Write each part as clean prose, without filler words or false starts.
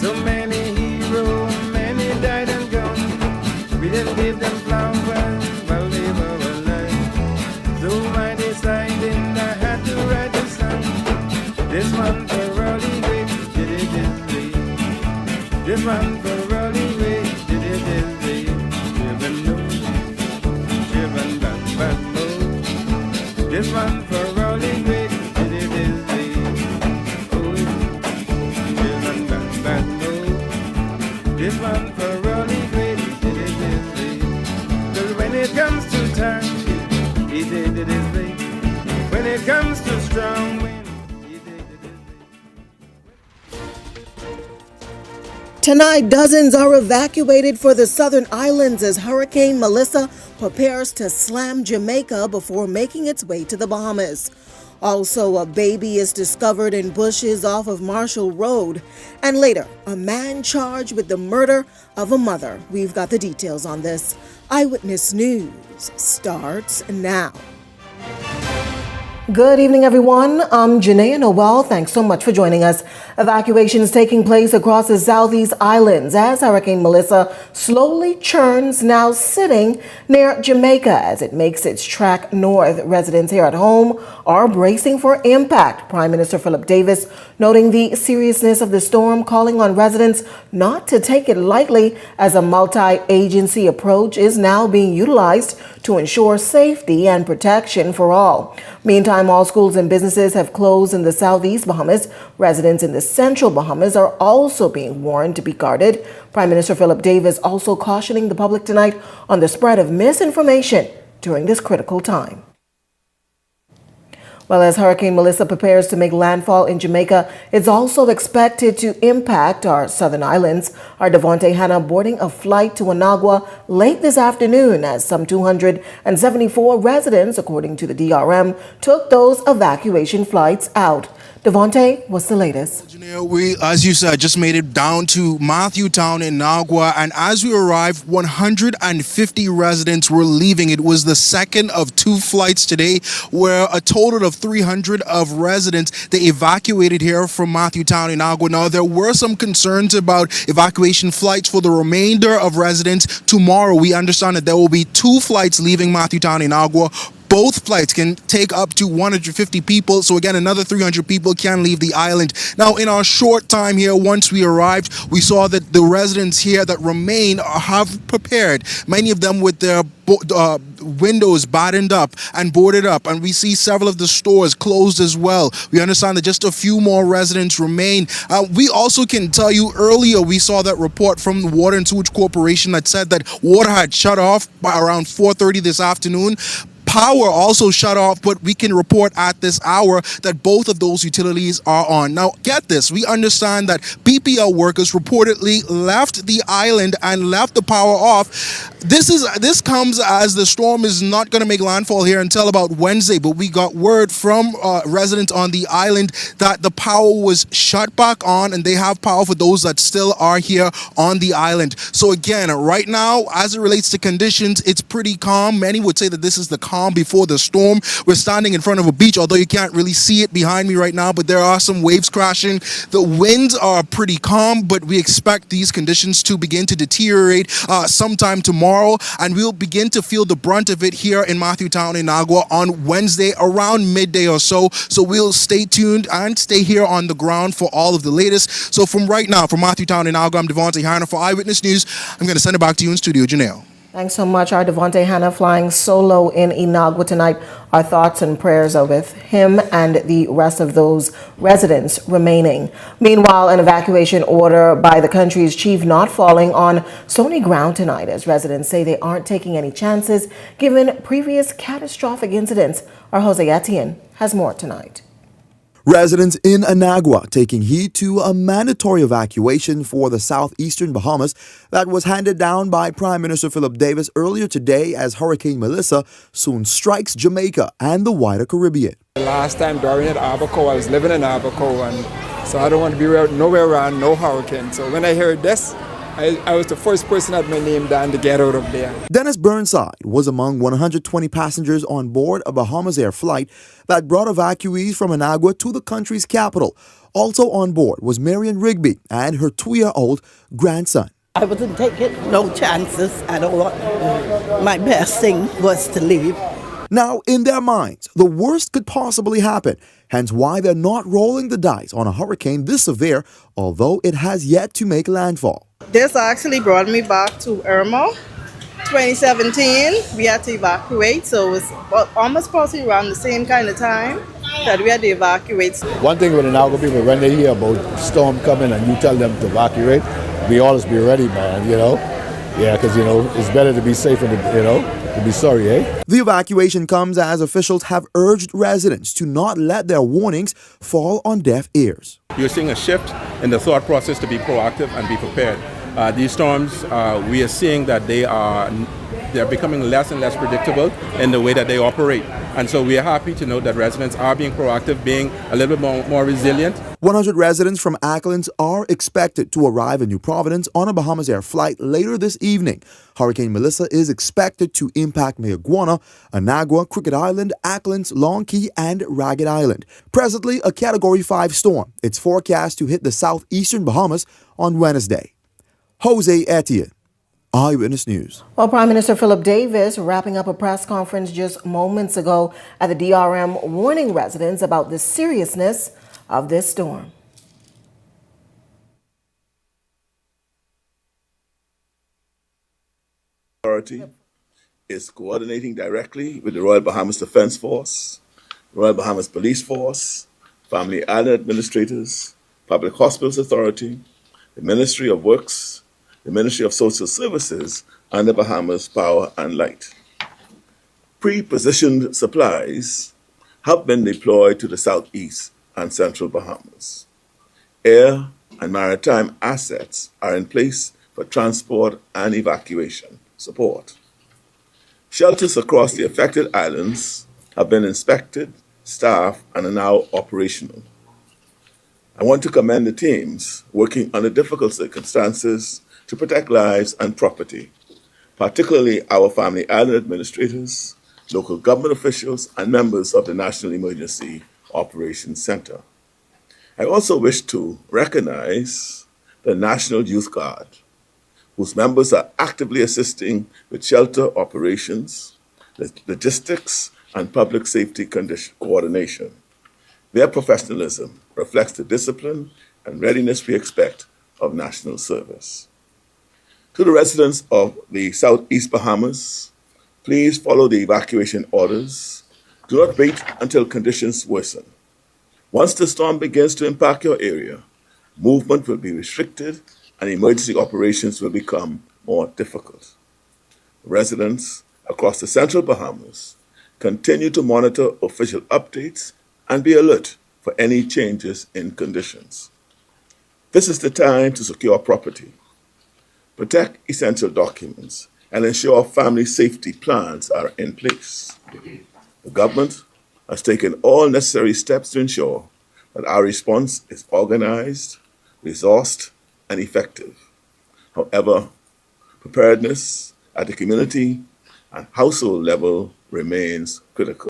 So many heroes, many died and gone. We didn't give them flowers while they were alive. So I decided I had to write a song. This one for Rolly Ray, did it this way. This one for Rolly Ray, did it this way. Children know, children bad know. This one for Rolly Ray, did it this way. Oh, children bad know. This one for Rolly Ray, did it this way. 'Cause when it comes to time, he did it this way. When it comes to strong wind, he did it this way. Tonight, dozens are evacuated for the southern islands as Hurricane Melissa prepares to slam Jamaica before making its way to the Bahamas. Also, a baby is discovered in bushes off of Marshall Road. And later, a man charged with the murder of a mother. We've got the details on this. Eyewitness News starts now. Good evening, everyone. I'm Janae Noel. Thanks so much for joining us. Evacuations taking place across the southeast islands as Hurricane Melissa slowly churns, now sitting near Jamaica as it makes its track north. Residents here at home are bracing for impact. Prime Minister Philip Davis noting the seriousness of the storm, calling on residents not to take it lightly as a multi-agency approach is now being utilized to ensure safety and protection for all. Meantime, all schools and businesses have closed in the southeast Bahamas. Residents in the central Bahamas are also being warned to be guarded. Prime Minister Philip Davis also cautioning the public tonight on the spread of misinformation during this critical time. Well, as Hurricane Melissa prepares to make landfall in Jamaica, it's also expected to impact our southern islands. Our Devontae Hannah boarding a flight to Anagua late this afternoon as some 274 residents, according to the DRM, took those evacuation flights out. Devontae, what's the latest? We, as you said, just made it down to Matthew Town in Nagua, and as we arrived, 150 residents were leaving. It was the second of two flights today, where a total of 300 of residents, they evacuated here from Matthew Town in Nagua. Now, there were some concerns about evacuation flights for the remainder of residents. Tomorrow, we understand that there will be two flights leaving Matthew Town in Nagua. Both flights can take up to 150 people. So again, another 300 people can leave the island. Now, in our short time here, once we arrived, we saw that the residents here that remain have prepared, many of them with their windows battened up and boarded up, and we see several of the stores closed as well. We understand that just a few more residents remain. We also can tell you earlier we saw that report from the Water and Sewage Corporation that said that water had shut off by around 4:30 this afternoon. Power also shut off, but we can report at this hour that both of those utilities are on. Now, get this. We understand that PPL workers reportedly left the island and left the power off. This comes as the storm is not going to make landfall here until about Wednesday, but we got word from residents on the island that the power was shut back on and they have power for those that still are here on the island. So again, right now, as it relates to conditions, it's pretty calm. Many would say that this is the calm before the storm. We're standing in front of a beach, although you can't really see it behind me right now, but there are some waves crashing. The winds are pretty calm, but we expect these conditions to begin to deteriorate sometime tomorrow, and we'll begin to feel the brunt of it here in Matthew Town in Nagua on Wednesday around midday or so. So we'll stay tuned and stay here on the ground for all of the latest. So from right now, from Matthew Town in Nagua, I'm Devontae Hannah for Eyewitness News. I'm going to send it back to you in studio, Janelle. Thanks so much. Our Devontae Hannah flying solo in Inagua tonight. Our thoughts and prayers are with him and the rest of those residents remaining. Meanwhile, an evacuation order by the country's chief not falling on stony ground tonight as residents say they aren't taking any chances given previous catastrophic incidents. Our Jose Etienne has more tonight. Residents in Anagua taking heed to a mandatory evacuation for the southeastern Bahamas that was handed down by Prime Minister Philip Davis earlier today as Hurricane Melissa soon strikes Jamaica and the wider Caribbean. The last time during it, Abaco, I was living in Abaco, and so I don't want to be nowhere around no hurricane. So when I heard this, I was the first person at my name down to get out of there. Dennis Burnside was among 120 passengers on board a Bahamas Air flight that brought evacuees from Anagua to the country's capital. Also on board was Marion Rigby and her 2-year-old grandson. I wasn't taking no chances at all. My best thing was to leave. Now, in their minds, the worst could possibly happen, hence why they're not rolling the dice on a hurricane this severe, although it has yet to make landfall. This actually brought me back to Irma. 2017, we had to evacuate, so it was almost possibly around the same kind of time that we had to evacuate. One thing with the Nago people, when they hear about storm coming and you tell them to evacuate, we always be ready, man, you know? Yeah, because, you know, it's better to be safe than, to be sorry, eh? The evacuation comes as officials have urged residents to not let their warnings fall on deaf ears. You're seeing a shift in the thought process to be proactive and be prepared. These storms, we are seeing that they're becoming less and less predictable in the way that they operate. And so we are happy to note that residents are being proactive, being a little bit more resilient. 100 residents from Acklands are expected to arrive in New Providence on a Bahamas Air flight later this evening. Hurricane Melissa is expected to impact Mayaguana, Anagua, Cricket Island, Acklands, Long Key, and Ragged Island. Presently a Category 5 storm. It's forecast to hit the southeastern Bahamas on Wednesday. Jose Etienne, Eyewitness News. Well, Prime Minister Philip Davis wrapping up a press conference just moments ago at the DRM, warning residents about the seriousness of this storm. Authority is coordinating directly with the Royal Bahamas Defense Force, Royal Bahamas Police Force, Family Island Administrators, Public Hospitals Authority, the Ministry of Works, the Ministry of Social Services, and the Bahamas Power and Light. Pre-positioned supplies have been deployed to the southeast and central Bahamas. Air and maritime assets are in place for transport and evacuation support. Shelters across the affected islands have been inspected, staffed, and are now operational. I want to commend the teams working under difficult circumstances to protect lives and property, particularly our Family Island administrators, local government officials, and members of the National Emergency Operations Center. I also wish to recognize the National Youth Guard, whose members are actively assisting with shelter operations, logistics, and public safety coordination. Their professionalism reflects the discipline and readiness we expect of national service. To the residents of the Southeast Bahamas, please follow the evacuation orders. Do not wait until conditions worsen. Once the storm begins to impact your area, movement will be restricted and emergency operations will become more difficult. Residents across the central Bahamas continue to monitor official updates and be alert for any changes in conditions. This is the time to secure property, protect essential documents, and ensure family safety plans are in place. The government has taken all necessary steps to ensure that our response is organized, resourced, and effective. However, preparedness at the community and household level remains critical.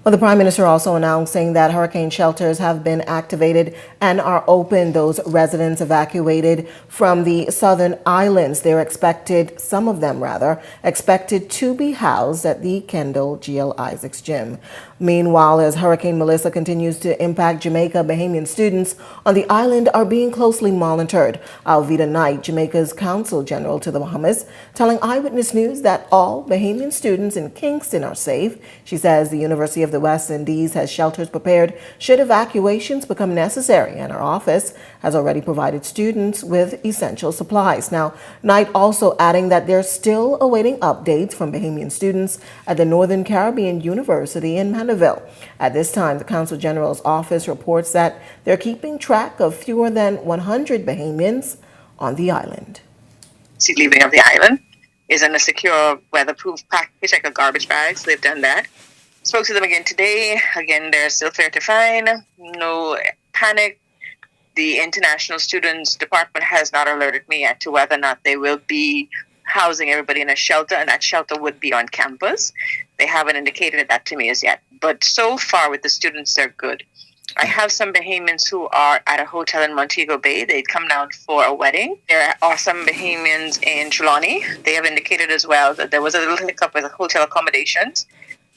Well, the Prime Minister also announcing that hurricane shelters have been activated and are open. Those residents evacuated from the southern islands, they're expected, some of them rather, expected to be housed at the Kendall G.L. Isaacs Gym. Meanwhile, as Hurricane Melissa continues to impact Jamaica, Bahamian students on the island are being closely monitored. Alveda Knight, Jamaica's Consul General to the Bahamas, telling Eyewitness News that all Bahamian students in Kingston are safe. She says the University of the West Indies has shelters prepared should evacuations become necessary, and her office has already provided students with essential supplies. Now, Knight also adding that they're still awaiting updates from Bahamian students at the Northern Caribbean University in Mandeville. At this time, the Consul General's office reports that they're keeping track of fewer than 100 Bahamians on the island. Leaving of the island is in a secure, weatherproof package, like a garbage bag, so they've done that. Spoke to them again today. Again, they're still fair to find. No panic. The International Students Department has not alerted me yet to whether or not they will be housing everybody in a shelter, and that shelter would be on campus. They haven't indicated that to me as yet. But so far with the students, they're good. I have some Bahamians who are at a hotel in Montego Bay. They'd come down for a wedding. There are some Bahamians in Trelawney. They have indicated as well that there was a little hiccup with hotel accommodations,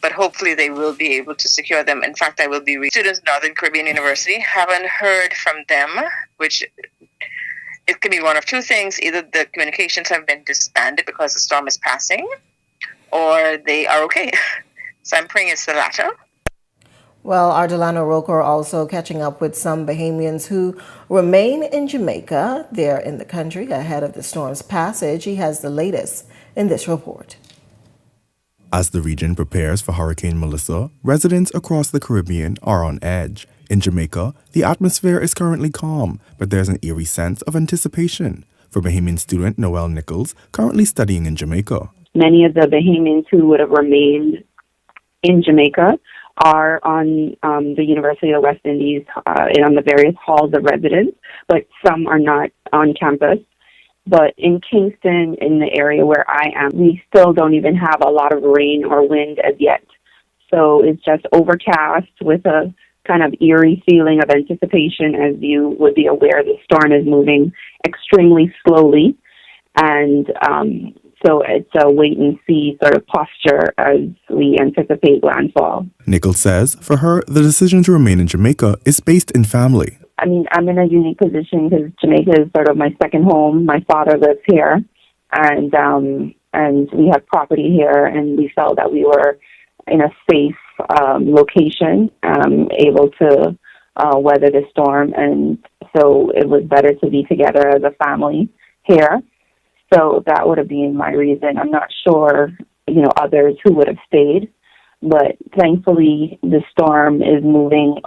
but hopefully they will be able to secure them. In fact, I will be students at Northern Caribbean University. Haven't heard from them, which it could be one of two things. Either the communications have been disbanded because the storm is passing, or they are okay. So I'm praying it's the latter. Well, our Delano Roker also catching up with some Bahamians who remain in Jamaica. They're in the country ahead of the storm's passage. He has the latest in this report. As the region prepares for Hurricane Melissa, residents across the Caribbean are on edge. In Jamaica, the atmosphere is currently calm, but there's an eerie sense of anticipation. For Bahamian student Noel Nichols, currently studying in Jamaica. Many of the Bahamians who would have remained in Jamaica are on the University of the West Indies and on the various halls of residence, but some are not on campus. But in Kingston, in the area where I am, we still don't even have a lot of rain or wind as yet. So it's just overcast with a kind of eerie feeling of anticipation. As you would be aware, the storm is moving extremely slowly. And so it's a wait and see sort of posture as we anticipate landfall. Nichols says for her, the decision to remain in Jamaica is based in family. I mean, I'm in a unique position because Jamaica is sort of my second home. My father lives here, and we have property here, and we felt that we were in a safe location, able to weather the storm, and so it was better to be together as a family here. So that would have been my reason. I'm not sure, others who would have stayed, but thankfully the storm is moving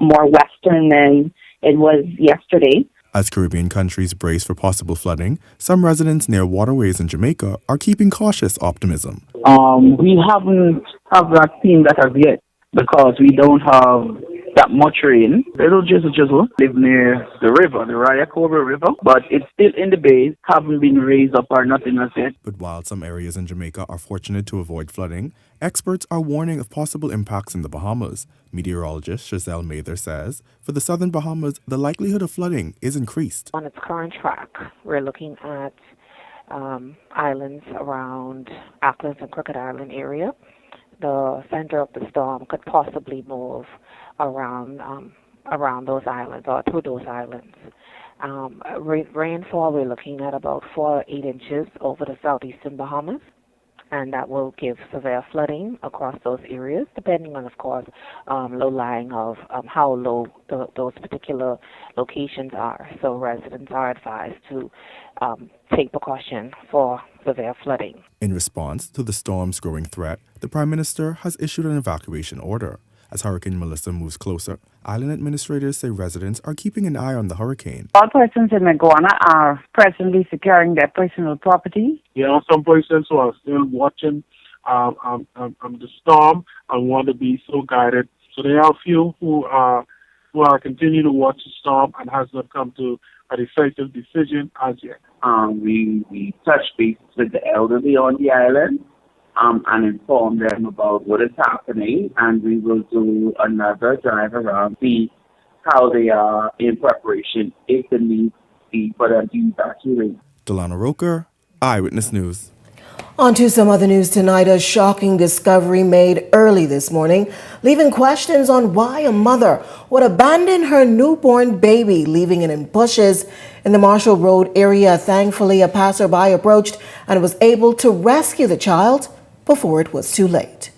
more western than it was yesterday. As Caribbean countries brace for possible flooding, some residents near waterways in Jamaica are keeping cautious optimism. We haven't not seen that as yet because we don't have that much rain. Little drizzle live near the river, the Ryakova River, but it's still in the bays, haven't been raised up or nothing as yet. But while some areas in Jamaica are fortunate to avoid flooding, experts are warning of possible impacts in the Bahamas. Meteorologist Giselle Mather says, for the southern Bahamas, the likelihood of flooding is increased. On its current track, we're looking at islands around Auckland and Crooked Island area. The center of the storm could possibly move around those islands or through those islands. Rainfall, we're looking at about 4 to 8 inches over the southeastern Bahamas, and that will give severe flooding across those areas, depending on, of course, low-lying of how low those particular locations are. So residents are advised to take precaution for severe flooding. In response to the storm's growing threat, the Prime Minister has issued an evacuation order. As Hurricane Melissa moves closer, island administrators say residents are keeping an eye on the hurricane. All persons in Maguana are presently securing their personal property. There are some persons who are still watching the storm and want to be so guided. So there are a few who are continuing to watch the storm and has not come to a decisive decision as yet. We touch base with the elderly on the island and inform them about what is happening, and we will do another drive around, see how they are in preparation if the need be for them to evacuate. Delano Roker, Eyewitness News. On to some other news tonight. A shocking discovery made early this morning, leaving questions on why a mother would abandon her newborn baby, leaving it in bushes in the Marshall Road area. Thankfully, a passerby approached and was able to rescue the child before it was too late.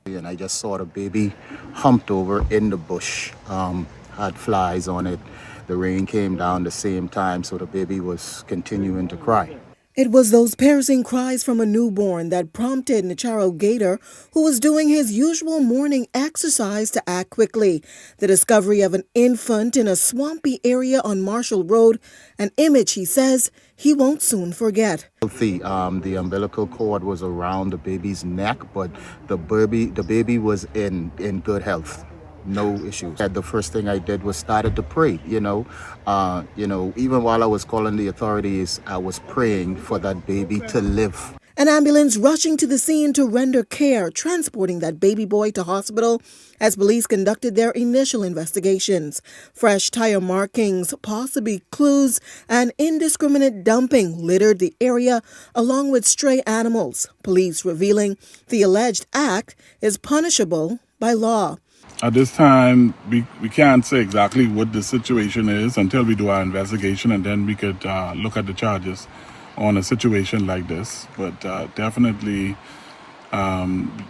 And I just saw the baby humped over in the bush, had flies on it. The rain came down the same time, so the baby was continuing to cry. It was those piercing cries from a newborn that prompted Nacharo Gator, who was doing his usual morning exercise, to act quickly. The discovery of an infant in a swampy area on Marshall Road, an image he says he won't soon forget. The umbilical cord was around the baby's neck, but the baby was in good health. No issues. The first thing I did was started to pray, even while I was calling the authorities, I was praying for that baby to live. An ambulance rushing to the scene to render care, transporting that baby boy to hospital as police conducted their initial investigations. Fresh tire markings, possibly clues, and indiscriminate dumping littered the area along with stray animals. Police revealing the alleged act is punishable by law. At this time, we can't say exactly what the situation is until we do our investigation, and then we could look at the charges on a situation like this. But definitely,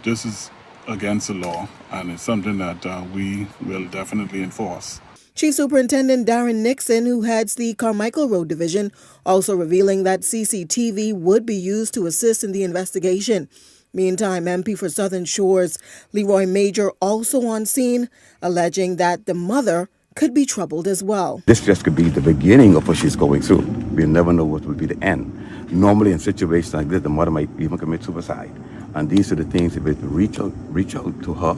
this is against the law, and it's something that we will definitely enforce. Chief Superintendent Darren Nixon, who heads the Carmichael Road Division, also revealing that CCTV would be used to assist in the investigation. Meantime, MP for Southern Shores Leroy Major also on scene, alleging that the mother could be troubled as well. This just could be the beginning of what she's going through. We'll never know what will be the end. Normally in situations like this, the mother might even commit suicide. And these are the things that we have to reach out to her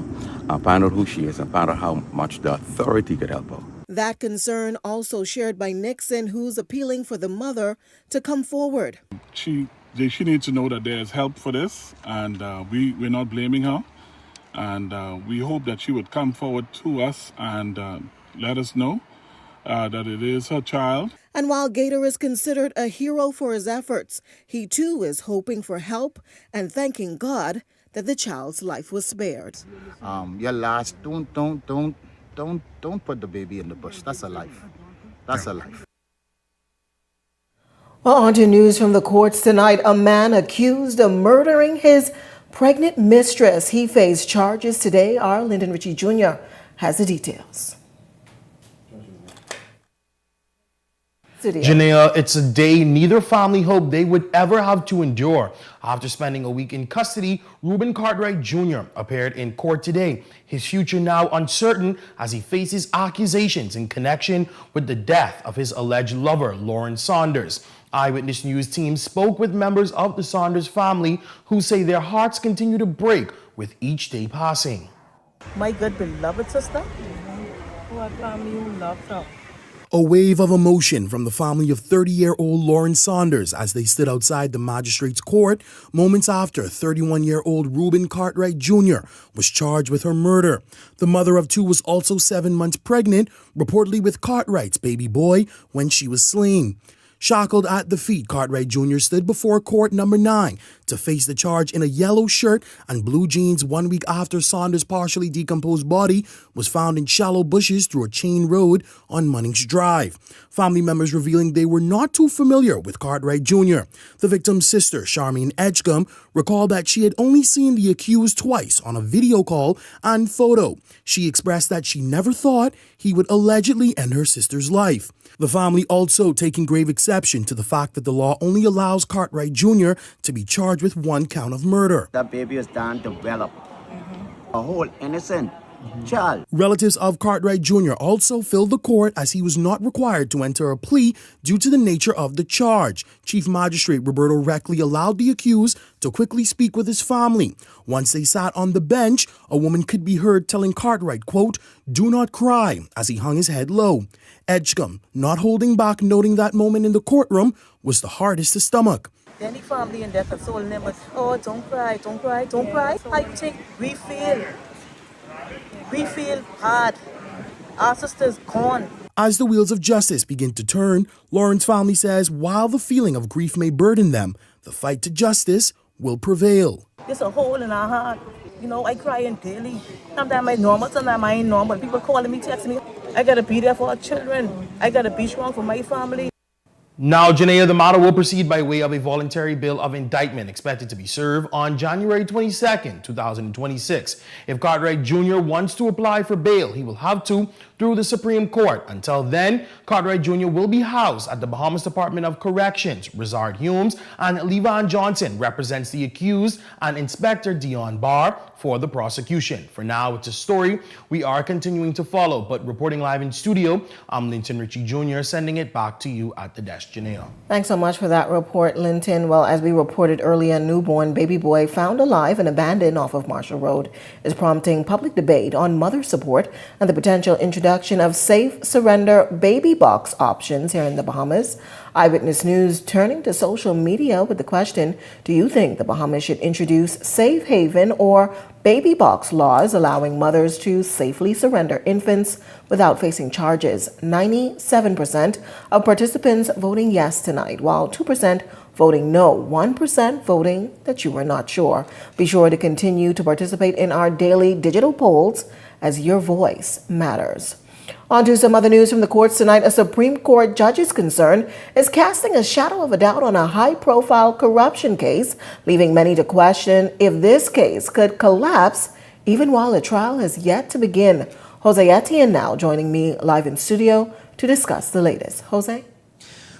and find out who she is and find out how much the authority could help her. That concern also shared by Nixon, who's appealing for the mother to come forward. She needs to know that there's help for this, and we're not blaming her. And we hope that she would come forward to us and let us know that it is her child. And while Gator is considered a hero for his efforts, he too is hoping for help and thanking God that the child's life was spared. Your last, don't put the baby in the bush. That's a life. That's a life. Well, on to news from the courts tonight. A man accused of murdering his pregnant mistress. He faced charges today. Our Lyndon Ritchie Jr. has the details. Janea, it's a day neither family hoped they would ever have to endure. After spending a week in custody, Reuben Cartwright Jr. appeared in court today. His future now uncertain as he faces accusations in connection with the death of his alleged lover, Lauren Saunders. Eyewitness News team spoke with members of the Saunders family who say their hearts continue to break with each day passing. My good beloved sister, who had family who loved her. A wave of emotion from the family of 30-year-old Lauren Saunders as they stood outside the magistrate's court moments after 31-year-old Reuben Cartwright Jr. was charged with her murder. The mother of two was also 7 months pregnant, reportedly with Cartwright's baby boy, when she was slain. Shackled at the feet, Cartwright Jr. stood before court number 9 to face the charge in a yellow shirt and blue jeans 1 week after Saunders' partially decomposed body was found in shallow bushes through a chain road on Munnings Drive. Family members revealing they were not too familiar with Cartwright Jr. The victim's sister, Charmaine Edgecombe, recalled that she had only seen the accused twice on a video call and photo. She expressed that she never thought he would allegedly end her sister's life. The family also taking grave exception to the fact that the law only allows Cartwright Jr. to be charged with 1 count of murder. That baby is done develop a whole innocent child. Relatives of Cartwright Jr. also filled the court as he was not required to enter a plea due to the nature of the charge. Chief Magistrate Roberto Reckley allowed the accused to quickly speak with his family. Once they sat on the bench, a woman could be heard telling Cartwright, quote, "Do not cry," as he hung his head low. Edgecombe, not holding back, noting that moment in the courtroom was the hardest to stomach. Any family in there consoling them, but, oh, don't cry, don't cry, don't cry. How you think we feel? We feel hard. Our sister's gone. As the wheels of justice begin to turn, Lauren's family says while the feeling of grief may burden them, the fight to justice will prevail. There's a hole in our heart. You know, I cry in daily. Sometimes I'm normal, sometimes I ain't normal. People calling me, texting me. I gotta be there for our children. I gotta be strong for my family. Now, Janea, the matter will proceed by way of a voluntary bill of indictment expected to be served on January 22nd, 2026. If Cartwright Jr. wants to apply for bail, he will have to through the Supreme Court. Until then, Cartwright Jr. will be housed at the Bahamas Department of Corrections. Rizard Humes and Levon Johnson represents the accused and Inspector Dion Barr for the prosecution. For now, it's a story we are continuing to follow, but reporting live in studio, I'm Linton Ritchie Jr. sending it back to you at the desk, Janelle. Thanks so much for that report, Linton. Well, as we reported earlier, a newborn baby boy found alive and abandoned off of Marshall Road is prompting public debate on mother support and the potential introduction introduction of safe surrender baby box options here in the Bahamas. Eyewitness News turning to social media with the question, do you think the Bahamas should introduce safe haven or baby box laws allowing mothers to safely surrender infants without facing charges? 97% of participants voting yes tonight, while 2% voting no, 1% voting that you were not sure. Be sure to continue to participate in our daily digital polls as your voice matters. On to some other news from the courts tonight. A Supreme Court judge's concern is casting a shadow of a doubt on a high-profile corruption case, leaving many to question if this case could collapse even while the trial has yet to begin. Jose Etienne now joining me live in studio to discuss the latest. Jose?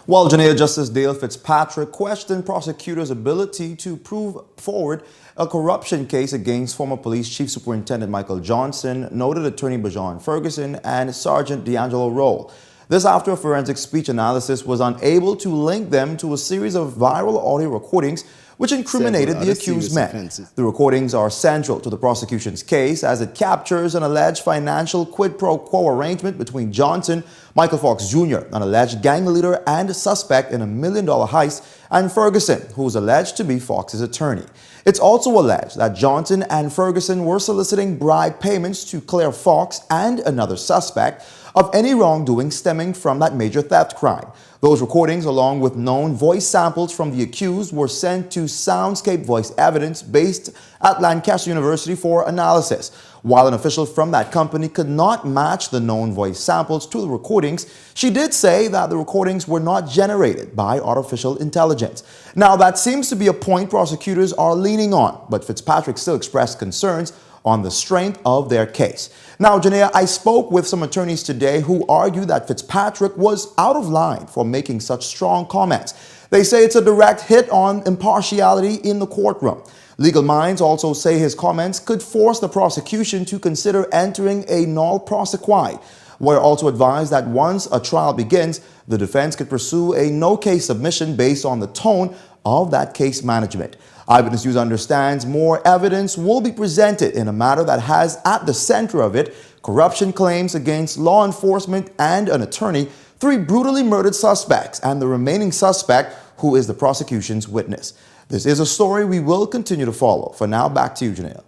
Well, Janea, Justice Dale Fitzpatrick questioned prosecutors' ability to prove forward a corruption case against former Police Chief Superintendent Michael Johnson, noted attorney Bajon Ferguson, and Sergeant D'Angelo Roll. This after a forensic speech analysis was unable to link them to a series of viral audio recordings which incriminated the accused men. The recordings are central to the prosecution's case as it captures an alleged financial quid pro quo arrangement between Johnson, Michael Fox Jr., an alleged gang leader and suspect in a $1 million heist, and Ferguson, who is alleged to be Fox's attorney. It's also alleged that Johnson and Ferguson were soliciting bribe payments to clear Fox and another suspect of any wrongdoing stemming from that major theft crime. Those recordings, along with known voice samples from the accused, were sent to Soundscape Voice Evidence based at Lancaster University for analysis. While an official from that company could not match the known voice samples to the recordings, she did say that the recordings were not generated by artificial intelligence. Now, that seems to be a point prosecutors are leaning on, but Fitzpatrick still expressed concerns on the strength of their case. Now, Janea, I spoke with some attorneys today who argue that Fitzpatrick was out of line for making such strong comments. They say it's a direct hit on impartiality in the courtroom. Legal minds also say his comments could force the prosecution to consider entering a nolle prosequi. We're also advised that once a trial begins, the defense could pursue a no-case submission based on the tone of that case management. Eyewitness News understands more evidence will be presented in a matter that has at the center of it corruption claims against law enforcement and an attorney, 3 brutally murdered suspects, and the remaining suspect who is the prosecution's witness. This is a story we will continue to follow. For now, back to you, Janelle.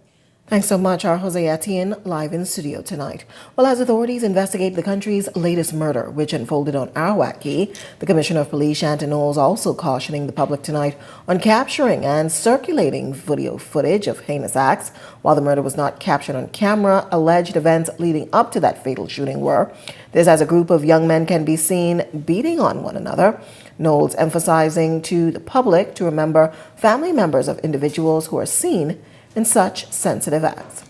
Thanks so much, our Jose Etienne, live in studio tonight. Well, as authorities investigate the country's latest murder, which unfolded on Arawak Key, the Commissioner of Police, Shanton Knowles, also cautioning the public tonight on capturing and circulating video footage of heinous acts. While the murder was not captured on camera, alleged events leading up to that fatal shooting were. This as a group of young men can be seen beating on one another. Knowles emphasizing to the public to remember family members of individuals who are seen in such sensitive acts.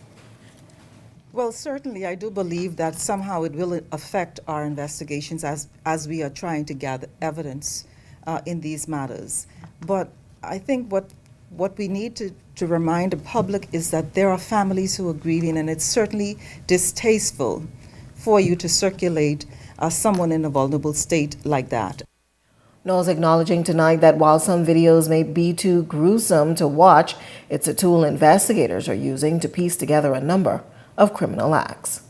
Well, certainly I do believe that somehow it will affect our investigations as we are trying to gather evidence in these matters. But I think what we need to remind the public is that there are families who are grieving, and it's certainly distasteful for you to circulate someone in a vulnerable state like that. Knowles acknowledging tonight that while some videos may be too gruesome to watch, it's a tool investigators are using to piece together a number of criminal acts.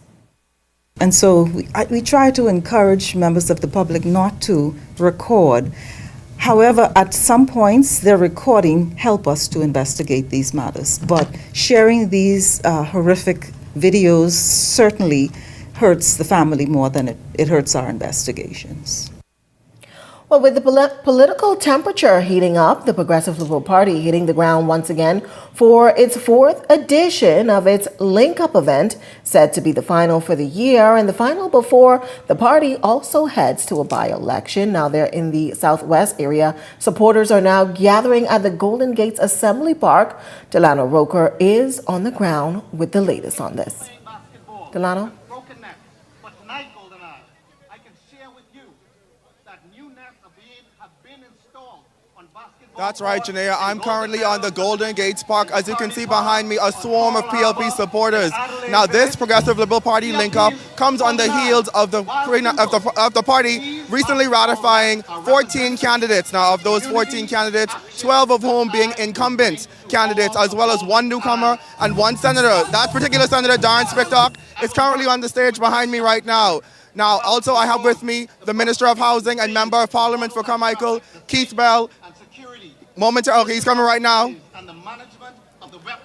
And so we try to encourage members of the public not to record. However, at some points, their recording help us to investigate these matters. But sharing these horrific videos certainly hurts the family more than it hurts our investigations. Well, with the political temperature heating up, the Progressive Liberal Party hitting the ground once again for its 4th edition of its Link Up event, said to be the final for the year and the final before the party also heads to a by-election. Now they're in the Southwest area. Supporters are now gathering at the Golden Gates Assembly Park. Delano Roker is on the ground with the latest on this. Delano? That's right, Janaea. I'm currently on the Golden Gates Park. As you can see behind me, a swarm of PLP supporters. Now, this Progressive Liberal Party link-up comes on the heels of the party recently ratifying 14 candidates. Now, of those 14 candidates, 12 of whom being incumbent candidates, as well as one newcomer and one senator. That particular senator, Darren Spicktock, is currently on the stage behind me right now. Now, also, I have with me the Minister of Housing and Member of Parliament for Carmichael, Keith Bell. Okay, he's coming right now.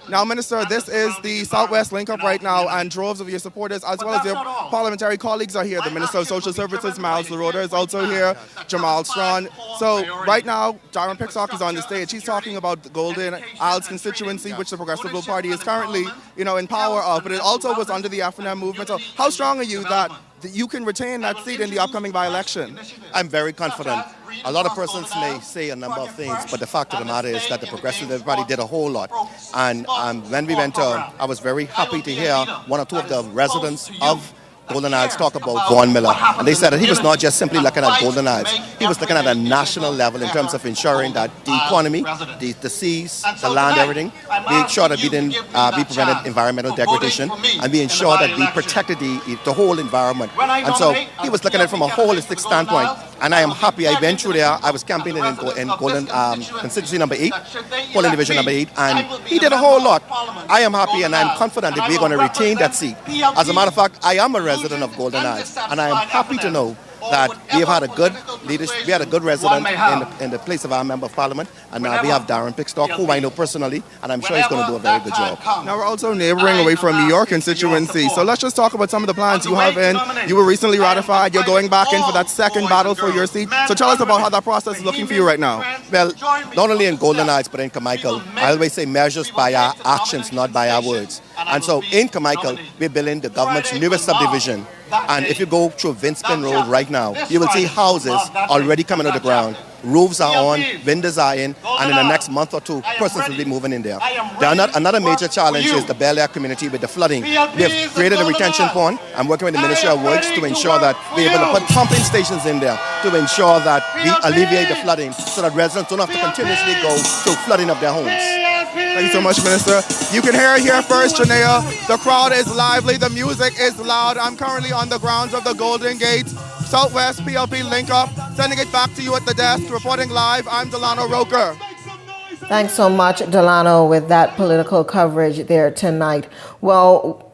Now, Minister, this is the Southwest link-up right now, and droves of your supporters, as well as your parliamentary colleagues are here. The Minister of Social Services, Miles LaRota, is also here, Jamal Strawn. So, right now, Darren Spicktock is on the stage. He's talking about the Golden Isles constituency, which the Progressive Liberal Party is currently, in power of, but it also was under the F&M movement. So, how strong are you that you can retain that seat in the upcoming by-election? I'm very confident. A lot of persons may say a number of things, but the fact of the matter is that the Progressive Liberal Party did a whole lot. And when we went I was very happy to hear one or two of the residents of Golden Isles talk about Vaughan Miller. And they said that he was not just simply looking at Golden Isles. He was looking at a national level in terms of ensuring that the economy, the seas, the land, everything, we ensured that we didn't we prevented environmental degradation, and we ensured that we protected the whole environment. And so he was looking at it from a holistic standpoint. And I am happy I went through there. I was campaigning in Golden constituency number 8, polling division number 8, and he did a whole lot. I am happy and I'm confident that we're going to retain that seat. As a matter of fact, I am a resident of Golden Isles, and I am happy to know that we have had a good leadership. We had a good resident in the place of our Member of Parliament, and now we have Darren Spicktock, who I know personally, and I'm sure he's going to do a very good job. Now, we're also neighboring away from New York constituency, so let's just talk about some of the plans you have in. You were recently ratified. You're going back in for that second battle for your seat. So tell us about how that process is looking for you right now. Well, not only in Golden Isles, but in Carmichael, I always say measures by our actions, not by our words. And so in Carmichael, we're building the government's newest subdivision. And if you go through Vince Pin Road right now, you will see houses already coming out of the ground. Roofs are on, windows are in, and in the next month or two, persons will be moving in there. Another major challenge is the Bel Air community with the flooding. We have created a retention pond. I'm working with the Ministry of Works to ensure that we're able to put pumping stations in there to ensure that we alleviate the flooding so that residents don't have to continuously go through flooding of their homes. Thank you so much, Minister. You can hear it here first, Janaea. The crowd is lively. The music is loud. I'm currently on the grounds of the Golden Gate Southwest PLP link-up. Sending it back to you at the desk. Reporting live, I'm Delano Roker. Thanks so much, Delano, with that political coverage there tonight. Well,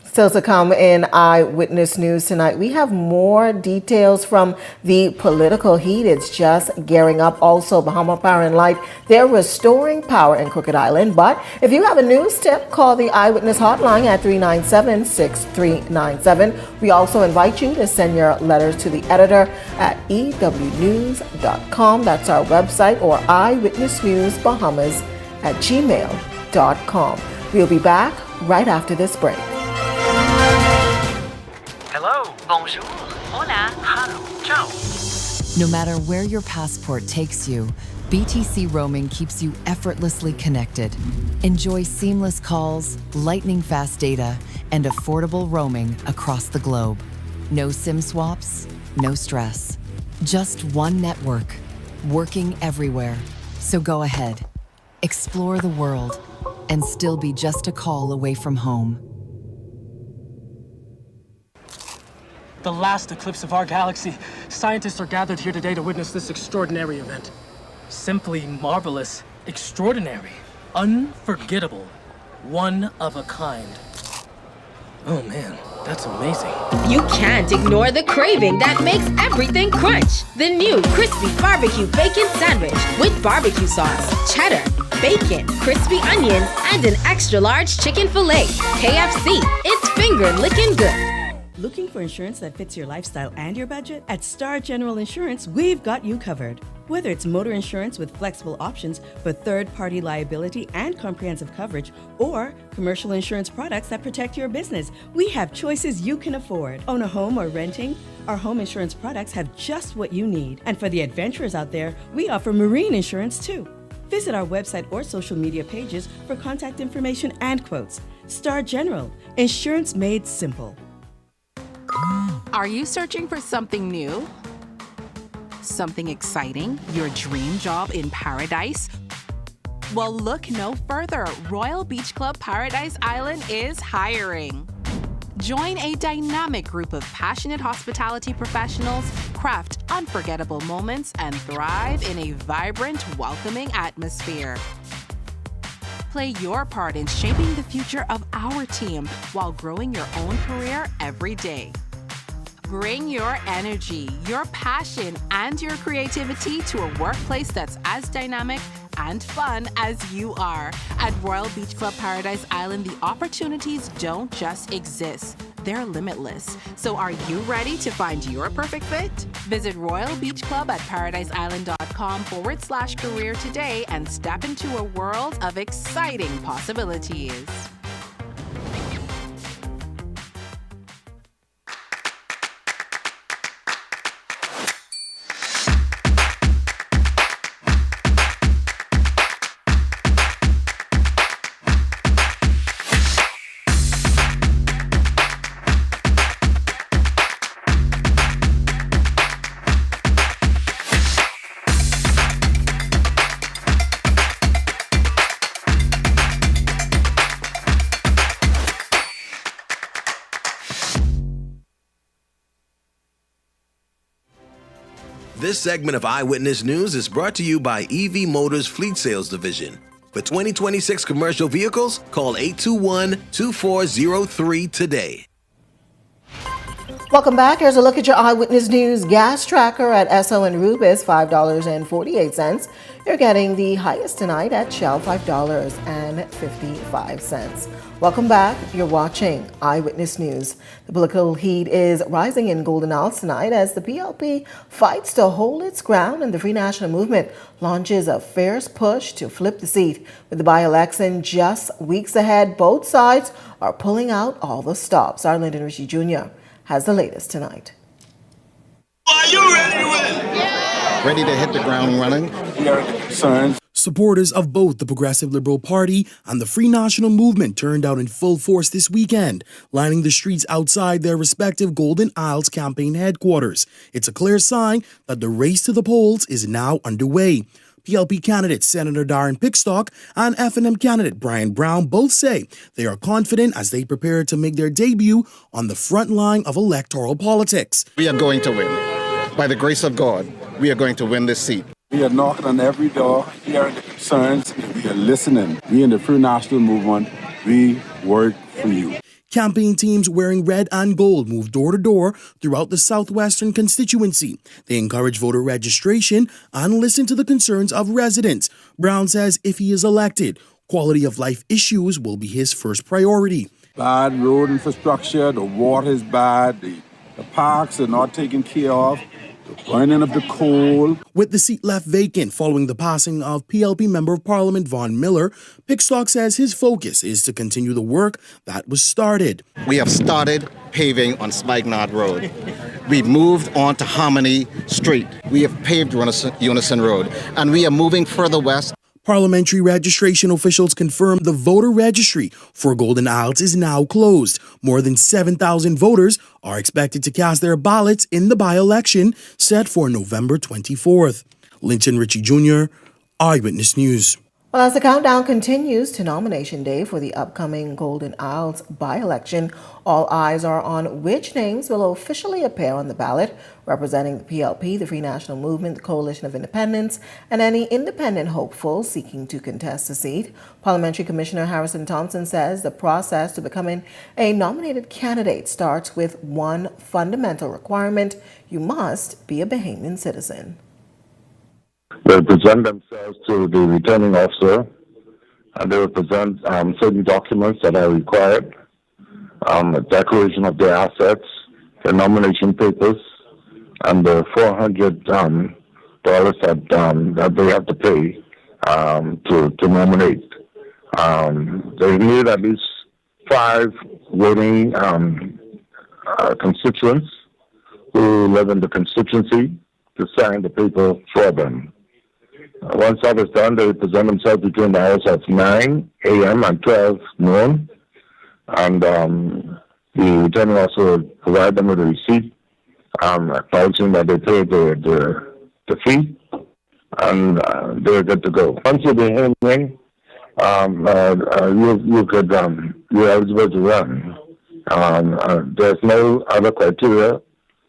still to come in Eyewitness News tonight, we have more details from the political heat. It's just gearing up. Also, Bahama Power and Light, they're restoring power in Crooked Island. But if you have a news tip, call the Eyewitness hotline at 397-6397. We also invite you to send your letters to the editor at ewnews.com. That's our website, or eyewitnessnewsbahamas@gmail.com. We'll be back right after this break. Hello, bonjour, hola, hello, ciao. No matter where your passport takes you, BTC roaming keeps you effortlessly connected. Enjoy seamless calls, lightning-fast data, and affordable roaming across the globe. No SIM swaps, no stress. Just one network, working everywhere. So go ahead, explore the world, and still be just a call away from home. The last eclipse of our galaxy. Scientists are gathered here today to witness this extraordinary event. Simply marvelous, extraordinary, unforgettable, one of a kind. Oh man, that's amazing. You can't ignore the craving that makes everything crunch. The new crispy barbecue bacon sandwich with barbecue sauce, cheddar, bacon, crispy onions, and an extra large chicken fillet. KFC, it's finger licking good. Looking for insurance that fits your lifestyle and your budget? At Star General Insurance, we've got you covered. Whether it's motor insurance with flexible options for third-party liability and comprehensive coverage, or commercial insurance products that protect your business, we have choices you can afford. Own a home or renting? Our home insurance products have just what you need. And for the adventurers out there, we offer marine insurance too. Visit our website or social media pages for contact information and quotes. Star General, insurance made simple. Are you searching for something new? Something exciting? Your dream job in paradise? Well, look no further. Royal Beach Club Paradise Island is hiring. Join a dynamic group of passionate hospitality professionals, craft unforgettable moments, and thrive in a vibrant, welcoming atmosphere. Play your part in shaping the future of our team while growing your own career every day. Bring your energy, your passion, and your creativity to a workplace that's as dynamic and fun as you are. At Royal Beach Club Paradise Island, the opportunities don't just exist. They're limitless. So are you ready to find your perfect fit? Visit Royal Beach Club at paradiseisland.com/career today and step into a world of exciting possibilities. This segment of Eyewitness News is brought to you by EV Motors Fleet Sales Division. For 2026 commercial vehicles, call 821-2403 today. Welcome back. Here's a look at your Eyewitness News gas tracker at Esso and Rubis, $5.48. You're getting the highest tonight at Shell, $5.55. Welcome back. You're watching Eyewitness News. The political heat is rising in Golden Isles tonight as the PLP fights to hold its ground and the Free National Movement launches a fierce push to flip the seat. With the by-election just weeks ahead, both sides are pulling out all the stops. Our Lyndon Ritchie Jr. has the latest tonight. Are you ready to win? Ready to hit the ground running? We are concerned. Supporters of both the Progressive Liberal Party and the Free National Movement turned out in full force this weekend, lining the streets outside their respective Golden Isles campaign headquarters. It's a clear sign that the race to the polls is now underway. PLP candidate Senator Darren Pickstock and F&M candidate Brian Brown both say they are confident as they prepare to make their debut on the front line of electoral politics. We are going to win. By the grace of God, we are going to win this seat. We are knocking on every door, hearing the concerns, and we are listening. We in the Free National Movement, we work for you. Campaign teams wearing red and gold move door to door throughout the southwestern constituency. They encourage voter registration and listen to the concerns of residents. Brown says if he is elected, quality of life issues will be his first priority. Bad road infrastructure, the water is bad, the parks are not taken care of. Burning of the coal. With the seat left vacant following the passing of PLP Member of Parliament Vaughn Miller, Pickstock says his focus is to continue the work that was started. We have started paving on Spikenard Road. We moved on to Harmony Street. We have paved Unison Road. And we are moving further west. Parliamentary registration officials confirmed the voter registry for Golden Isles is now closed. More than 7,000 voters are expected to cast their ballots in the by-election set for November 24th. Linton Ritchie Jr., Eyewitness News. Well, as the countdown continues to nomination day for the upcoming Golden Isles by-election, all eyes are on which names will officially appear on the ballot, representing the PLP, the Free National Movement, the Coalition of Independents, and any independent hopeful seeking to contest the seat. Parliamentary Commissioner Harrison Thompson says the process to becoming a nominated candidate starts with one fundamental requirement: you must be a Bahamian citizen. They present themselves to the returning officer, and they will present certain documents that are required, a declaration of their assets, their nomination papers, and the $400 that they have to pay to nominate. They need at least 5 voting constituents who live in the constituency to sign the paper for them. Once that is done, they present themselves between the hours of 9 a.m. and 12 noon, and the returning officer will provide them with a receipt acknowledging that they paid the the fee, and they're good to go. Once you're behaving, you could you're eligible to run. There's no other criteria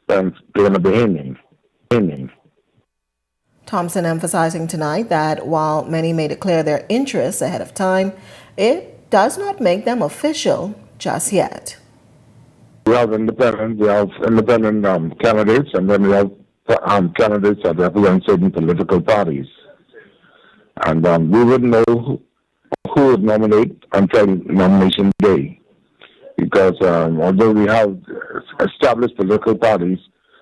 than doing a behaving. Thompson emphasizing tonight that while many may declare their interests ahead of time, it does not make them official just yet. We have independent candidates, and then we have candidates that represent certain political parties. And we wouldn't know who would nominate until nomination day. Because although we have established political parties,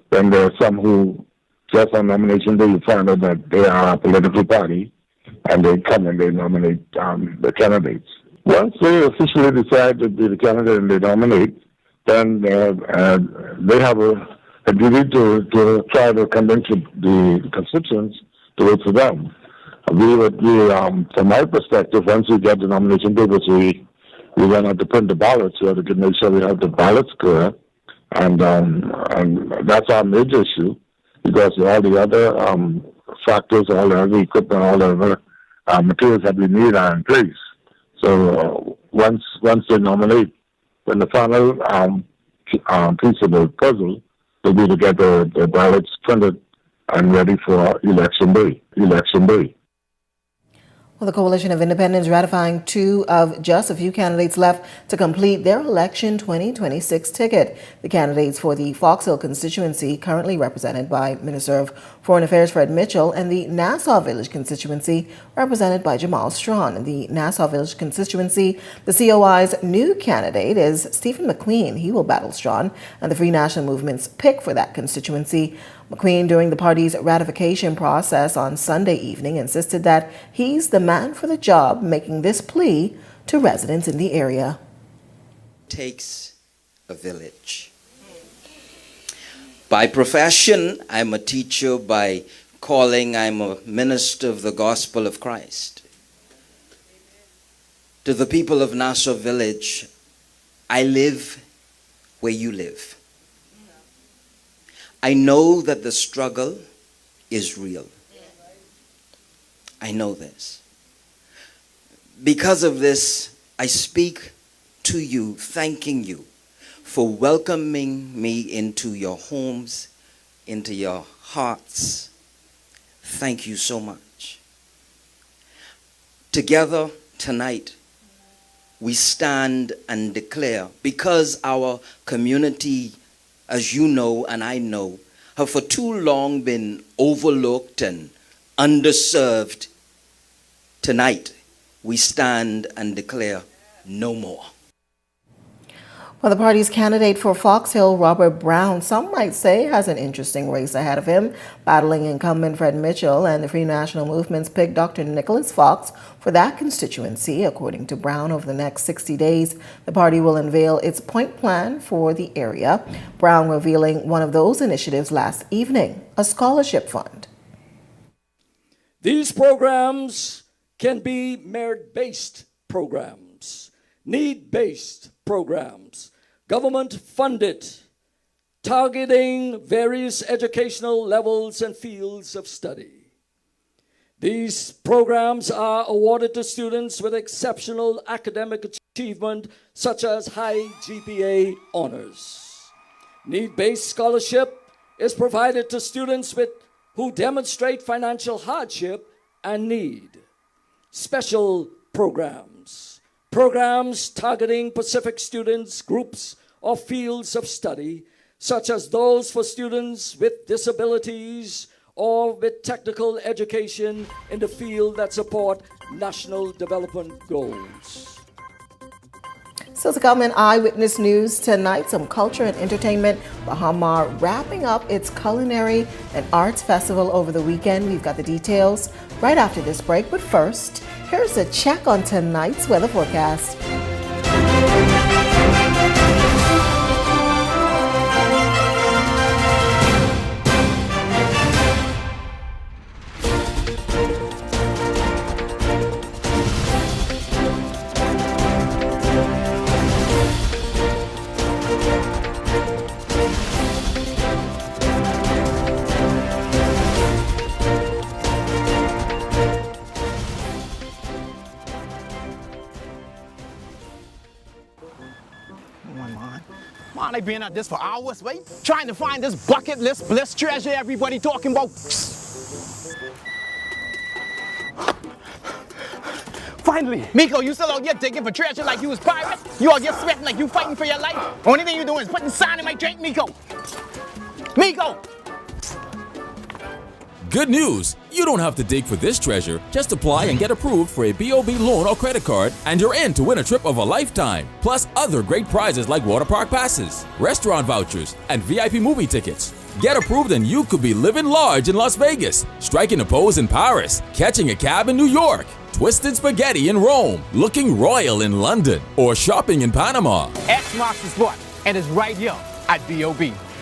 then there are some who, just on nomination day, you find out that they are a political party, and they come and they nominate the candidates. Once they officially decide to be the candidate and they nominate, then they have a duty to try to convince the constituents to vote for them. From my perspective, once we get the nomination papers, we then have to print the ballots. We have to make sure we have the ballots clear, and that's our major issue, because all the other factors, all the other equipment, all the other materials that we need are in place. So once they nominate, then the final piece of the puzzle will be to get the ballots printed and ready for election day. Well, the Coalition of Independents ratifying two of just a few candidates left to complete their election 2026 ticket. The candidates for the Fox Hill constituency, currently represented by Minister of Foreign Affairs Fred Mitchell, and the Nassau Village constituency, represented by Jamal Strawn. In the Nassau Village constituency, the COI's new candidate is Stephen McQueen. He will battle Strawn and the Free National Movement's pick for that constituency. McQueen, during the party's ratification process on Sunday evening, insisted that he's the man for the job, making this plea to residents in the area. Takes a village. By profession, I'm a teacher. By calling, I'm a minister of the gospel of Christ. To the people of Nassau Village, I live where you live. I know that the struggle is real. I know this. Because of this, I speak to you, thanking you for welcoming me into your homes, into your hearts. Thank you so much. Together tonight, we stand and declare, because our community, as you know and I know, have for too long been overlooked and underserved. Tonight, we stand and declare no more. Well, the party's candidate for Fox Hill, Robert Brown, some might say has an interesting race ahead of him, battling incumbent Fred Mitchell, and the Free National Movement's pick Dr. Nicholas Fox for that constituency. According to Brown, over the next 60 days, the party will unveil its point plan for the area. Brown revealing one of those initiatives last evening, a scholarship fund. These programs can be merit-based programs, need-based programs, government-funded, targeting various educational levels and fields of study. These programs are awarded to students with exceptional academic achievement, such as high GPA honors. Need-based scholarship is provided to students who demonstrate financial hardship and need. Special programs targeting Pacific students, groups, or fields of study, such as those for students with disabilities or with technical education in the field that support national development goals. Still to come in Eyewitness News tonight, some culture and entertainment. Bahamas wrapping up its culinary and arts festival over the weekend. We've got the details right after this break. But first, here's a check on tonight's weather forecast. I've been at this for hours, wait, trying to find this bucket list bliss treasure everybody talking about. Finally! Miko, you still out here digging for treasure like you was pirates? You out here sweating like you fighting for your life? Only thing you doing is putting sand in my drink, Miko! Miko! Good news! You don't have to dig for this treasure. Just apply and get approved for a BOB loan or credit card, and you're in to win a trip of a lifetime. Plus other great prizes like water park passes, restaurant vouchers, and VIP movie tickets. Get approved and you could be living large in Las Vegas, striking a pose in Paris, catching a cab in New York, twisted spaghetti in Rome, looking royal in London, or shopping in Panama. X marks the spot, and it's right here at BOB.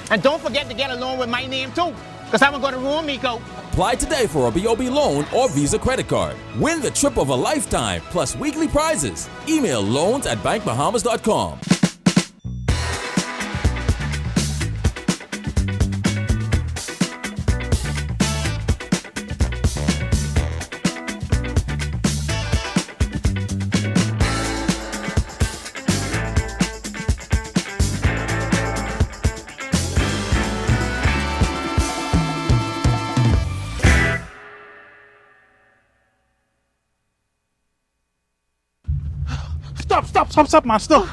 And don't forget to get a loan with my name too, because I'm going to ruin Miko. Apply today for a BOB loan or Visa credit card. Win the trip of a lifetime, plus weekly prizes. Email loans@bankbahamas.com. Stop, man, stop.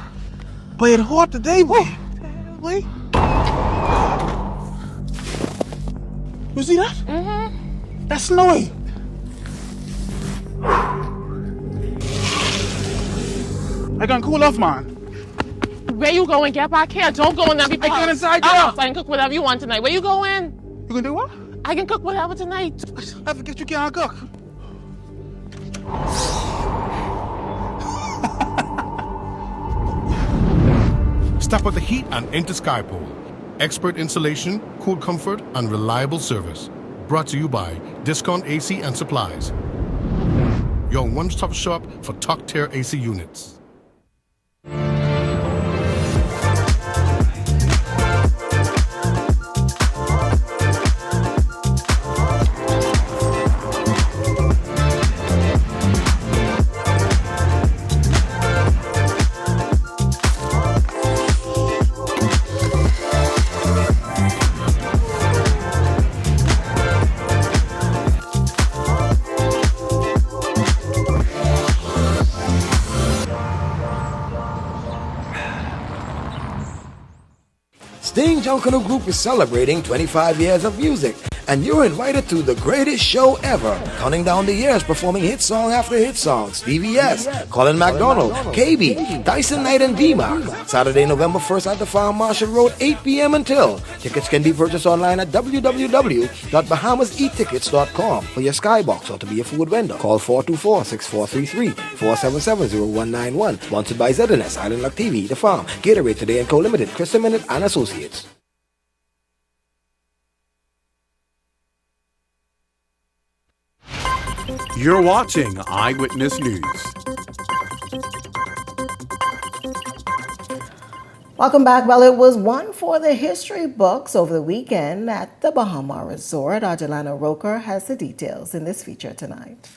Boy, it's hot today, boy. You see that? Mm-hmm. That's snowing. I can cool off, man. Where you going? Get back here. Don't go in there. I get inside there. I can cook whatever you want tonight. Where you going? You can do what? I can cook whatever tonight. I forget you can't cook. Step out the heat and enter Skypole. Expert installation, cool comfort, and reliable service. Brought to you by Discount AC and Supplies. Your one-stop shop for top-tier AC units. Sting Junkanoo Group is celebrating 25 years of music, and you're invited to the greatest show ever, counting down the years, performing hit song after hit song. Stevie S, Colin McDonald, KB, Dyson Knight and D-Mac. Saturday, November 1st at the Farm Marshall Road, 8 p.m. until. Tickets can be purchased online at www.bahamaseattickets.com for your skybox or to be a food vendor. Call 424-6433, 477-0191. Sponsored by ZNS, Island Luck TV, The Farm, Gatorade Today and Co. Limited, Krista Minute and Associates. You're watching Eyewitness News. Welcome back. Well, it was one for the history books over the weekend at the Bahamas Resort. Our Jelana Roker has the details in this feature tonight.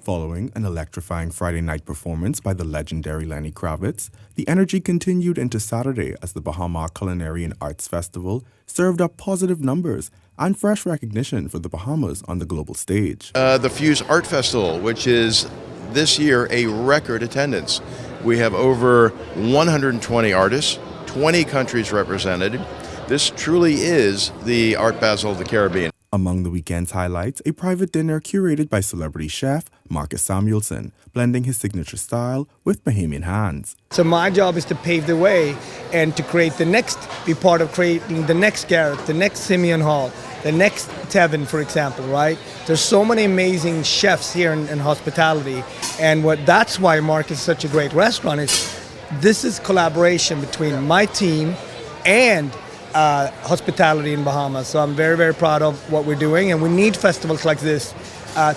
Following an electrifying Friday night performance by the legendary Lenny Kravitz, the energy continued into Saturday as the Bahama Culinary and Arts Festival served up positive numbers and fresh recognition for the Bahamas on the global stage. The Fuse Art Festival, which is this year a record attendance. We have over 120 artists, 20 countries represented. This truly is the Art Basel of the Caribbean. Among the weekend's highlights, a private dinner curated by celebrity chef Marcus Samuelson, blending his signature style with Bahamian hands. So my job is to pave the way and to create the next, be part of creating the next Garrett, the next Simeon Hall, the next Tevin, for example, right? There's so many amazing chefs here in hospitality, and that's why Marcus is such a great restaurant. This is collaboration between my team and hospitality in Bahamas. So I'm very, very proud of what we're doing, and we need festivals like this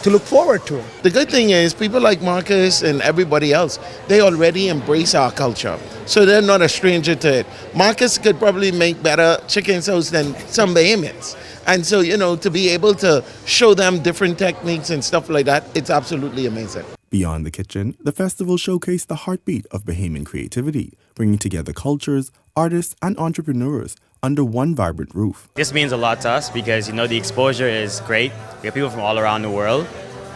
to look forward to. The good thing is people like Marcus and everybody else, they already embrace our culture. So they're not a stranger to it. Marcus could probably make better chicken sauce than some Bahamians. And so, to be able to show them different techniques and stuff like that, it's absolutely amazing. Beyond the kitchen, the festival showcased the heartbeat of Bahamian creativity, bringing together cultures, artists, and entrepreneurs under one vibrant roof. This means a lot to us because, the exposure is great. We have people from all around the world,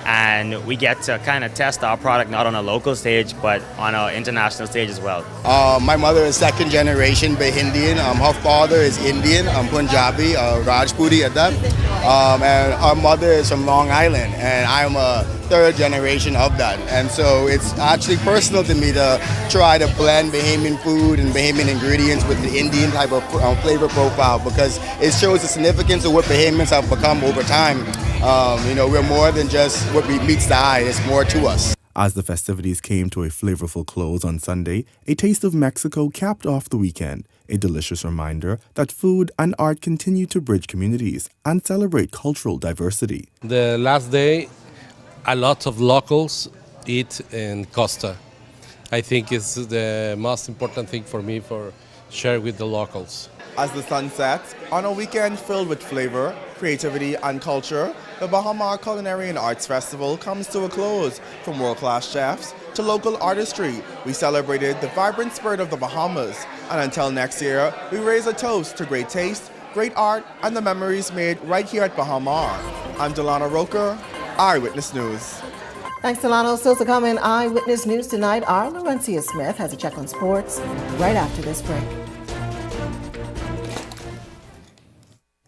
and we get to kind of test our product not on a local stage, but on an international stage as well. My mother is second generation Bahindian. Her father is Indian, Punjabi, Rajputi at that. And our mother is from Long Island, and I'm a third generation of that. And so it's actually personal to me to try to blend Bahamian food and Bahamian ingredients with the Indian type of flavor profile, because it shows the significance of what Bahamians have become over time. We're more than just what meets the eye, it's more to us. As the festivities came to a flavorful close on Sunday, a taste of Mexico capped off the weekend, a delicious reminder that food and art continue to bridge communities and celebrate cultural diversity. The last day, a lot of locals eat in Costa. I think it's the most important thing for me for share with the locals. As the sun sets, on a weekend filled with flavor, creativity, and culture, the Bahamas Culinary and Arts Festival comes to a close. From world-class chefs to local artistry, we celebrated the vibrant spirit of the Bahamas. And until next year, we raise a toast to great taste, great art, and the memories made right here at Bahamas. I'm Delana Roker, Eyewitness News. Thanks, Delano. Still to come in Eyewitness News tonight, our Laurencia Smith has a check on sports right after this break.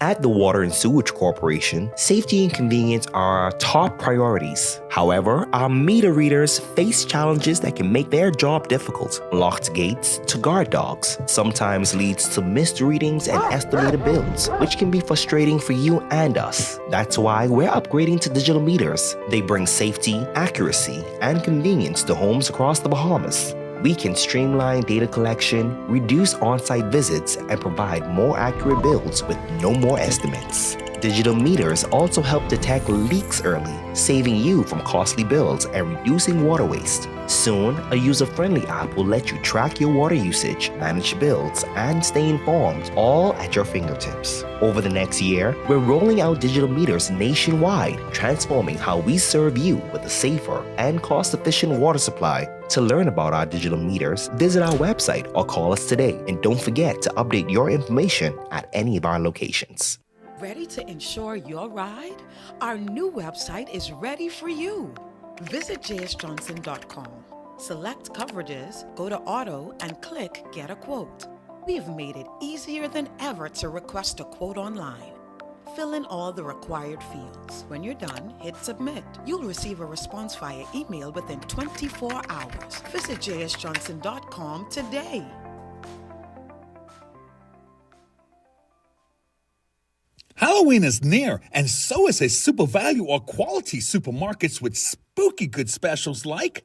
At the Water and Sewage Corporation, safety and convenience are our top priorities. However, our meter readers face challenges that can make their job difficult. Locked gates to guard dogs sometimes leads to missed readings and estimated bills, which can be frustrating for you and us. That's why we're upgrading to digital meters. They bring safety, accuracy, and convenience to homes across the Bahamas. We can streamline data collection, reduce on-site visits, and provide more accurate bills with no more estimates. Digital meters also help detect leaks early, saving you from costly bills and reducing water waste. Soon, a user-friendly app will let you track your water usage, manage bills, and stay informed, all at your fingertips. Over the next year, we're rolling out digital meters nationwide, transforming how we serve you with a safer and cost-efficient water supply. To learn about our digital meters, visit our website or call us today. And don't forget to update your information at any of our locations. Ready to insure your ride? Our new website is ready for you. Visit jsjohnson.com. Select coverages, go to auto, and click Get a Quote. We've made it easier than ever to request a quote online. Fill in all the required fields. When you're done, hit submit. You'll receive a response via email within 24 hours. Visit jsjohnson.com today. Halloween is near, and so is a super value or quality supermarkets with spooky good specials like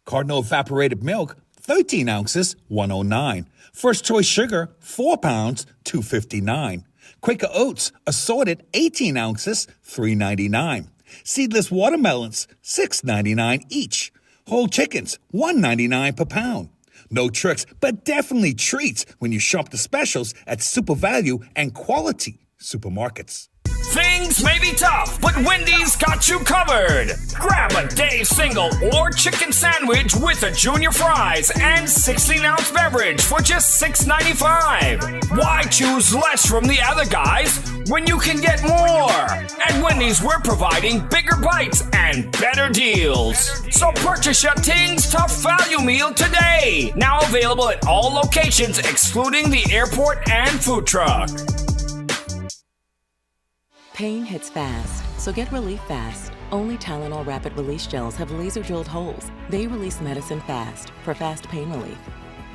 Cardinal Evaporated Milk, 13 ounces, $1.09. First Choice Sugar, 4 pounds, $2.59. Quaker Oats, assorted 18 ounces, $3.99. Seedless watermelons, $6.99 each. Whole chickens, $1.99 per pound. No tricks, but definitely treats when you shop the specials at Super Value and Quality supermarkets. Things may be tough, but Wendy's got you covered. Grab a day single or chicken sandwich with a junior fries and 16-ounce beverage for just $6.95. Why choose less from the other guys when you can get more? At Wendy's, we're providing bigger bites and better deals. So purchase your Tings Tough Value Meal today. Now available at all locations excluding the airport and food truck. Pain hits fast, so get relief fast. Only Tylenol Rapid Release Gels have laser-drilled holes. They release medicine fast for fast pain relief.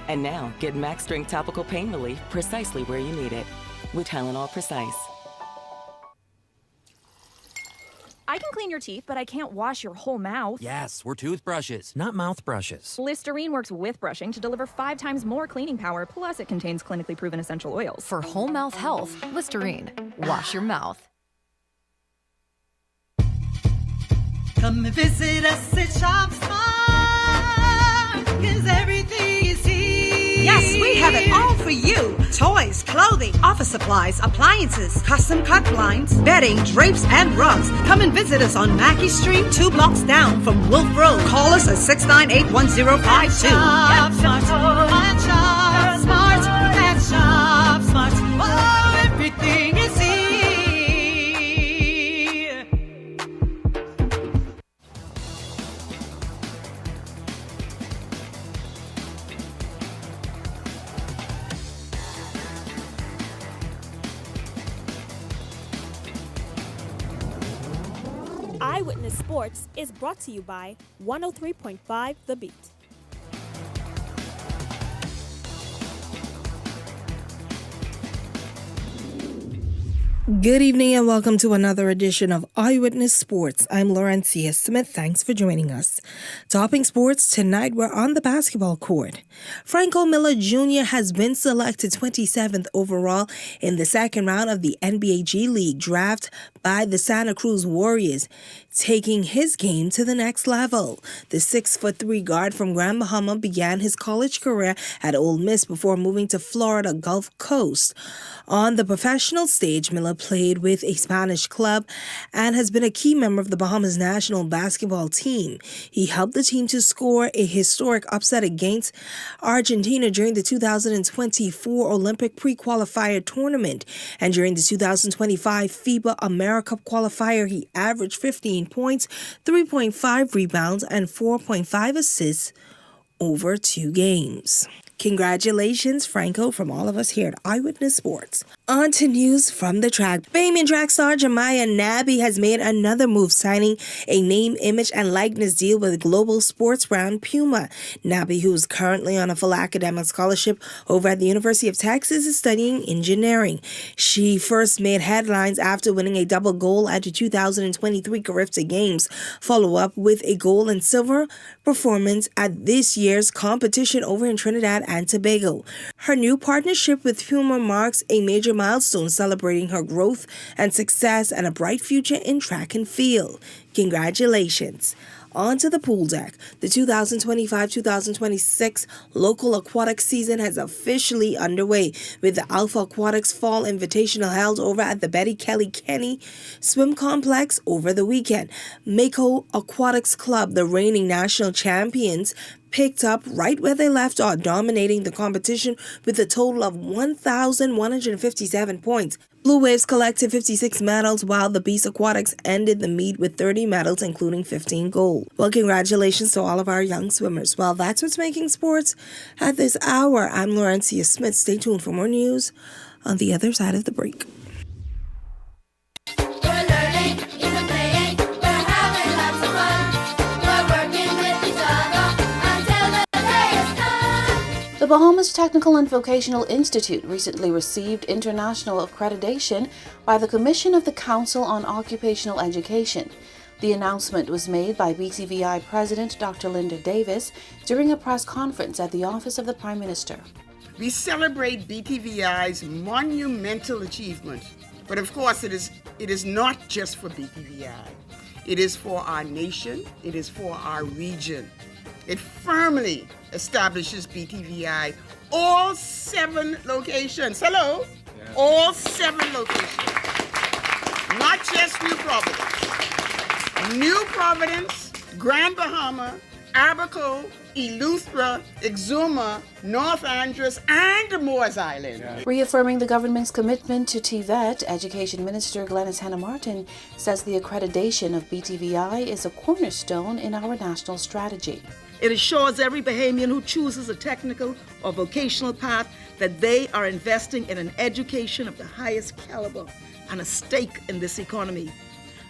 And now, get Max Strength Topical Pain Relief precisely where you need it with Tylenol Precise. I can clean your teeth, but I can't wash your whole mouth. Yes, we're toothbrushes, not mouth brushes. Listerine works with brushing to deliver 5 times more cleaning power, plus it contains clinically proven essential oils. For whole mouth health, Listerine. Wash your mouth. Come and visit us at Shop Smart, 'cause everything is here. Yes, Yes, we have it all for you. Toys, clothing, office supplies, appliances, custom cut blinds, bedding, drapes, and rugs. Come and visit us on Mackey Street, 2 blocks down from Wolf Road. Call us at 698-1052. Shop Smart, and Shop Smart, and Shop Smart. Oh, everything is here. Eyewitness Sports is brought to you by 103.5 The Beat. Good evening and welcome to another edition of Eyewitness Sports. I'm Laurencia Smith. Thanks for joining us. Topping sports tonight, we're on the basketball court. Franco Miller Jr. has been selected 27th overall in the second round of the NBA G League draft by the Santa Cruz Warriors, taking his game to the next level. The 6'3" guard from Grand Bahama began his college career at Ole Miss before moving to Florida Gulf Coast. On the professional stage, Miller played with a Spanish club and has been a key member of the Bahamas national basketball team. He helped the team to score a historic upset against Argentina during the 2024 Olympic pre-qualifier tournament, and during the 2025 FIBA AmeriCup qualifier, he averaged 15 points, 3.5 rebounds, and 4.5 assists over 2 games. Congratulations, Franco, from all of us here at Eyewitness Sports. On to news from the track. Bahamian track star Jemiah Nabi has made another move, signing a name, image, and likeness deal with global sports brand Puma. Nabi, who is currently on a full academic scholarship over at the University of Texas, is studying engineering. She first made headlines after winning a double gold at the 2023 Carifta Games, follow up with a gold and silver performance at this year's competition over in Trinidad and Tobago. Her new partnership with Puma marks a major milestone, celebrating her growth and success and a bright future in track and field. Congratulations. On to the pool deck. The 2025-2026 local aquatic season has officially underway, with the Alpha Aquatics Fall Invitational held over at the Betty Kelly Kenny Swim Complex over the weekend. Mako Aquatics Club, the reigning national champions, picked up right where they left off, dominating the competition with a total of 1,157 points. Blue Waves collected 56 medals, while the Beast Aquatics ended the meet with 30 medals, including 15 gold. Well, congratulations to all of our young swimmers. Well, that's what's making sports at this hour. I'm Laurencia Smith. Stay tuned for more news on the other side of the break. The Bahamas Technical and Vocational Institute recently received international accreditation by the Commission of the Council on Occupational Education. The announcement was made by BTVI President Dr. Linda Davis during a press conference at the Office of the Prime Minister. We celebrate BTVI's monumental achievement, but of course it is not just for BTVI. It is for our nation, it is for our region. It firmly establishes BTVI all 7 locations. Hello? Yeah. All 7 locations. Not just New Providence. New Providence, Grand Bahama, Abaco, Eleuthera, Exuma, North Andros, and Moores Island. Yeah. Reaffirming the government's commitment to TVET, Education Minister Glenys Hannah Martin says the accreditation of BTVI is a cornerstone in our national strategy. It assures every Bahamian who chooses a technical or vocational path that they are investing in an education of the highest caliber and a stake in this economy.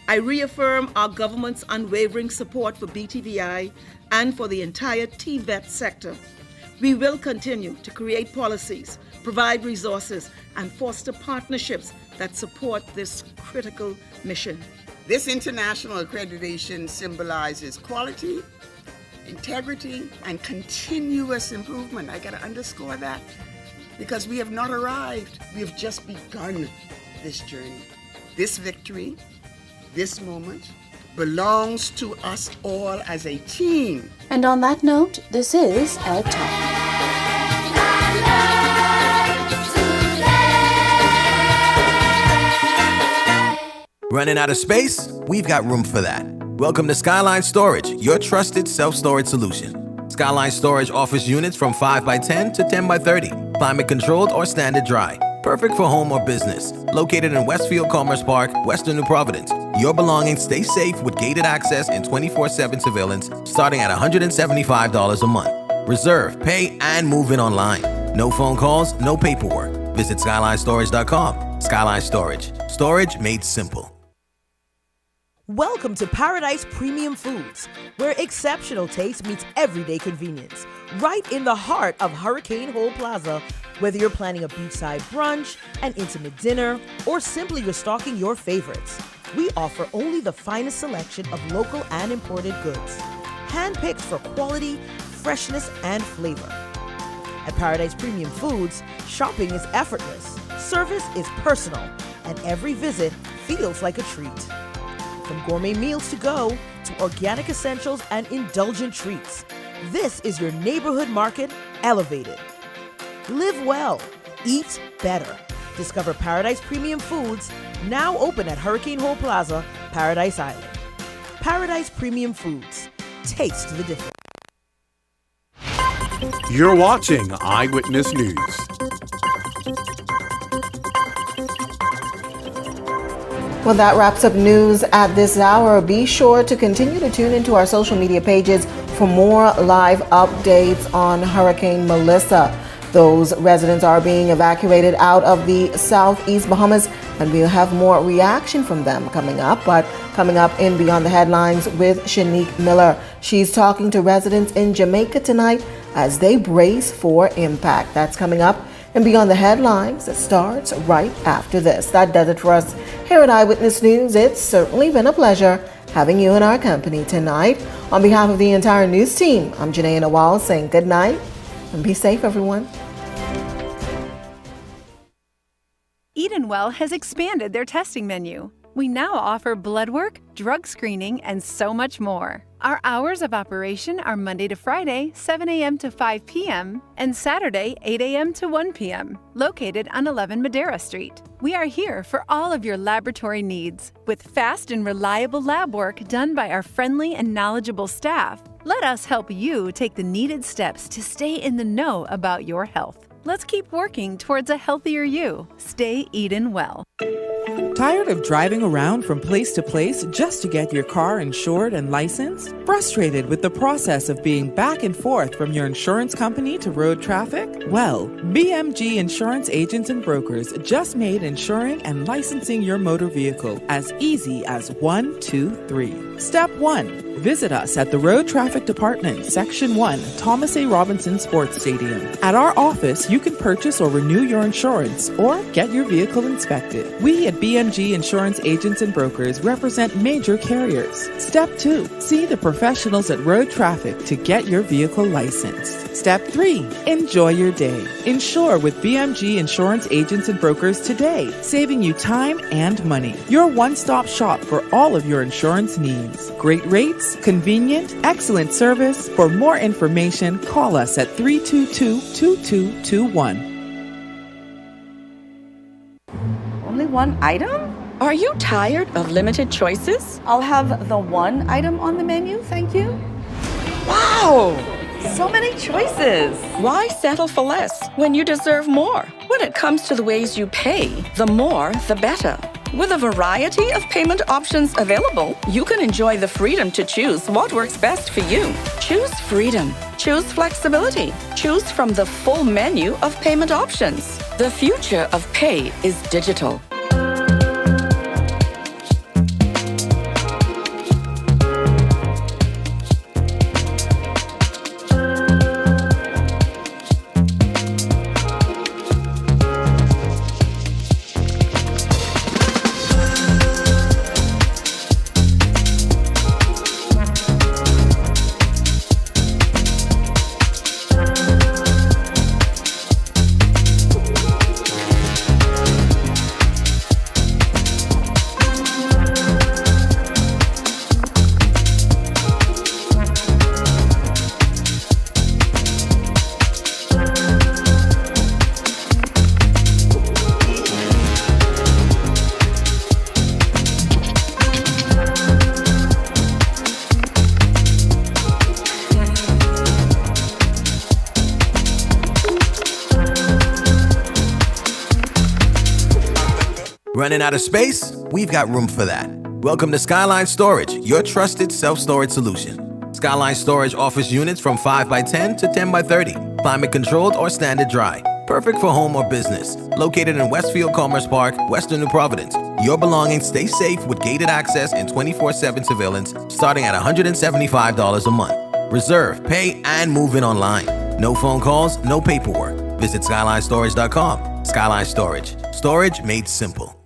I reaffirm our government's unwavering support for BTVI and for the entire TVET sector. We will continue to create policies, provide resources, and foster partnerships that support this critical mission. This international accreditation symbolizes quality, integrity, and continuous improvement. I gotta underscore that, because we have not arrived. We have just begun this journey. This victory, this moment, belongs to us all as a team. And on that note, this is Ed Talk. Running out of space? We've got room for that. Welcome to Skyline Storage, your trusted self-storage solution. Skyline Storage offers units from 5x10 to 10x30, climate-controlled or standard dry. Perfect for home or business. Located in Westfield Commerce Park, Western New Providence. Your belongings stay safe with gated access and 24/7 surveillance starting at $175 a month. Reserve, pay, and move in online. No phone calls, no paperwork. Visit SkylineStorage.com. Skyline Storage. Storage made simple. Welcome to Paradise Premium Foods, where exceptional taste meets everyday convenience. Right in the heart of Hurricane Hole Plaza, whether you're planning a beachside brunch, an intimate dinner, or simply restocking your favorites, we offer only the finest selection of local and imported goods, handpicked for quality, freshness, and flavor. At Paradise Premium Foods, shopping is effortless, service is personal, and every visit feels like a treat. From gourmet meals to go to organic essentials and indulgent treats, this is your neighborhood market elevated. Live well, eat better. Discover Paradise Premium Foods, now open at Hurricane Hole Plaza, Paradise Island. Paradise Premium Foods. Taste the difference. You're watching Eyewitness News. Well, that wraps up news at this hour. Be sure to continue to tune into our social media pages for more live updates on Hurricane Melissa. Those residents are being evacuated out of the southeast Bahamas, and we'll have more reaction from them coming up. But coming up in Beyond the Headlines with Shanique Miller. She's talking to residents in Jamaica tonight as they brace for impact. That's coming up and Beyond the Headlines. It starts right after this. That does it for us here at Eyewitness News. It's certainly been a pleasure having you in our company tonight. On behalf of the entire news team, I'm Janae Nawal saying good night and be safe, everyone. Edenwell has expanded their testing menu. We now offer blood work, drug screening, and so much more. Our hours of operation are Monday to Friday, 7 a.m. to 5 p.m., and Saturday, 8 a.m. to 1 p.m., located on 11 Madeira Street. We are here for all of your laboratory needs, with fast and reliable lab work done by our friendly and knowledgeable staff. Let us help you take the needed steps to stay in the know about your health. Let's keep working towards a healthier you. Stay Eden well. Tired of driving around from place to place just to get your car insured and licensed? Frustrated with the process of being back and forth from your insurance company to road traffic? Well, BMG Insurance Agents and Brokers just made insuring and licensing your motor vehicle as easy as 1, 2, 3. Step 1. Visit us at the Road Traffic Department, Section 1, Thomas A. Robinson Sports Stadium. At our office, you can purchase or renew your insurance or get your vehicle inspected. We at BMG Insurance Agents and Brokers represent major carriers. Step 2. See the professionals at Road Traffic to get your vehicle licensed. Step 3. Enjoy your day. Insure with BMG Insurance Agents and Brokers today, saving you time and money. Your one-stop shop for all of your insurance needs. Great rates, convenient, excellent service. For more information, call us at 322-2221. Only one item? Are you tired of limited choices? I'll have the one item on the menu, thank you. Wow! So many choices. Why settle for less when you deserve more? When it comes to the ways you pay, the more, the better. With a variety of payment options available, you can enjoy the freedom to choose what works best for you. Choose freedom. Choose flexibility. Choose from the full menu of payment options. The future of pay is digital. Running out of space? We've got room for that. Welcome to Skyline Storage, your trusted self-storage solution. Skyline Storage offers units from 5x10 to 10x30, climate-controlled or standard dry. Perfect for home or business. Located in Westfield Commerce Park, Western New Providence. Your belongings stay safe with gated access and 24/7 surveillance starting at $175 a month. Reserve, pay, and move in online. No phone calls, no paperwork. Visit SkylineStorage.com. Skyline Storage. Storage made simple.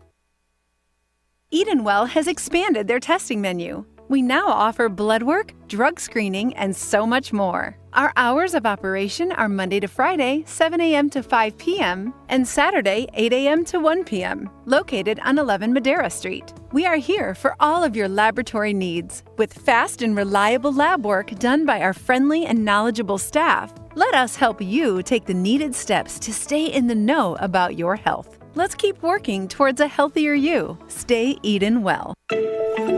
Edenwell has expanded their testing menu. We now offer blood work, drug screening, and so much more. Our hours of operation are Monday to Friday, 7 a.m. to 5 p.m., and Saturday, 8 a.m. to 1 p.m., located on 11 Madera Street. We are here for all of your laboratory needs, with fast and reliable lab work done by our friendly and knowledgeable staff. Let us help you take the needed steps to stay in the know about your health. Let's keep working towards a healthier you. Stay Eden well.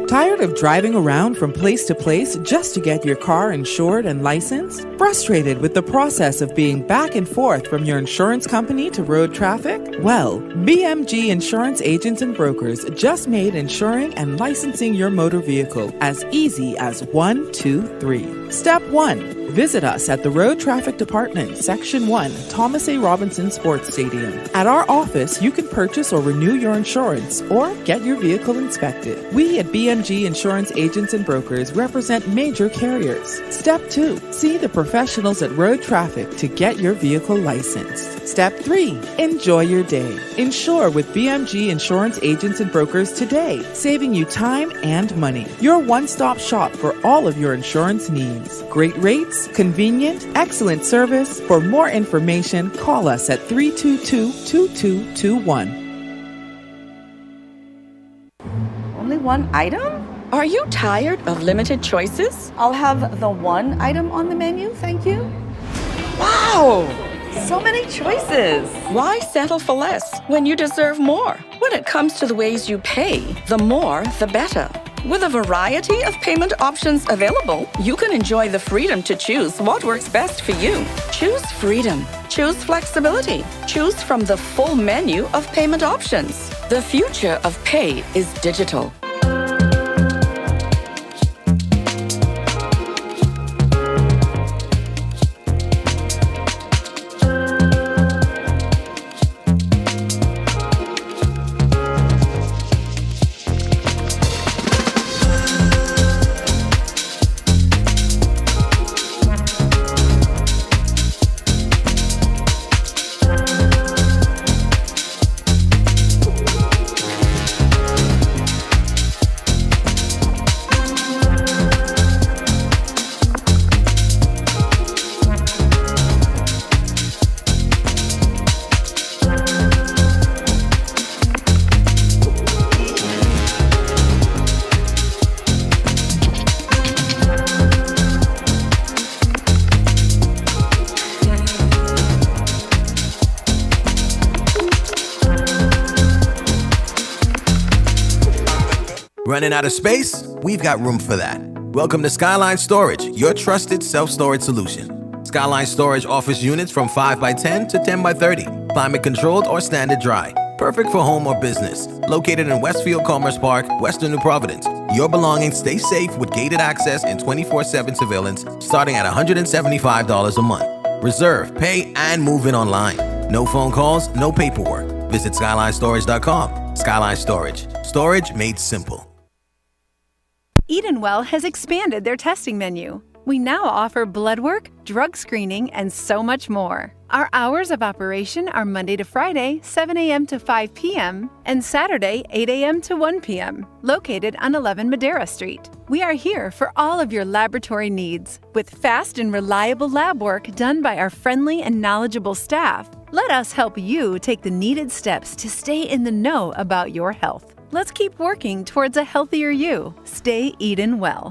Tired of driving around from place to place just to get your car insured and licensed? Frustrated with the process of being back and forth from your insurance company to road traffic? Well, BMG Insurance Agents and Brokers just made insuring and licensing your motor vehicle as easy as 1, 2, 3. Step 1. Visit us at the Road Traffic Department, Section 1, Thomas A. Robinson Sports Stadium. At our office, you can purchase or renew your insurance or get your vehicle inspected. We at BMG Insurance Agents and Brokers represent major carriers. Step 2. See the professionals at Road Traffic to get your vehicle licensed. Step 3. Enjoy your day. Insure with BMG Insurance Agents and Brokers today, saving you time and money. Your one-stop shop for all of your insurance needs. Great rates, convenient, excellent service. For more information, call us at 322-2221. Only one item? Are you tired of limited choices? I'll have the one item on the menu, thank you. Wow! So many choices. Why settle for less when you deserve more? When it comes to the ways you pay, the more, the better. With a variety of payment options available, you can enjoy the freedom to choose what works best for you. Choose freedom. Choose flexibility. Choose from the full menu of payment options. The future of pay is digital. Running out of space? We've got room for that. Welcome to Skyline Storage, your trusted self-storage solution. Skyline Storage offers units from 5x10 to 10x30, climate-controlled or standard dry. Perfect for home or business. Located in Westfield Commerce Park, Western New Providence. Your belongings stay safe with gated access and 24/7 surveillance starting at $175 a month. Reserve, pay, and move in online. No phone calls, no paperwork. Visit SkylineStorage.com. Skyline Storage. Storage made simple. Edenwell has expanded their testing menu. We now offer blood work, drug screening, and so much more. Our hours of operation are Monday to Friday, 7 a.m. to 5 p.m., and Saturday, 8 a.m. to 1 p.m., located on 11 Madera Street. We are here for all of your laboratory needs, with fast and reliable lab work done by our friendly and knowledgeable staff. Let us help you take the needed steps to stay in the know about your health. Let's keep working towards a healthier you. Stay Eden well.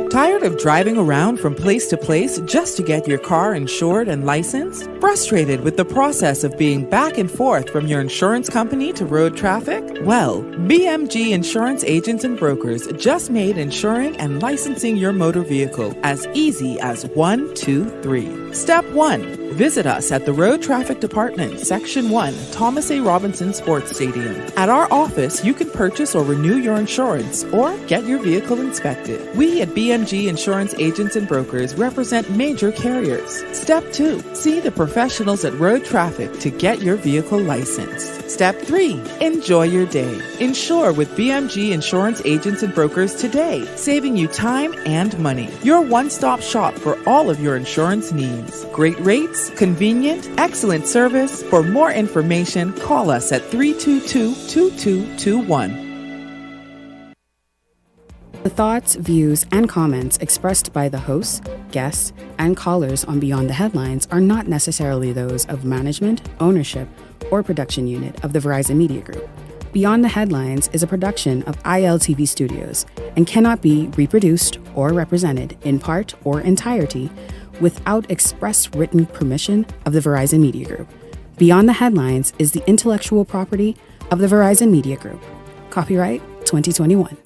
Tired of driving around from place to place just to get your car insured and licensed? Frustrated with the process of being back and forth from your insurance company to road traffic? Well, BMG Insurance Agents and Brokers just made insuring and licensing your motor vehicle as easy as 1, 2, 3. Step 1. Visit us at the Road Traffic Department, Section 1, Thomas A. Robinson Sports Stadium. At our office, you can purchase or renew your insurance or get your vehicle inspected. We at BMG Insurance Agents and Brokers represent major carriers. Step 2. See the professionals at Road Traffic to get your vehicle licensed. Step 3. Enjoy your day. Insure with BMG Insurance Agents and Brokers today, saving you time and money. Your one-stop shop for all of your insurance needs. Great rates, convenient, excellent service. For more information, call us at 322-2221. The thoughts, views, and comments expressed by the hosts, guests, and callers on Beyond the Headlines are not necessarily those of management, ownership, or production unit of the Verizon Media Group. Beyond the Headlines is a production of ILTV Studios and cannot be reproduced or represented in part or entirety without express written permission of the Verizon Media Group. Beyond the Headlines is the intellectual property of the Verizon Media Group. Copyright 2021.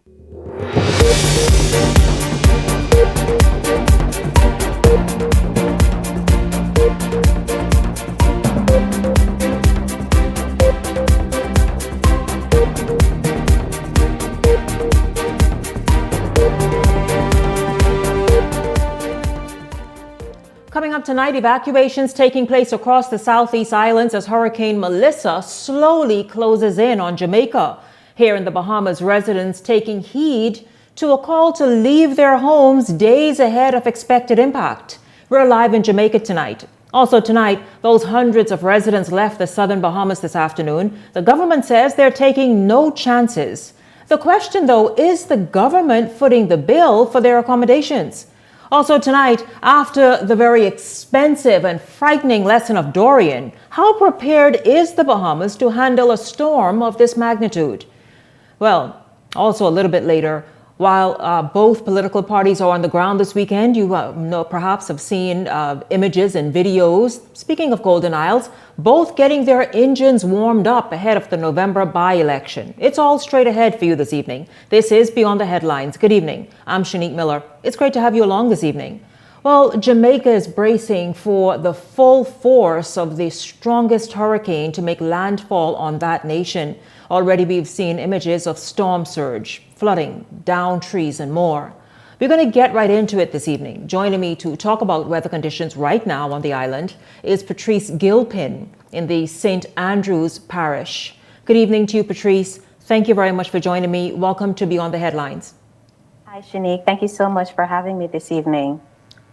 Coming up tonight, evacuations taking place across the Southeast Islands as Hurricane Melissa slowly closes in on Jamaica. Here in the Bahamas, residents taking heed to a call to leave their homes days ahead of expected impact. We're live in Jamaica tonight. Also tonight, those hundreds of residents left the southern Bahamas this afternoon. The government says they're taking no chances. The question, though, is the government footing the bill for their accommodations? Also tonight, after the very expensive and frightening lesson of Dorian, how prepared is the Bahamas to handle a storm of this magnitude? Well, also a little bit later, while both political parties are on the ground this weekend, you perhaps have seen images and videos, speaking of Golden Isles, both getting their engines warmed up ahead of the November by-election. It's all straight ahead for you this evening. This is Beyond the Headlines. Good evening. I'm Shanique Miller. It's great to have you along this evening. Well, Jamaica is bracing for the full force of the strongest hurricane to make landfall on that nation. Already we've seen images of storm surge, flooding, downed trees, and more. We're going to get right into it this evening. Joining me to talk about weather conditions right now on the island is Patrice Gilpin in the St. Andrews Parish. Good evening to you, Patrice. Thank you very much for joining me. Welcome to Beyond the Headlines. Hi, Shanique. Thank you so much for having me this evening.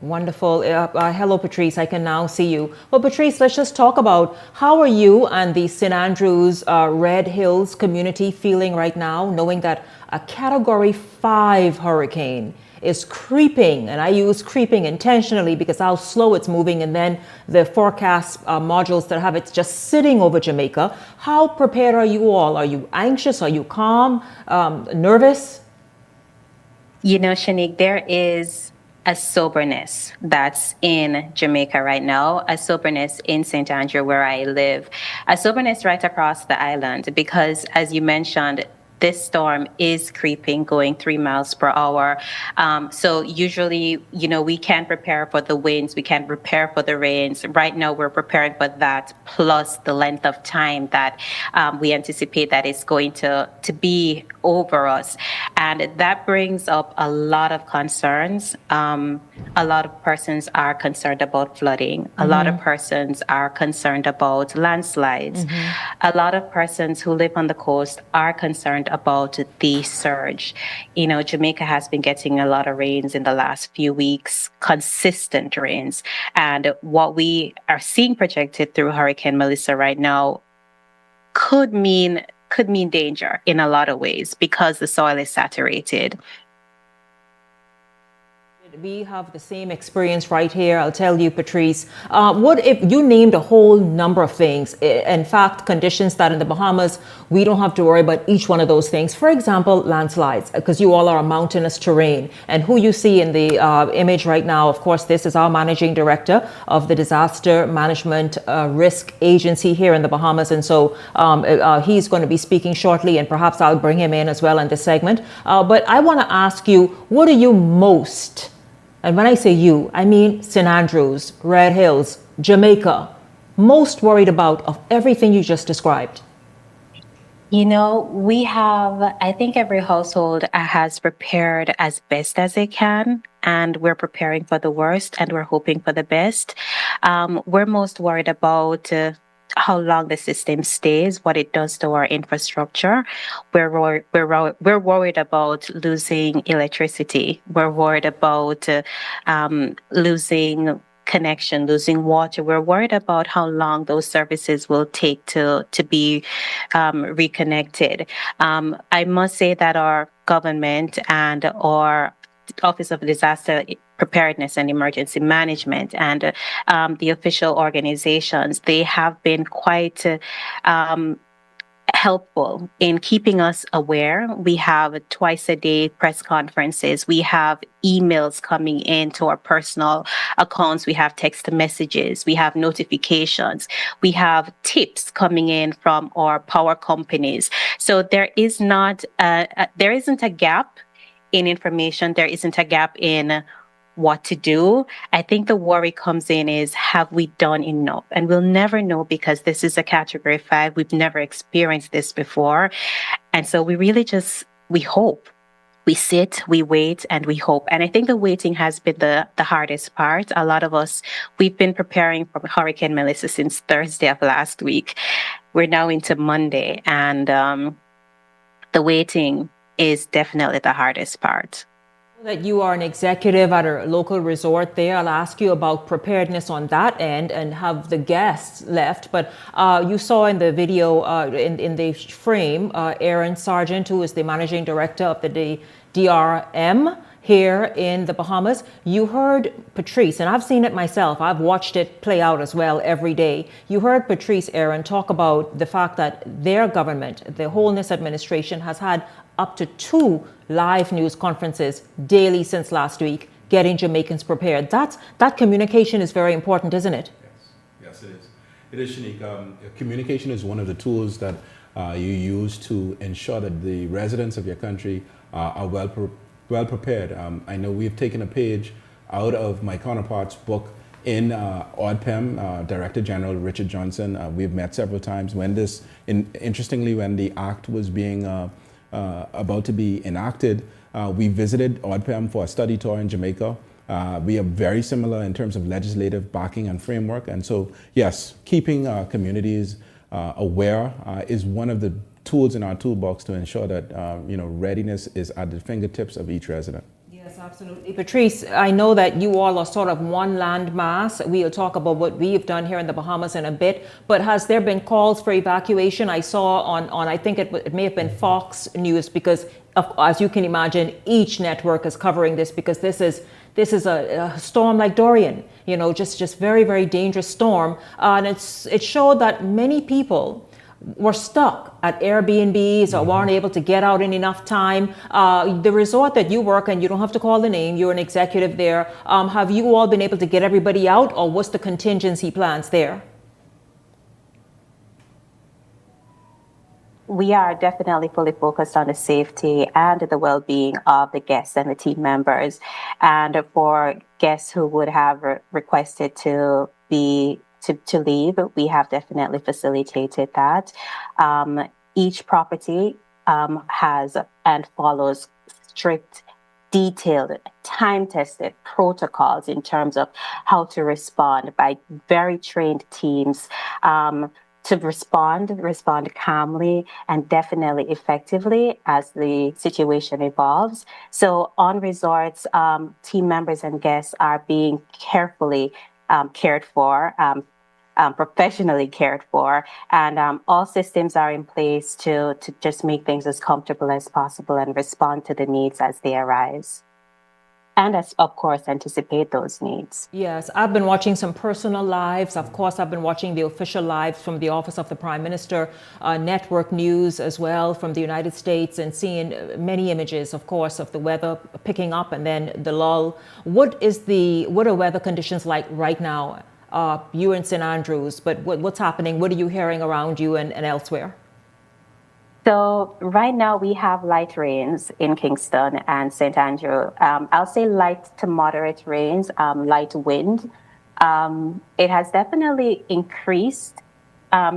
Wonderful. Hello, Patrice. I can now see you. Well, Patrice, let's just talk about how are you and the St. Andrews Red Hills community feeling right now, knowing that a Category 5 hurricane is creeping, and I use creeping intentionally because how slow it's moving, and then the forecast modules that have it just sitting over Jamaica. How prepared are you all? Are you anxious? Are you calm? Nervous? You know, Shanique, there is a soberness that's in Jamaica right now, a soberness in St. Andrew where I live, a soberness right across the island because, as you mentioned, this storm is creeping, going 3 miles per hour. So usually, you know, we can prepare for the winds, we can prepare for the rains. Right now, we're preparing for that, plus the length of time that we anticipate that it's going to be over us. And that brings up a lot of concerns. A lot of persons are concerned about flooding. A lot of persons are concerned about landslides. A lot of persons who live on the coast are concerned about the surge. You know, Jamaica has been getting a lot of rains in the last few weeks, consistent rains. And what we are seeing projected through Hurricane Melissa right now could mean danger in a lot of ways because the soil is saturated. We have the same experience right here. I'll tell you, Patrice. What if you named a whole number of things? In fact, conditions that in the Bahamas, we don't have to worry about each one of those things. For example, landslides, because you all are a mountainous terrain. And who you see in the image right now, of course, this is our managing director of the Disaster Management Risk Agency here in the Bahamas. And so he's going to be speaking shortly, and perhaps I'll bring him in as well in this segment. But I want to ask you, what are you most And when I say you, I mean St. Andrews, Red Hills, Jamaica, most worried about of everything you just described? You know, we have, I think every household has prepared as best as they can, and we're preparing for the worst and we're hoping for the best. We're most worried about how long the system stays, what it does to our infrastructure. We're worried about losing electricity. We're worried about losing connection, losing water. We're worried about how long those services will take to be reconnected. I must say that our government and our Office of Disaster Preparedness and Emergency Management and the official organizations, they have been quite helpful in keeping us aware. We have twice a day press conferences. We have emails coming in to our personal accounts. We have text messages. We have notifications. We have tips coming in from our power companies. So there isn't a gap in information. There isn't a gap in what to do. I think the worry comes in is, have we done enough? And we'll never know because this is a category 5. We've never experienced this before. And so we really we hope. We sit, we wait, and we hope. And I think the waiting has been the hardest part. A lot of us, we've been preparing for Hurricane Melissa since Thursday of last week. We're now into Monday, and the waiting is definitely the hardest part. That you are an executive at a local resort there. I'll ask you about preparedness on that end and have the guests left. But you saw in the video, in the frame, Aaron Sargent, who is the managing director of the DRM here in the Bahamas. You heard Patrice, and I've seen it myself. I've watched it play out as well every day. You heard Patrice, Aaron, talk about the fact that their government, the Holness administration, has had up to 2 live news conferences daily since last week, getting Jamaicans prepared. That communication is very important, isn't it? Yes, it is. It is, Shanique. Communication is one of the tools that you use to ensure that the residents of your country are well prepared. I know we've taken a page out of my counterpart's book in ODPEM, Director General Richard Johnson. We've met several times interestingly, when the act was being about to be enacted, we visited ODPEM for a study tour in Jamaica. We are very similar in terms of legislative backing and framework. And so, yes, keeping communities aware is one of the tools in our toolbox to ensure that readiness is at the fingertips of each resident. Yes, absolutely. Patrice, I know that you all are sort of one land mass. We'll talk about what we've done here in the Bahamas in a bit, but has there been calls for evacuation? I saw on I think it may have been Fox News, because as you can imagine, each network is covering this, because this is a storm like Dorian, just very, very dangerous storm. And it showed that many people were stuck at Airbnbs or weren't able to get out in enough time. The resort that you work in, you don't have to call the name, you're an executive there. Have you all been able to get everybody out, or what's the contingency plans there? We are definitely fully focused on the safety and the well-being of the guests and the team members. And for guests who would have requested to leave, we have definitely facilitated that. Each property has and follows strict, detailed, time-tested protocols in terms of how to respond by very trained teams to respond calmly and definitely effectively as the situation evolves. So on resorts, team members and guests are being carefully cared for, professionally cared for, and all systems are in place to just make things as comfortable as possible and respond to the needs as they arise. And of course, anticipate those needs. Yes, I've been watching some personal lives. Of course, I've been watching the official lives from the Office of the Prime Minister, network news as well from the United States, and seeing many images, of course, of the weather picking up and then the lull. What are weather conditions like right now? You're in St. Andrews, but what's happening? What are you hearing around you and elsewhere? So right now we have light rains in Kingston and St. Andrew. I'll say light to moderate rains, light wind. It has definitely increased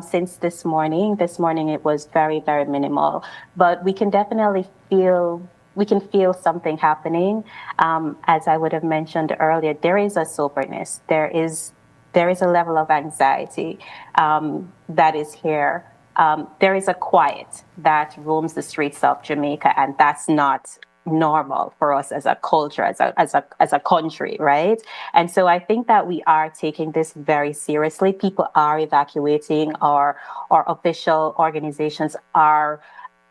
since this morning. This morning it was very, very minimal, but we can definitely feel something happening. As I would have mentioned earlier, there is a soberness. There is a level of anxiety that is here. There is a quiet that roams the streets of Jamaica, and that's not normal for us as a culture, as a country, right? And so I think that we are taking this very seriously. People are evacuating, or official organizations are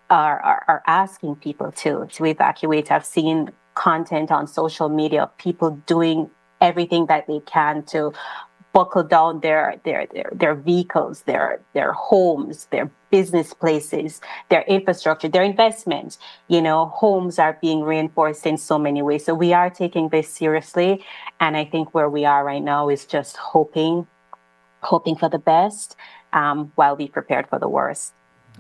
asking people to evacuate. I've seen content on social media of people doing everything that they can to buckle down their vehicles, their homes, their business places, their infrastructure, their investment. Homes are being reinforced in so many ways. So we are taking this seriously. And I think where we are right now is just hoping for the best while we prepared for the worst.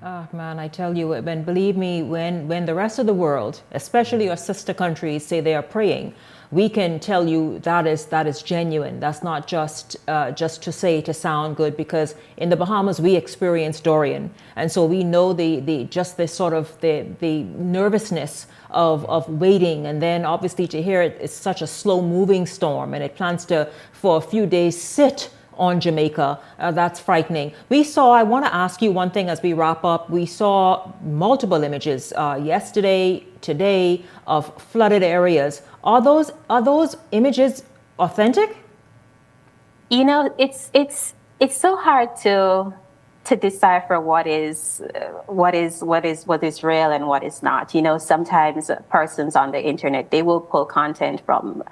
Oh, man, I tell you, and believe me, when the rest of the world, especially our sister countries, say they are praying, we can tell you that is genuine. That's not just to say to sound good, because in the Bahamas we experienced Dorian, and so we know the nervousness of waiting, and then obviously to hear it's such a slow moving storm, and it plans to for a few days sit on Jamaica. That's frightening. I want to ask you one thing as we wrap up. We saw multiple images yesterday, today, of flooded areas. Are those images authentic? It's so hard to decipher what is real and what is not. Sometimes persons on the internet, they will pull content from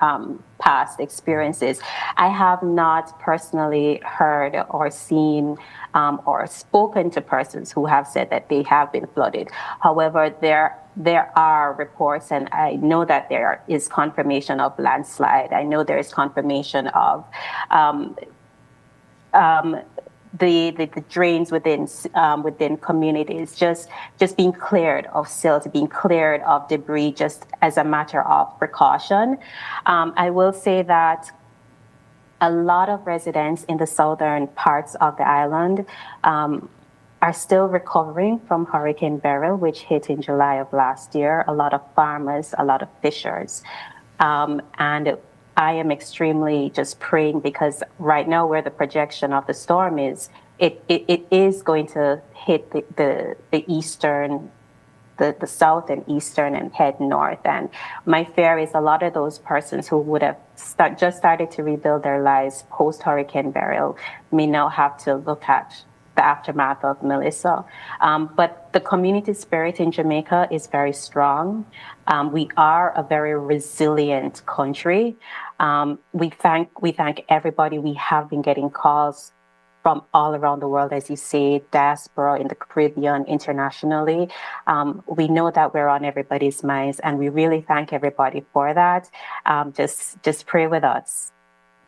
past experiences. I have not personally heard or seen or spoken to persons who have said that they have been flooded. However, there are reports, and I know that there is confirmation of landslide. I know there is confirmation of the drains within communities just being cleared of silt, being cleared of debris, just as a matter of precaution. I will say that a lot of residents in the southern parts of the island are still recovering from Hurricane Beryl, which hit in July of last year. A lot of farmers, a lot of fishers, and I am extremely just praying, because right now where the projection of the storm is, it is going to hit the eastern, the south and eastern, and head north. And my fear is a lot of those persons who would have just started to rebuild their lives post Hurricane Beryl may now have to look at the aftermath of Melissa. But the community spirit in Jamaica is very strong. We are a very resilient country. We thank everybody. We have been getting calls from all around the world, as you say, diaspora, in the Caribbean, internationally. We know that we're on everybody's minds, and we really thank everybody for that. Just pray with us.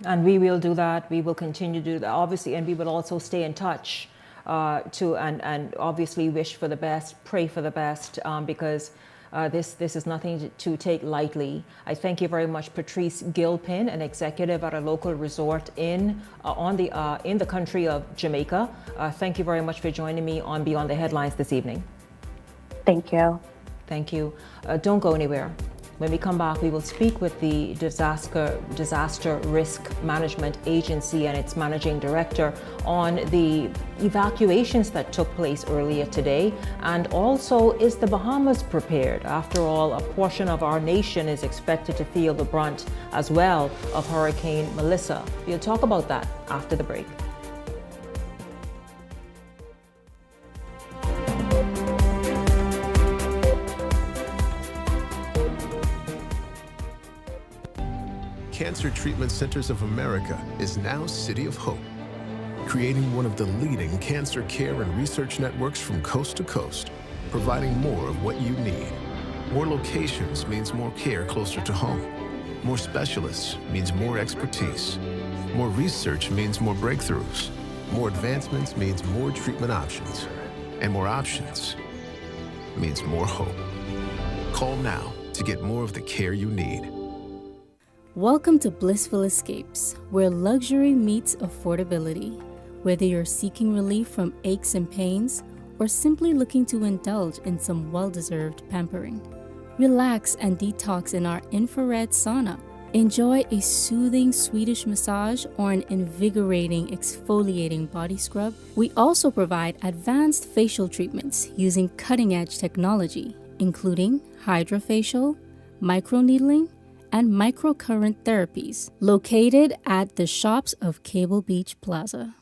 And we will do that. We will continue to do that, obviously, and we will also stay in touch and obviously wish for the best, pray for the best, because this is nothing to take lightly. I thank you very much, Patrice Gilpin, an executive at a local resort in the country of Jamaica. Thank you very much for joining me on Beyond the Headlines this evening. Thank you. Thank you. Don't go anywhere. When we come back, we will speak with the Disaster Risk Management Agency and its managing director on the evacuations that took place earlier today. And also, is the Bahamas prepared? After all, a portion of our nation is expected to feel the brunt as well of Hurricane Melissa. We'll talk about that after the break. Cancer Treatment Centers of America is now City of Hope, creating one of the leading cancer care and research networks from coast to coast, providing more of what you need. More locations means more care closer to home. More specialists means more expertise. More research means more breakthroughs. More advancements means more treatment options. And more options means more hope. Call now to get more of the care you need. Welcome to Blissful Escapes, where luxury meets affordability. Whether you're seeking relief from aches and pains or simply looking to indulge in some well-deserved pampering, relax and detox in our infrared sauna. Enjoy a soothing Swedish massage or an invigorating exfoliating body scrub. We also provide advanced facial treatments using cutting-edge technology, including hydrofacial, microneedling, and microcurrent therapies, located at the shops of Cable Beach Plaza.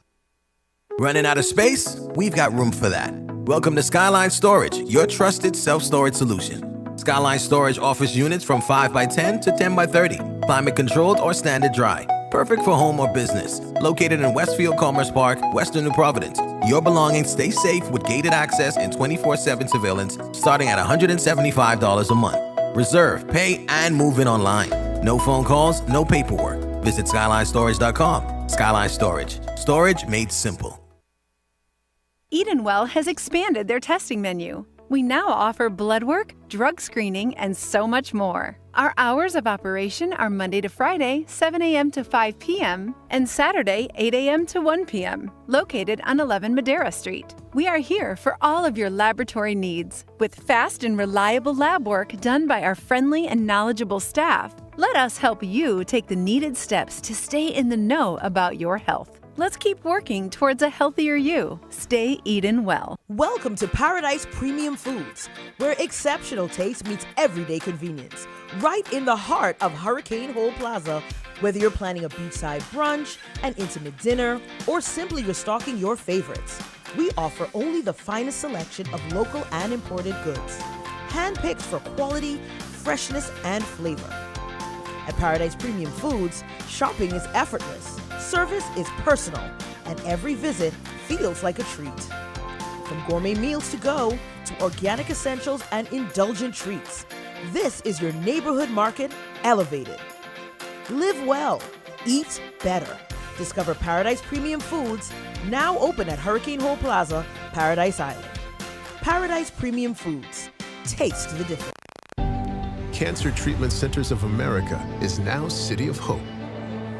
Running out of space? We've got room for that. Welcome to Skyline Storage, your trusted self-storage solution. Skyline Storage offers units from 5x10 to 10x30, climate controlled or standard dry. Perfect for home or business. Located in Westfield Commerce Park, Western New Providence. Your belongings stay safe with gated access and 24/7 surveillance starting at $175 a month. Reserve, pay, and move in online. No phone calls, no paperwork. Visit SkylineStorage.com. Skyline Storage. Storage made simple. Edenwell has expanded their testing menu. We now offer blood work, drug screening, and so much more. Our hours of operation are Monday to Friday, 7 a.m. to 5 p.m., and Saturday, 8 a.m. to 1 p.m., located on 11 Madera Street. We are here for all of your laboratory needs, with fast and reliable lab work done by our friendly and knowledgeable staff. Let us help you take the needed steps to stay in the know about your health. Let's keep working towards a healthier you. Stay Eden well. Welcome to Paradise Premium Foods, where exceptional taste meets everyday convenience. Right in the heart of Hurricane Hole Plaza, whether you're planning a beachside brunch, an intimate dinner, or simply restocking your favorites, we offer only the finest selection of local and imported goods, handpicked for quality, freshness, and flavor. At Paradise Premium Foods, shopping is effortless, service is personal, and every visit feels like a treat. From gourmet meals to go to organic essentials and indulgent treats, this is your neighborhood market elevated. Live well, eat better. Discover Paradise Premium Foods, now open at Hurricane Hole Plaza, Paradise Island. Paradise Premium Foods, taste the difference. Cancer Treatment Centers of America is now City of Hope,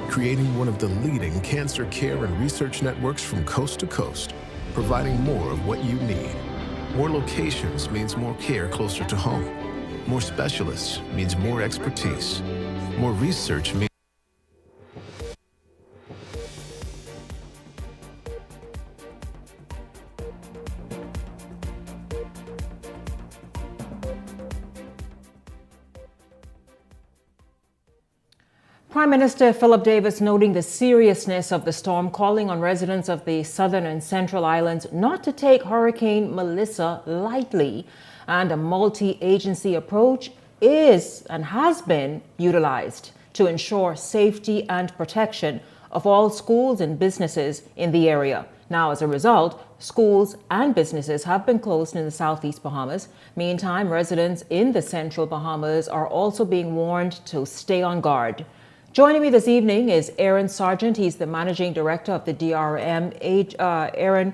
creating one of the leading cancer care and research networks from coast to coast, providing more of what you need. More locations means more care closer to home. More specialists means more expertise. More research means Prime Minister Philip Davis noting the seriousness of the storm, calling on residents of the southern and central islands not to take Hurricane Melissa lightly. And a multi-agency approach is and has been utilized to ensure safety and protection of all schools and businesses in the area. Now, as a result, schools and businesses have been closed in the southeast Bahamas. Meantime, residents in the central Bahamas are also being warned to stay on guard. Joining me this evening is Aaron Sargent. He's the managing director of the DRM. Aaron,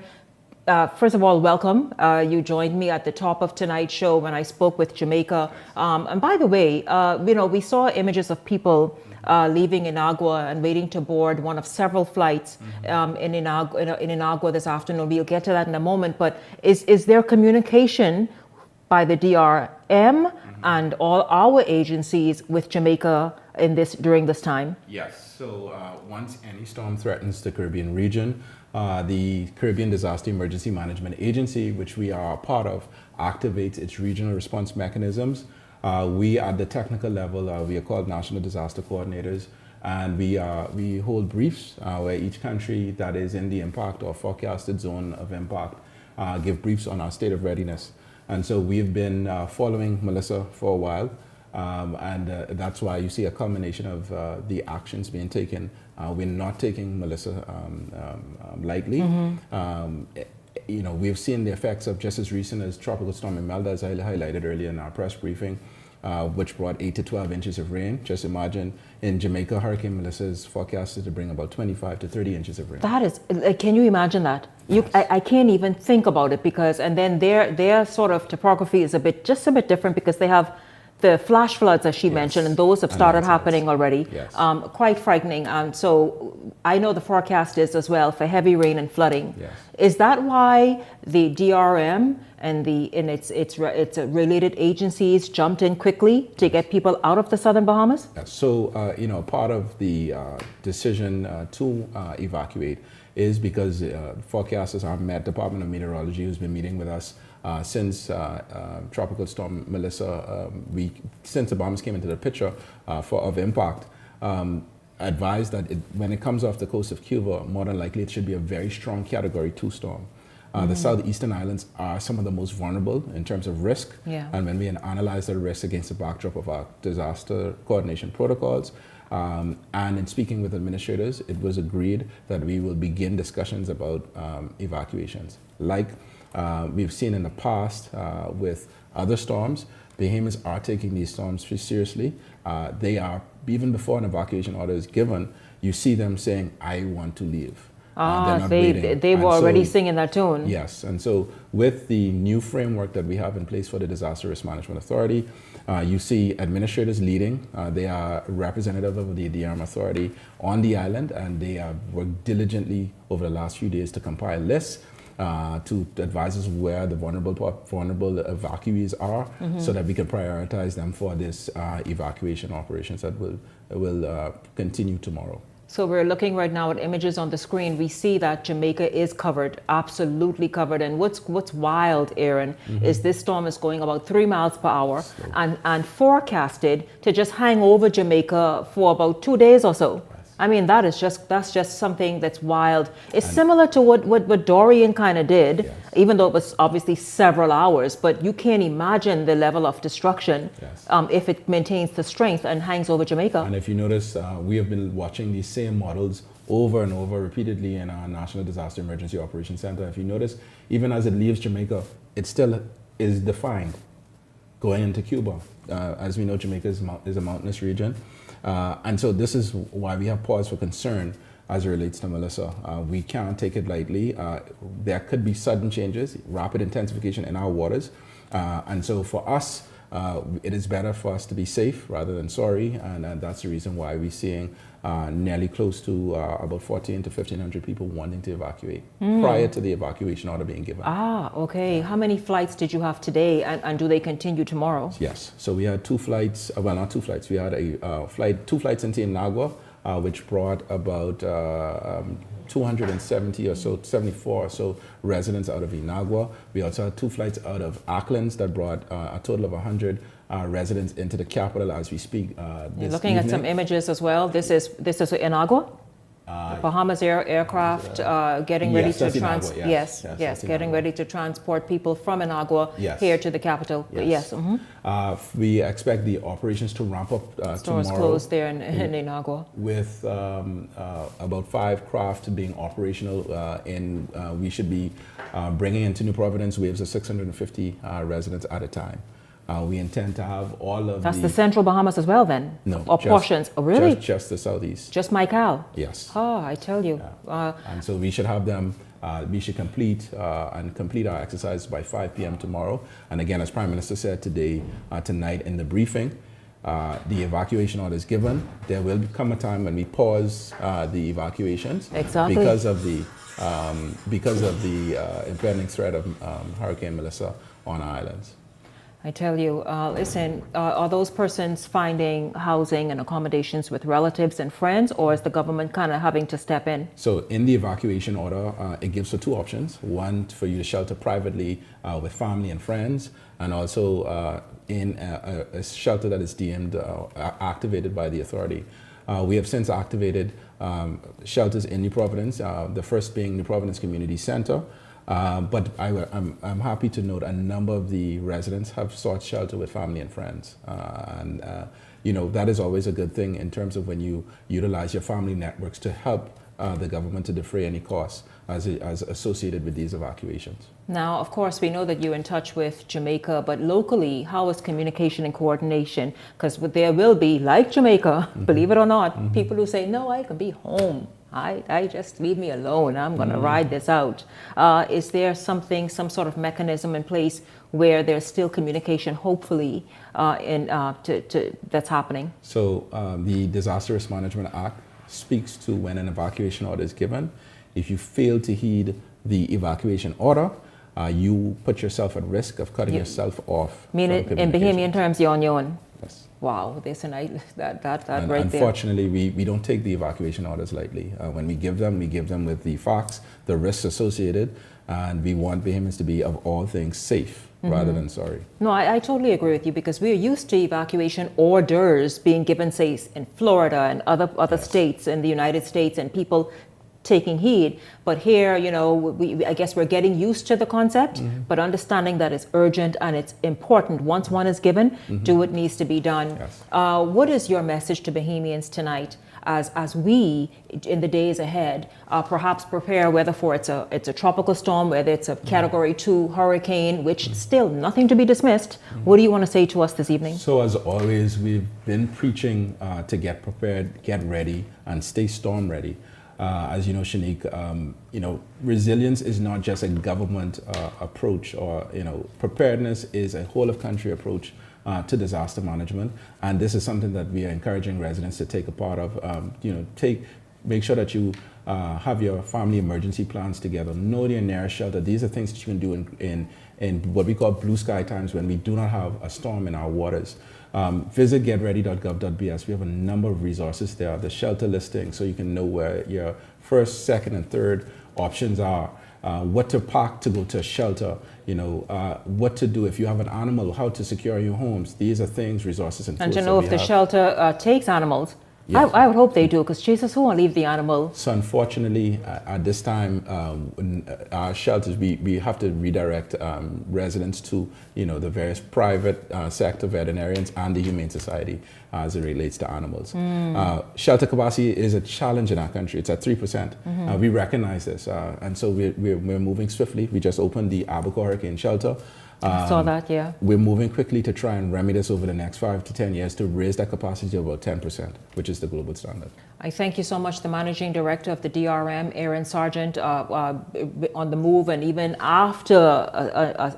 first of all, welcome. You joined me at the top of tonight's show when I spoke with Jamaica. And by the way, we saw images of people leaving Inagua and waiting to board one of several flights in Inagua this afternoon. We'll get to that in a moment. But is there communication by the DRM and all our agencies with Jamaica during this time? Yes. So once any storm threatens the Caribbean region, the Caribbean Disaster Emergency Management Agency, which we are a part of, activates its regional response mechanisms. We at the technical level, we are called National Disaster Coordinators, and we hold briefs where each country that is in the impact or forecasted zone of impact give briefs on our state of readiness. And so we've been following Melissa for a while. And that's why you see a culmination of the actions being taken. We're not taking Melissa lightly. We've seen the effects of just as recent as Tropical Storm Imelda, as I highlighted earlier in our press briefing. which brought 8 to 12 inches of rain. Just imagine in Jamaica, Hurricane Melissa is forecasted to bring about 25 to 30 inches of rain. That is, can you imagine that? I can't even think about it because, and then their sort of topography is just a bit different because they have the flash floods, as she mentioned, and those have started happening already. Yes. Quite frightening. So I know the forecast is as well for heavy rain and flooding. Yes. Is that why the DRM and its related agencies jumped in quickly to get people out of the southern Bahamas? Yes. So part of the decision to evacuate is because forecasters, our Department of Meteorology, who's been meeting with us since Tropical Storm Melissa, since the Bahamas came into the picture of impact, advised that when it comes off the coast of Cuba, more than likely it should be a very strong Category 2 storm. The southeastern islands are some of the most vulnerable in terms of risk. Yeah. And when we analyze the risk against the backdrop of our disaster coordination protocols, and in speaking with administrators, it was agreed that we will begin discussions about evacuations. Like we've seen in the past with other storms, Bahamas are taking these storms seriously. They are, even before an evacuation order is given, you see them saying, I want to leave. They were already singing that tune. Yes, and so with the new framework that we have in place for the Disaster Risk Management Authority, you see administrators leading. They are representative of the DRM Authority on the island, and they have worked diligently over the last few days to compile lists to advise us where the vulnerable evacuees are, so that we can prioritize them for this evacuation operations that will continue tomorrow. So we're looking right now at images on the screen. We see that Jamaica is covered, absolutely covered. And what's wild, Aaron, is this storm is going about 3 miles per hour and forecasted to just hang over Jamaica for about 2 days or so. I mean, that's just something that's wild. It's similar to what Dorian kind of did, even though it was obviously several hours, but you can't imagine the level of destruction if it maintains the strength and hangs over Jamaica. And if you notice, we have been watching these same models over and over repeatedly in our National Disaster Emergency Operations Center. If you notice, even as it leaves Jamaica, it still is defined going into Cuba. As we know, Jamaica is a mountainous region. And so this is why we have pause for concern as it relates to Melissa. We can't take it lightly. There could be sudden changes, rapid intensification in our waters. And so for us, it is better for us to be safe rather than sorry. And that's the reason why we're seeing nearly close to about 1,400 to 1,500 people wanting to evacuate prior to the evacuation order being given. Okay. How many flights did you have today, and do they continue tomorrow? Yes. So we had 2 flights, well, not 2 flights. We had two flights into Inagua, which brought about 270 or so, 74 or so residents out of Inagua. We also had 2 flights out of Auckland that brought a total of 100 residents into the capital as we speak. You're looking at some images as well. This is Inagua? Bahamas aircraft getting ready to getting ready to transport people from Inagua here to the capital. Yes. We expect the operations to ramp up Stores tomorrow. closed there in Inagua. With about 5 craft being operational, we should be bringing into New Providence waves of 650 residents at a time. We intend to have all of That's the Central Bahamas as well then? No. Or portions? Oh, really? Just the southeast. Just Michael? Yes. Oh, I tell you. And so we should have them, we should complete our exercise by 5 p.m. tomorrow. And again, as Prime Minister said tonight in the briefing, the evacuation order is given. There will come a time when we pause the evacuations. Exactly. Because of the impending threat of Hurricane Melissa on our islands. I tell you, listen, are those persons finding housing and accommodations with relatives and friends, or is the government kind of having to step in? So in the evacuation order, it gives for 2 options. One, for you to shelter privately with family and friends, and also in a shelter that is deemed activated by the authority. We have since activated shelters in New Providence, the first being New Providence Community Center. But I'm happy to note a number of the residents have sought shelter with family and friends. That is always a good thing in terms of when you utilize your family networks to help the government to defray any costs as associated with these evacuations. Now, of course, we know that you're in touch with Jamaica, but locally, how is communication and coordination? Because there will be, like Jamaica, believe it or not, people who say, no, I can be home. I just leave me alone. I'm going to ride this out. Is there some sort of mechanism in place where there's still communication, hopefully, that's happening? So the Disaster Risk Management Act speaks to when an evacuation order is given. If you fail to heed the evacuation order, you put yourself at risk of cutting yourself off. Meaning, in Bahamian terms, you're on your own. Yes. Wow, that right there. Unfortunately, we don't take the evacuation orders lightly. When we give them with the facts, the risks associated, and we want Bahamians to be, of all things, safe rather than sorry. No, I totally agree with you, because we're used to evacuation orders being given, say, in Florida and other states in the United States, and people taking heed. But here, I guess we're getting used to the concept, but understanding that it's urgent and it's important. Once one is given, do what needs to be done. Yes. What is your message to Bahamians tonight as we, in the days ahead, perhaps prepare, whether for it's a tropical storm, whether it's a Category 2 hurricane, which still nothing to be dismissed. What do you want to say to us this evening? So as always, we've been preaching to get prepared, get ready, and stay storm ready. As you know, Shanique, resilience is not just a government approach, or preparedness is a whole of country approach to disaster management, and this is something that we are encouraging residents to take a part of. Make sure that you have your family emergency plans together. Know your nearest shelter. These are things that you can do in what we call blue sky times, when we do not have a storm in our waters. Visit getready.gov.bs. We have a number of resources there. The shelter listing, so you can know where your first, second, and third options are. What to pack to go to a shelter. What to do if you have an animal. How to secure your homes. These are things, resources, and tools. And to know if the shelter takes animals. Yes. I would hope they do, because Jesus, who will leave the animal? So unfortunately, at this time, our shelters, we have to redirect residents to the various private sector veterinarians and the Humane Society as it relates to animals. Shelter capacity is a challenge in our country. It's at 3%. We recognize this, and so we're moving swiftly. We just opened the Abaco Hurricane Shelter. I saw that, yeah. We're moving quickly to try and remedy this over the next 5 to 10 years to raise that capacity to about 10%, which is the global standard. I thank you so much, the Managing Director of the DRM, Aaron Sargent, on the move, and even after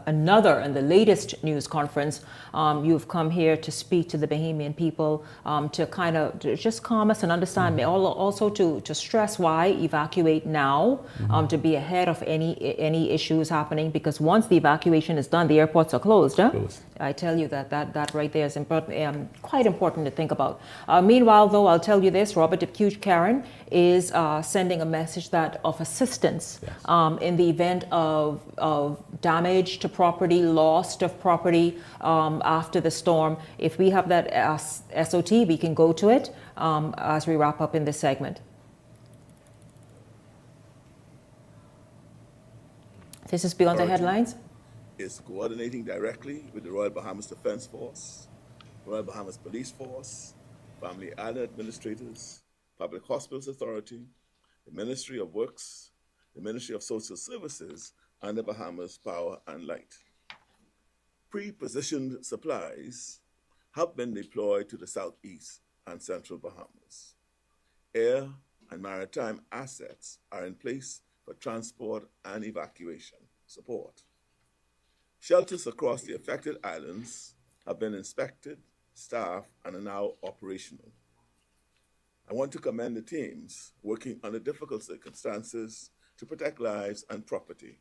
another and the latest news conference, you've come here to speak to the Bahamian people, to kind of just calm us and understand, also to stress why evacuate now, to be ahead of any issues happening, because once the evacuation is done, the airports are closed. Closed. I tell you that right there is quite important to think about. Meanwhile, though, I'll tell you this, Robert Dipkuch Karen is sending a message of assistance in the event of damage to property, loss of property after the storm. If we have that SOT, we can go to it as we wrap up in this segment. This is Beyond the Headlines. Is coordinating directly with the Royal Bahamas Defense Force, Royal Bahamas Police Force, Family Island Administrators, Public Hospitals Authority, the Ministry of Works, the Ministry of Social Services, and the Bahamas Power and Light. Pre-positioned supplies have been deployed to the southeast and central Bahamas. Air and maritime assets are in place for transport and evacuation support. Shelters across the affected islands have been inspected, staffed, and are now operational. I want to commend the teams working under difficult circumstances to protect lives and property,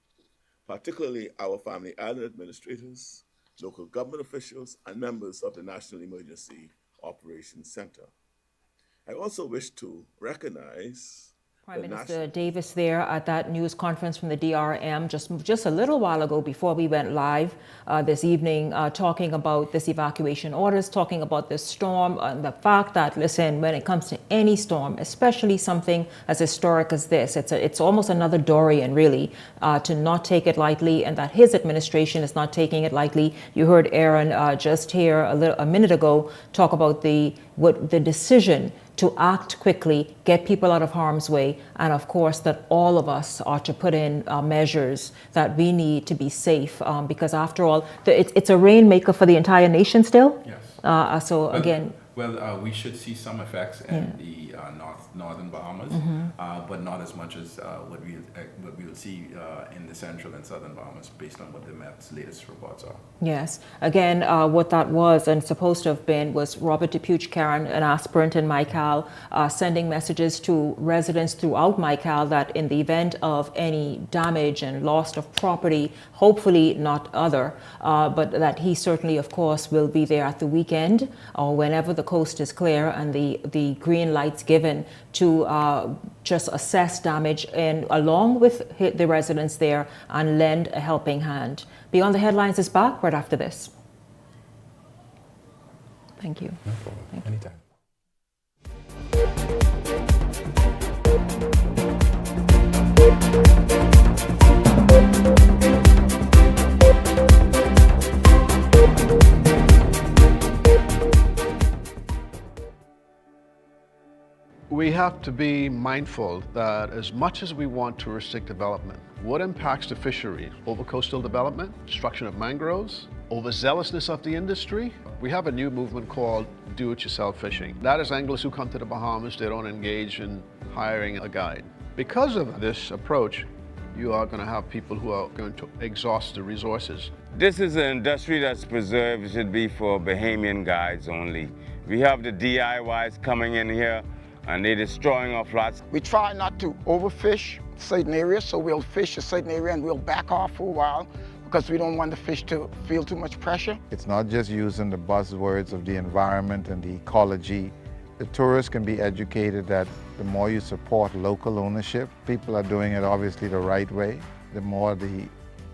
particularly our Family Island administrators, local government officials, and members of the National Emergency Operations Center. I also wish to recognize Prime Minister Davis there at that news conference from the DRM just a little while ago before we went live this evening, talking about this evacuation orders, talking about this storm, and the fact that, listen, when it comes to any storm, especially something as historic as this, it's almost another Dorian, really, to not take it lightly, and that his administration is not taking it lightly. You heard Aaron just here a minute ago talk about the with the decision to act quickly, get people out of harm's way, and of course that all of us ought to put in measures that we need to be safe, because after all, it's a rainmaker for the entire nation still. Yes. Again. Well, we should see some effects in the northern Bahamas, but not as much as what we will see in the central and southern Bahamas, based on what the Met's latest reports are. Yes. Again, what that was and supposed to have been was Robert DePuch-Caron, an aspirant in MyCal, sending messages to residents throughout MyCal that in the event of any damage and loss of property, hopefully not other, but that he certainly, of course, will be there at the weekend or whenever the coast is clear and the green lights given to just assess damage and along with the residents there and lend a helping hand. Beyond the Headlines is back right after this. Thank you. No problem. Anytime. We have to be mindful that as much as we want touristic development, what impacts the fishery? Over-coastal development, destruction of mangroves, overzealousness of the industry. We have a new movement called do-it-yourself fishing. That is anglers who come to the Bahamas, they don't engage in hiring a guide. Because of this approach, you are going to have people who are going to exhaust the resources. This is an industry that's preserved. It should be for Bahamian guides only. We have the DIYs coming in here and they're destroying our flats. We try not to overfish certain areas, so we'll fish a certain area and we'll back off for a while because we don't want the fish to feel too much pressure. It's not just using the buzzwords of the environment and the ecology. The tourists can be educated that the more you support local ownership, people are doing it obviously the right way, the more the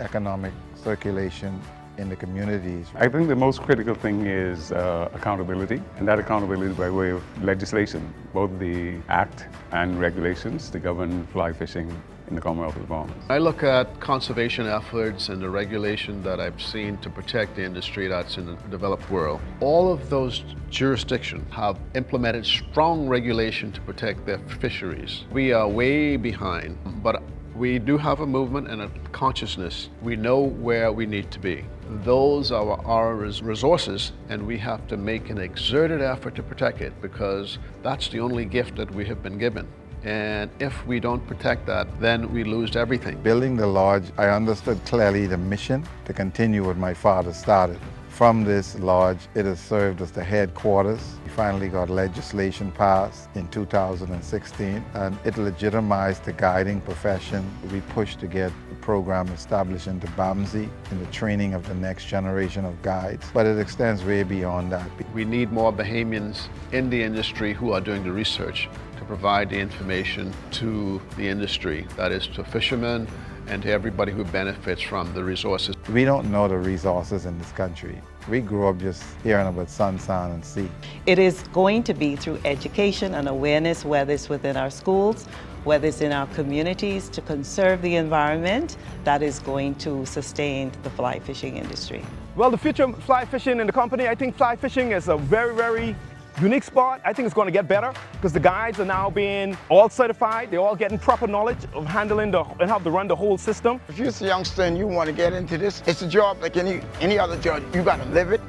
economic circulation in the communities. I think the most critical thing is accountability, and that accountability by way of legislation, both the Act and regulations to govern fly fishing in the Commonwealth of the Bahamas. I look at conservation efforts and the regulation that I've seen to protect the industry that's in the developed world. All of those jurisdictions have implemented strong regulation to protect their fisheries. We are way behind, but we do have a movement and a consciousness. We know where we need to be. Those are our resources, and we have to make an exerted effort to protect it because that's the only gift that we have been given. And if we don't protect that, then we lose everything. Building the lodge, I understood clearly the mission to continue what my father started. From this lodge, it has served as the headquarters. We finally got legislation passed in 2016, and it legitimized the guiding profession. We pushed to get the program established into BAMSI in the training of the next generation of guides, but it extends way beyond that. We need more Bahamians in the industry who are doing the research to provide the information to the industry, that is to fishermen, and to everybody who benefits from the resources. We don't know the resources in this country. We grew up just hearing about sun, sand, and sea. It is going to be through education and awareness, whether it's within our schools, whether it's in our communities, to conserve the environment, that is going to sustain the fly fishing industry. Well, the future of fly fishing in the company, I think fly fishing is a very, very unique spot. I think it's going to get better because the guides are now being all certified. They're all getting proper knowledge of handling and how to run the whole system. If you're a youngster and you want to get into this, it's a job like any other job. You got to live it.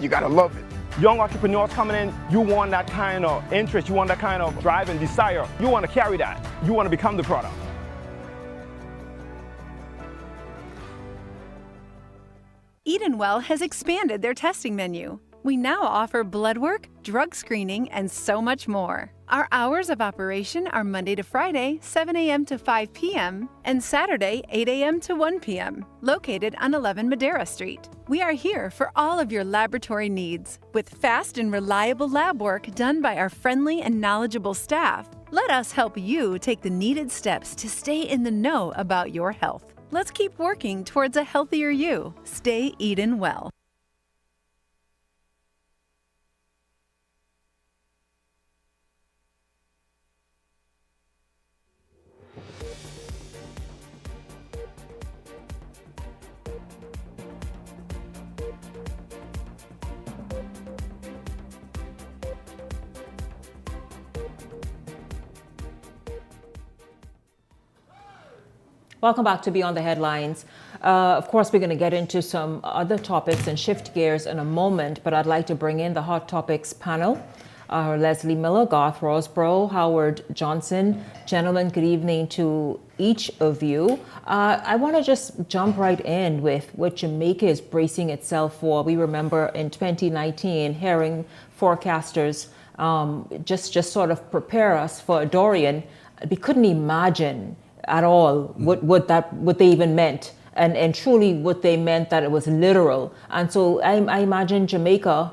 You got to love it. Young entrepreneurs coming in, you want that kind of interest. You want that kind of drive and desire. You want to carry that. You want to become the product. Edenwell has expanded their testing menu. We now offer blood work, drug screening, and so much more. Our hours of operation are Monday to Friday, 7 a.m. to 5 p.m., and Saturday, 8 a.m. to 1 p.m., located on 11 Madeira Street. We are here for all of your laboratory needs, with fast and reliable lab work done by our friendly and knowledgeable staff. Let us help you take the needed steps to stay in the know about your health. Let's keep working towards a healthier you. Stay Eden well. Welcome back to Beyond the Headlines. Of course, we're going to get into some other topics and shift gears in a moment, but I'd like to bring in the Hot Topics panel. Leslie Miller, Garth Rosborough, Howard Johnson. Gentlemen, good evening to each of you. I want to just jump right in with what Jamaica is bracing itself for. We remember in 2019 hearing forecasters just sort of prepare us for Dorian. We couldn't imagine at all what they even meant, and truly what they meant, that it was literal. And so I imagine Jamaica,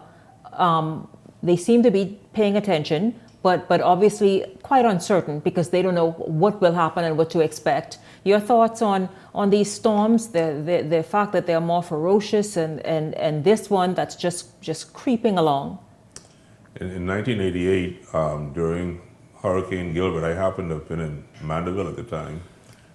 they seem to be paying attention, but obviously quite uncertain because they don't know what will happen and what to expect. Your thoughts on these storms, the fact that they're more ferocious, and this one that's just creeping along? In 1988, during Hurricane Gilbert, I happened to have been in Mandeville at the time,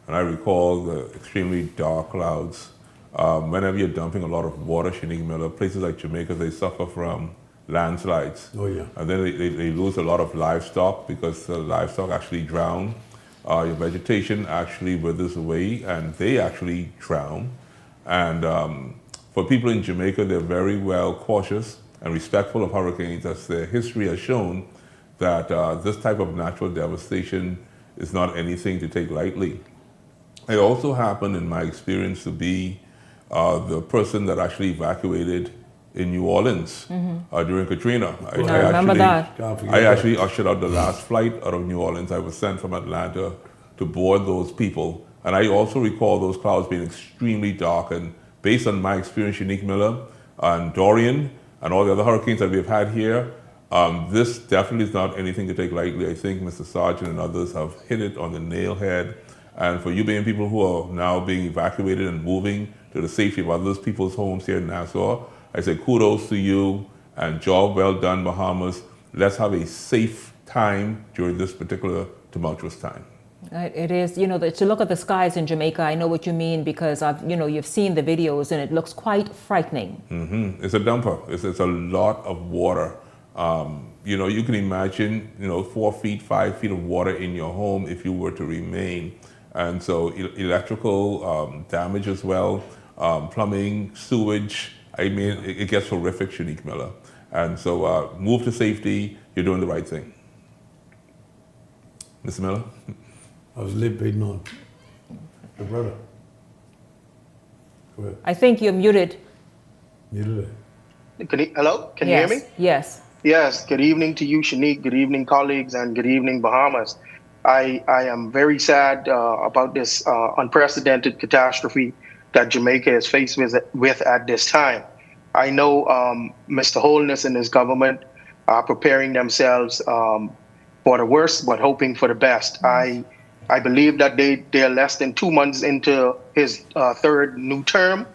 and I recall the extremely dark clouds. Whenever you're dumping a lot of water, Shanique Miller, places like Jamaica, they suffer from landslides. Oh, yeah. And then they lose a lot of livestock because the livestock actually drown. Your vegetation actually withers away, and they actually drown. And for people in Jamaica, they're very well cautious and respectful of hurricanes, as their history has shown that this type of natural devastation is not anything to take lightly. I also happened, in my experience, to be the person that actually evacuated in New Orleans during Katrina. I remember that. I actually ushered out the last flight out of New Orleans. I was sent from Atlanta to board those people. And I also recall those clouds being extremely dark. And based on my experience, Shanique Miller and Dorian and all the other hurricanes that we've had here, this definitely is not anything to take lightly. I think Mr. Sargent and others have hit it on the nail head. And for you being people who are now being evacuated and moving to the safety of others people's homes here in Nassau, I say kudos to you and job well done, Bahamas. Let's have a safe time during this particular tumultuous time. It is, to look at the skies in Jamaica, I know what you mean because you've seen the videos and it looks quite frightening. It's a dumper. It's a lot of water. You can imagine, 4 feet, 5 feet of water in your home if you were to remain. And so electrical damage as well, plumbing, sewage. I mean, it gets horrific, Shanique Miller. And so move to safety. You're doing the right thing. Mr. Miller? I was waiting on the brother. Go ahead. I think you're muted. Muted. Hello? Can you hear me? Yes. Yes. Good evening to you, Shanique. Good evening, colleagues, and good evening, Bahamas. I am very sad about this unprecedented catastrophe that Jamaica is faced with at this time. I know Mr. Holness and his government are preparing themselves for the worst, but hoping for the best. I believe that they're less than 2 months into his third new term,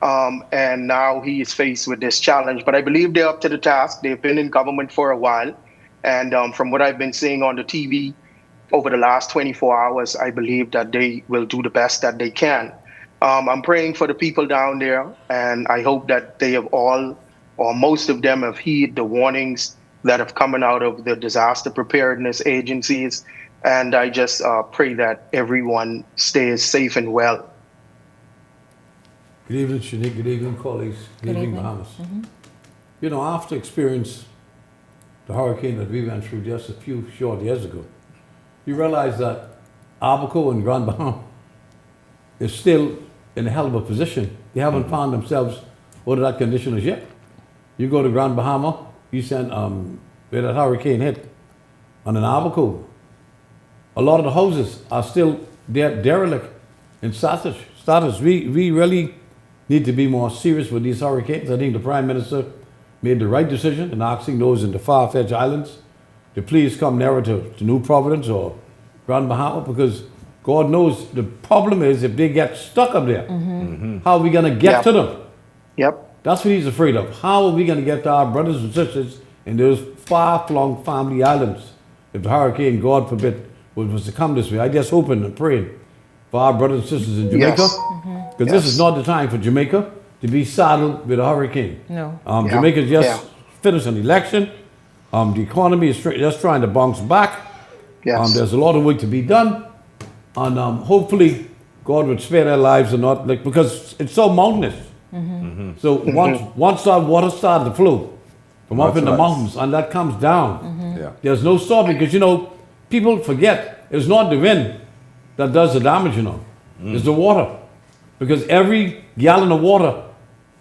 and now he is faced with this challenge. But I believe they're up to the task. They've been in government for a while, and from what I've been seeing on the TV over the last 24 hours, I believe that they will do the best that they can. I'm praying for the people down there, and I hope that they have all, or most of them, have heeded the warnings that have come out of the disaster preparedness agencies. And I just pray that everyone stays safe and well. Good evening, Shanique. Good evening, colleagues. Good evening, Bahamas. After experience the hurricane that we went through just a few short years ago, you realize that Abaco and Grand Bahama is still in a hell of a position. They haven't found themselves out of that condition as yet. You go to Grand Bahama, you send where that hurricane hit, on an Abaco. A lot of the houses are still derelict in status. We really need to be more serious with these hurricanes. I think the Prime Minister made the right decision in asking those in the far-fetched islands to please come nearer to New Providence or Grand Bahama, because God knows the problem is if they get stuck up there, how are we going to get to them? That's what he's afraid of. How are we going to get to our brothers and sisters in those far-flung family islands if the hurricane, God forbid, was to come this way? I just hoping and praying for our brothers and sisters in Jamaica, because this is not the time for Jamaica to be saddled with a hurricane. No. Jamaica just finished an election. The economy is just trying to bounce back. There's a lot of work to be done, and hopefully God would spare their lives or not, like, because it's so mountainous. So once that water started to flow from up in the mountains and that comes down, there's no stopping, because, you know, people forget it's not the wind that does the damage, you know. It's the water. Because every gallon of water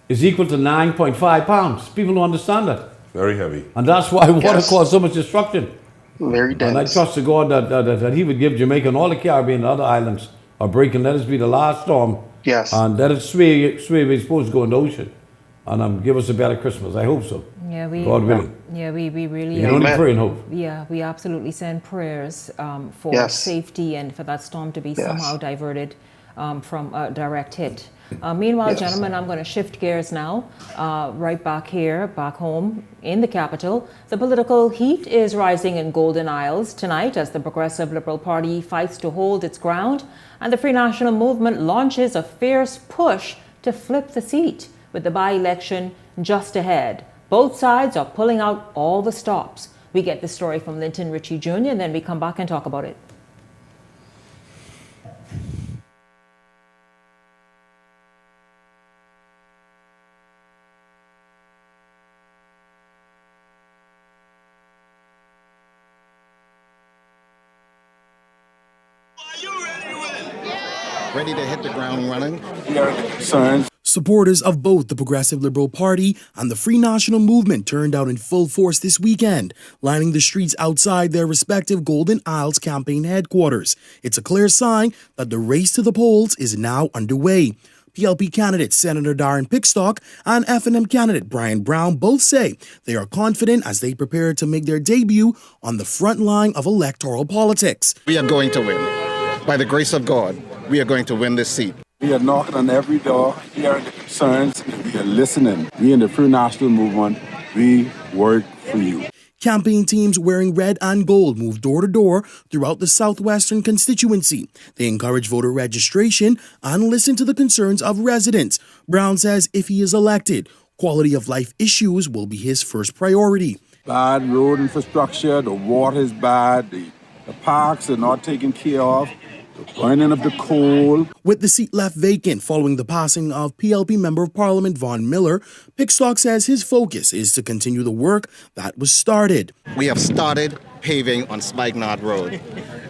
is equal to 9.5 pounds. People don't understand that. Very heavy. And that's why water causes so much destruction. Very dense. And I trust to God that He would give Jamaica and all the Caribbean and other islands a break, and let us be the last storm. Yes. And let it sway where it's supposed to go in the ocean. And give us a better Christmas. I hope so. Yeah, God willing. Yeah, we really. You can only pray and hope. Yeah, we absolutely send prayers for safety and for that storm to be somehow diverted from a direct hit. Meanwhile, gentlemen, I'm going to shift gears now, right back here, back home in the capital. The political heat is rising in Golden Isles tonight as the Progressive Liberal Party fights to hold its ground, and the Free National Movement launches a fierce push to flip the seat with the by-election just ahead. Both sides are pulling out all the stops. We get the story from Linton Ritchie Jr., and then we come back and talk about it. Ready to hit the ground running. Supporters of both the Progressive Liberal Party and the Free National Movement turned out in full force this weekend, lining the streets outside their respective Golden Isles campaign headquarters. It's a clear sign that the race to the polls is now underway. PLP candidate Senator Darren Pickstock and F&M candidate Brian Brown both say they are confident as they prepare to make their debut on the front line of electoral politics. We are going to win. By the grace of God, we are going to win this seat. We are knocking on every door, hearing the concerns, and we are listening. We in the Free National Movement, we work for you. Campaign teams wearing red and gold move door to door throughout the southwestern constituency. They encourage voter registration and listen to the concerns of residents. Brown says if he is elected, quality of life issues will be his first priority. Bad road infrastructure, the water is bad, the parks are not taken care of. Burning of the coal. With the seat left vacant following the passing of PLP Member of Parliament Von Miller, Pickstock says his focus is to continue the work that was started. We have started paving on Spikenard Road.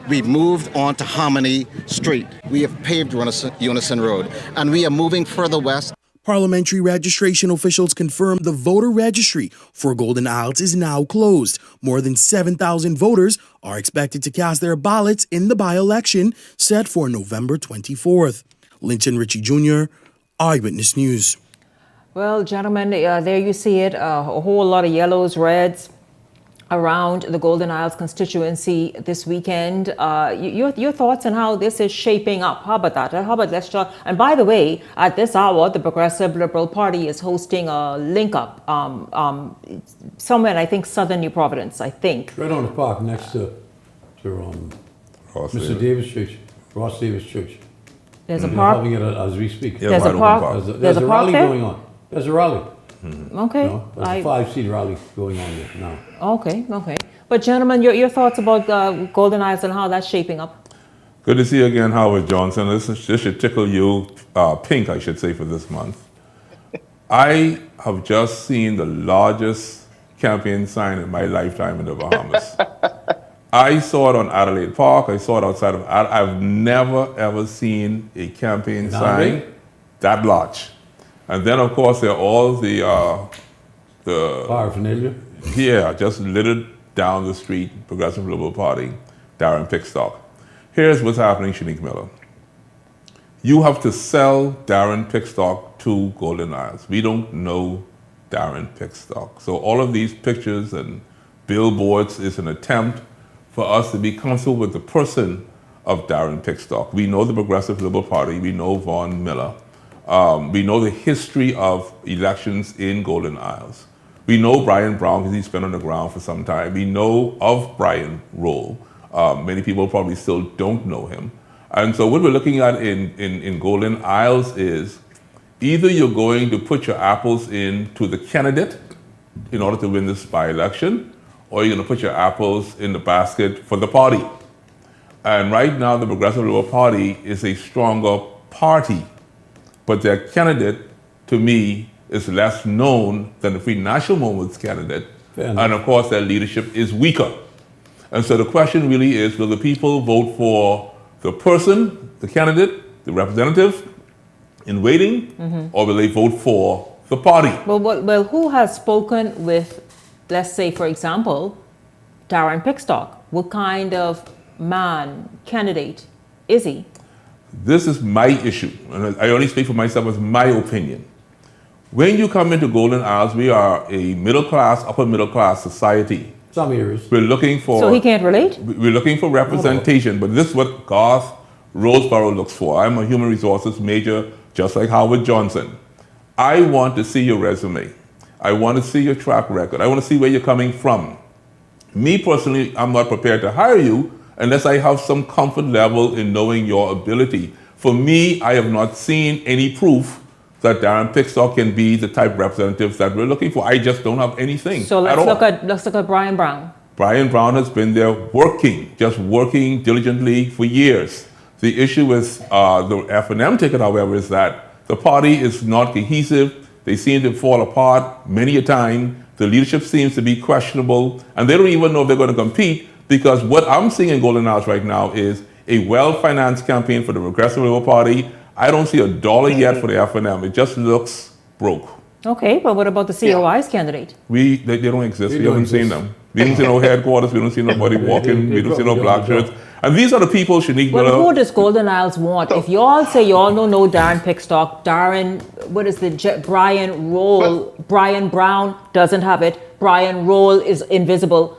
We've moved on to Harmony Street. We have paved Unison Road. And we are moving further west. Parliamentary registration officials confirmed the voter registry for Golden Isles is now closed. More than 7,000 voters are expected to cast their ballots in the by-election set for November 24th. Linton Ritchie Jr., Eyewitness News. Well, gentlemen, there you see it, a whole lot of yellows, reds around the Golden Isles constituency this weekend. Your thoughts on how this is shaping up? How about that? How about let's talk? And by the way, at this hour, the Progressive Liberal Party is hosting a link-up somewhere in, I think, southern New Providence, I think. Right on the park next to Mr. Davis Church, Ross Davis Church. There's a park? Having it as we speak. Yeah, there's a park. There's a rally there? going on. There's a rally. Okay. No, there's a 5-seat rally going on there now. Okay. But gentlemen, your thoughts about Golden Isles and how that's shaping up? Good to see you again, Howard Johnson. This should tickle you pink, I should say, for this month. I have just seen the largest campaign sign in my lifetime in the Bahamas. I saw it on Adelaide Park. I saw it outside of Adelaide. I've never, ever seen a campaign sign that large. And then, of course, there are all the paraphernalia. Yeah, just littered down the street, Progressive Liberal Party, Darren Pickstock. Here's what's happening, Shanique Miller. You have to sell Darren Pickstock to Golden Isles. We don't know Darren Pickstock. So all of these pictures and billboards is an attempt for us to be comfortable with the person of Darren Pickstock. We know the Progressive Liberal Party. We know Von Miller. We know the history of elections in Golden Isles. We know Brian Brown because he's been on the ground for some time. We know of Brian Roll. Many people probably still don't know him. And so what we're looking at in Golden Isles is either you're going to put your apples into the candidate in order to win this by-election, or you're going to put your apples in the basket for the party. And right now, the Progressive Liberal Party is a stronger party, but their candidate, to me, is less known than the Free National Movement's candidate. And of course, their leadership is weaker. And so the question really is, will the people vote for the person, the candidate, the representative in waiting, or will they vote for the party? Well, who has spoken with, let's say, for example, Darren Pickstock? What kind of man, candidate is he? This is my issue, and I only speak for myself as my opinion. When you come into Golden Isles, we are a middle class, upper middle class society. Some areas. We're looking for... So he can't relate? We're looking for representation, but this is what Garth Roseborough looks for. I'm a human resources major, just like Howard Johnson. I want to see your resume. I want to see your track record. I want to see where you're coming from. Me personally, I'm not prepared to hire you unless I have some comfort level in knowing your ability. For me, I have not seen any proof that Darren Pickstock can be the type of representatives that we're looking for. I just don't have anything. So let's look at Brian Brown. Brian Brown has been there working diligently for years. The issue with the F&M ticket, however, is that the party is not cohesive. They seem to fall apart many a time. The leadership seems to be questionable, and they don't even know if they're going to compete, because what I'm seeing in Golden Isles right now is a well-financed campaign for the Progressive Liberal Party. I don't see $1 yet for the F&M. It just looks broke. Okay, but what about the COI's candidate? They don't exist. We haven't seen them. We don't see no headquarters. We don't see nobody walking. We don't see no black shirts. And these are the people, Shanique Miller. Well, who does Golden Isles want? If y'all say y'all don't know Darren Pickstock, Brian Brown doesn't have it, Brian Roll is invisible,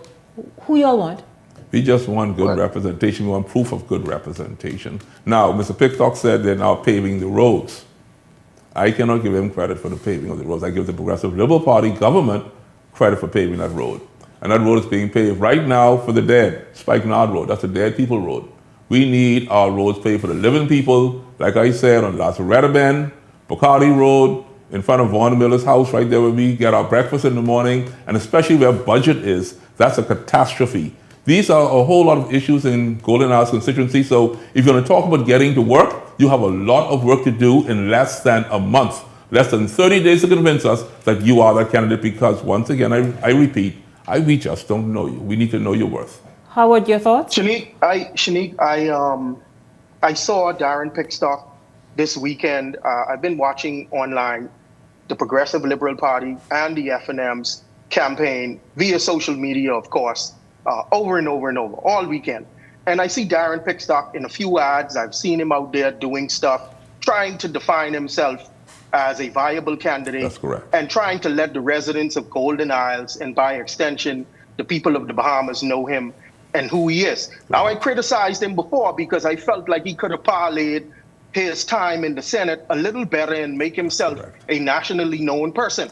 who y'all want? We just want good representation. We want proof of good representation. Now, Mr. Pickstock said they're now paving the roads. I cannot give him credit for the paving of the roads. I give the Progressive Liberal Party government credit for paving that road. And that road is being paved right now for the dead. Spikenard Road, that's a dead people road. We need our roads paved for the living people, like I said, on Lazaretto Bend, Bacardi Road, in front of Vaughn Miller's house, right there where we get our breakfast in the morning, and especially where budget is. That's a catastrophe. These are a whole lot of issues in Golden Isles constituency, so if you're going to talk about getting to work, you have a lot of work to do in less than a month, less than 30 days to convince us that you are that candidate, because once again, I repeat, we just don't know you. We need to know your worth. Howard, your thoughts? Shanique, I saw Darren Pickstock this weekend. I've been watching online the Progressive Liberal Party and the F&M's campaign via social media, of course, over and over and over all weekend. And I see Darren Pickstock in a few ads. I've seen him out there doing stuff, trying to define himself as a viable candidate. That's correct. And trying to let the residents of Golden Isles, and by extension, the people of the Bahamas, know him and who he is. Now, I criticized him before because I felt like he could have parlayed his time in the Senate a little better and make himself a nationally known person.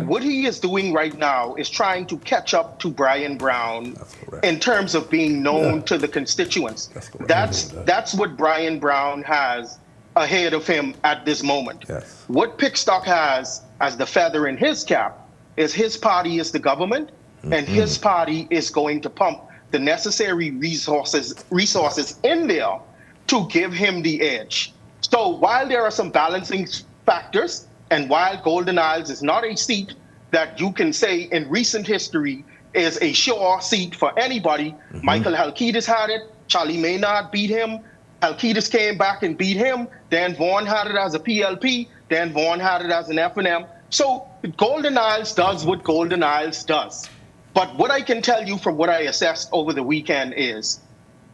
What he is doing right now is trying to catch up to Brian Brown in terms of being known to the constituents. That's what Brian Brown has ahead of him at this moment. Yes. What Pickstock has as the feather in his cap is his party is the government, and his party is going to pump the necessary resources in there to give him the edge. So while there are some balancing factors, and while Golden Isles is not a seat that you can say in recent history is a sure seat for anybody, Michael Halkitis had it, Charlie Maynard beat him, Halkitis came back and beat him, Dan Vaughan had it as a PLP, Dan Vaughan had it as an F&M. So Golden Isles does what Golden Isles does. But what I can tell you from what I assessed over the weekend is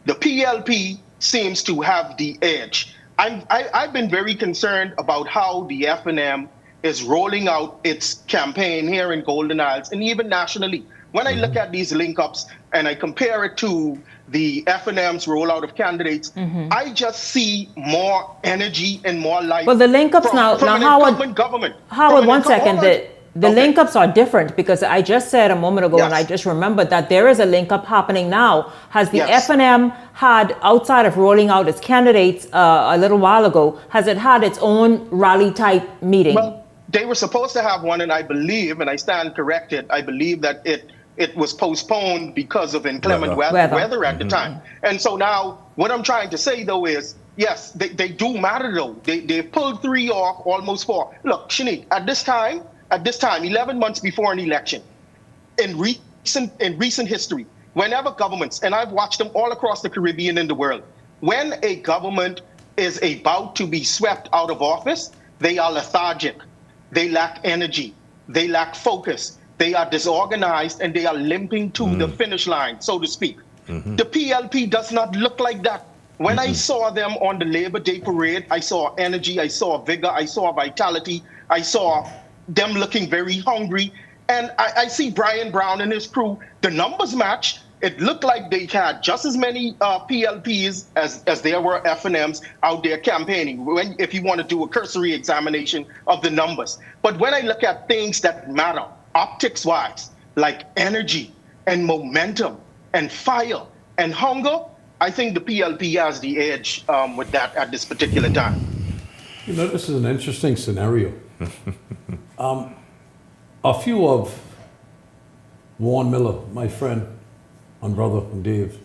the PLP seems to have the edge. I've been very concerned about how the F&M is rolling out its campaign here in Golden Isles and even nationally. When I look at these link-ups and I compare it to the F&M's rollout of candidates, I just see more energy and more life. Well, the link-ups from now an Howard, incumbent government. Howard, one second. The link-ups are different because I just said a moment ago, and I just remembered that there is a link-up happening now. Has the F&M had, outside of rolling out its candidates a little while ago, has it had its own rally-type meeting? Well, they were supposed to have one, and I believe, and I stand corrected, I believe that it it was postponed because of inclement weather at the time. And so now what I'm trying to say, though, is, yes, they do matter, though. They pulled 3 off, almost 4. Look, Shanique, at this time, 11 months before an election, in recent history, whenever governments, and I've watched them all across the Caribbean and the world, when a government is about to be swept out of office, they are lethargic, they lack energy, they lack focus, they are disorganized, and they are limping to the finish line, so to speak. The PLP does not look like that. When I saw them on the Labor Day parade, I saw energy, I saw vigor, I saw vitality, I saw them looking very hungry. And I see Brian Brown and his crew, the numbers match. It looked like they had just as many PLPs as there were FNMs out there campaigning, if you want to do a cursory examination of the numbers. But when I look at things that matter, optics-wise, like energy and momentum and fire and hunger, I think the PLP has the edge with that at this particular time. You know, this is an interesting scenario. A few of Warren Miller, my friend and brother and Dave,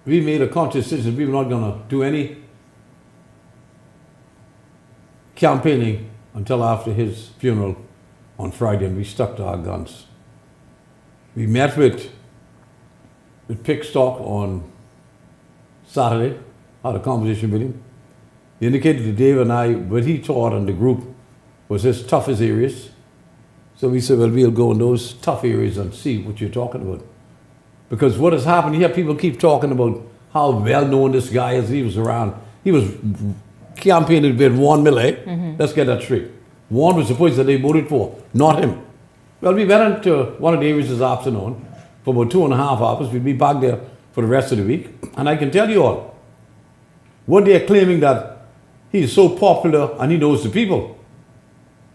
we made a conscious decision we were not going to do any campaigning until after his funeral on Friday, and we stuck to our guns. We met with Pickstock on Saturday, had a conversation with him. He indicated to Dave and I what he thought and the group was his toughest areas. So we said, well, we'll go in those tough areas and see what you're talking about. Because what has happened here, people keep talking about how well-known this guy is. He was around. He was campaigning with Warren Miller. Let's get that straight. Warren was the person that they voted for, not him. Well, we went into one of the areas this afternoon for about 2.5 hours. We'll be back there for the rest of the week. And I can tell you all, what they're claiming that he's so popular and he knows the people.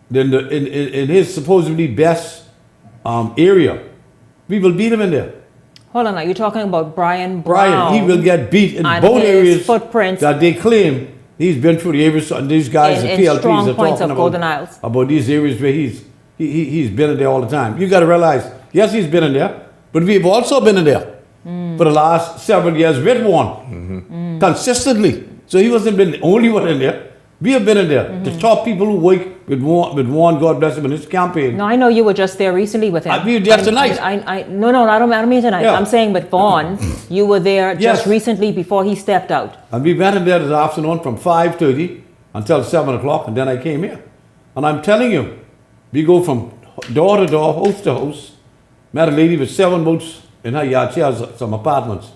Then in his supposedly best area, we will beat him in there. Hold on, are you talking about Brian Brown? He will get beat in both areas that they claim he's been through the areas, and these guys, the PLPs, are talking about these areas where he's been in there all the time. You got to realize, yes, he's been in there, but we've also been in there for the last several years with Warren, consistently. So he wasn't been the only one in there. We have been in there. The top people who work with Warren, God bless him, in his campaign. No, I know you were just there recently with him. We were there tonight. No, I don't mean tonight. Yeah. I'm saying with Vaughn, you were there just recently before he stepped out. And we went in there this afternoon from 5:30 until 7 o'clock, and then I came here. And I'm telling you, we go from door to door, house to house. Met a lady with 7 boats in her yard. She has some apartments,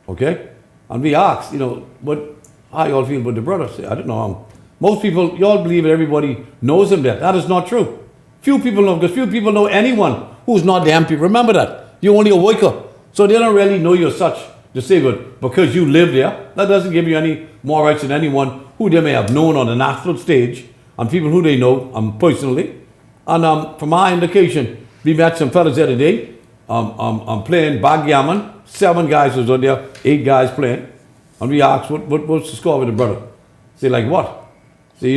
okay? And we asked, how you all feel about the brother? I don't know. Most people, you all believe that everybody knows him there. That is not true. Few people know, because few people know anyone who's not the MP. Remember that. You're only a worker. So they don't really know you're such disabled because you live there. That doesn't give you any more rights than anyone who they may have known on the national stage and people who they know personally. And from our indication, we met some fellas the other day. I'm playing backgammon. 7 guys was on there, 8 guys playing. And we asked, what's the score with the brother? Say, like what? So,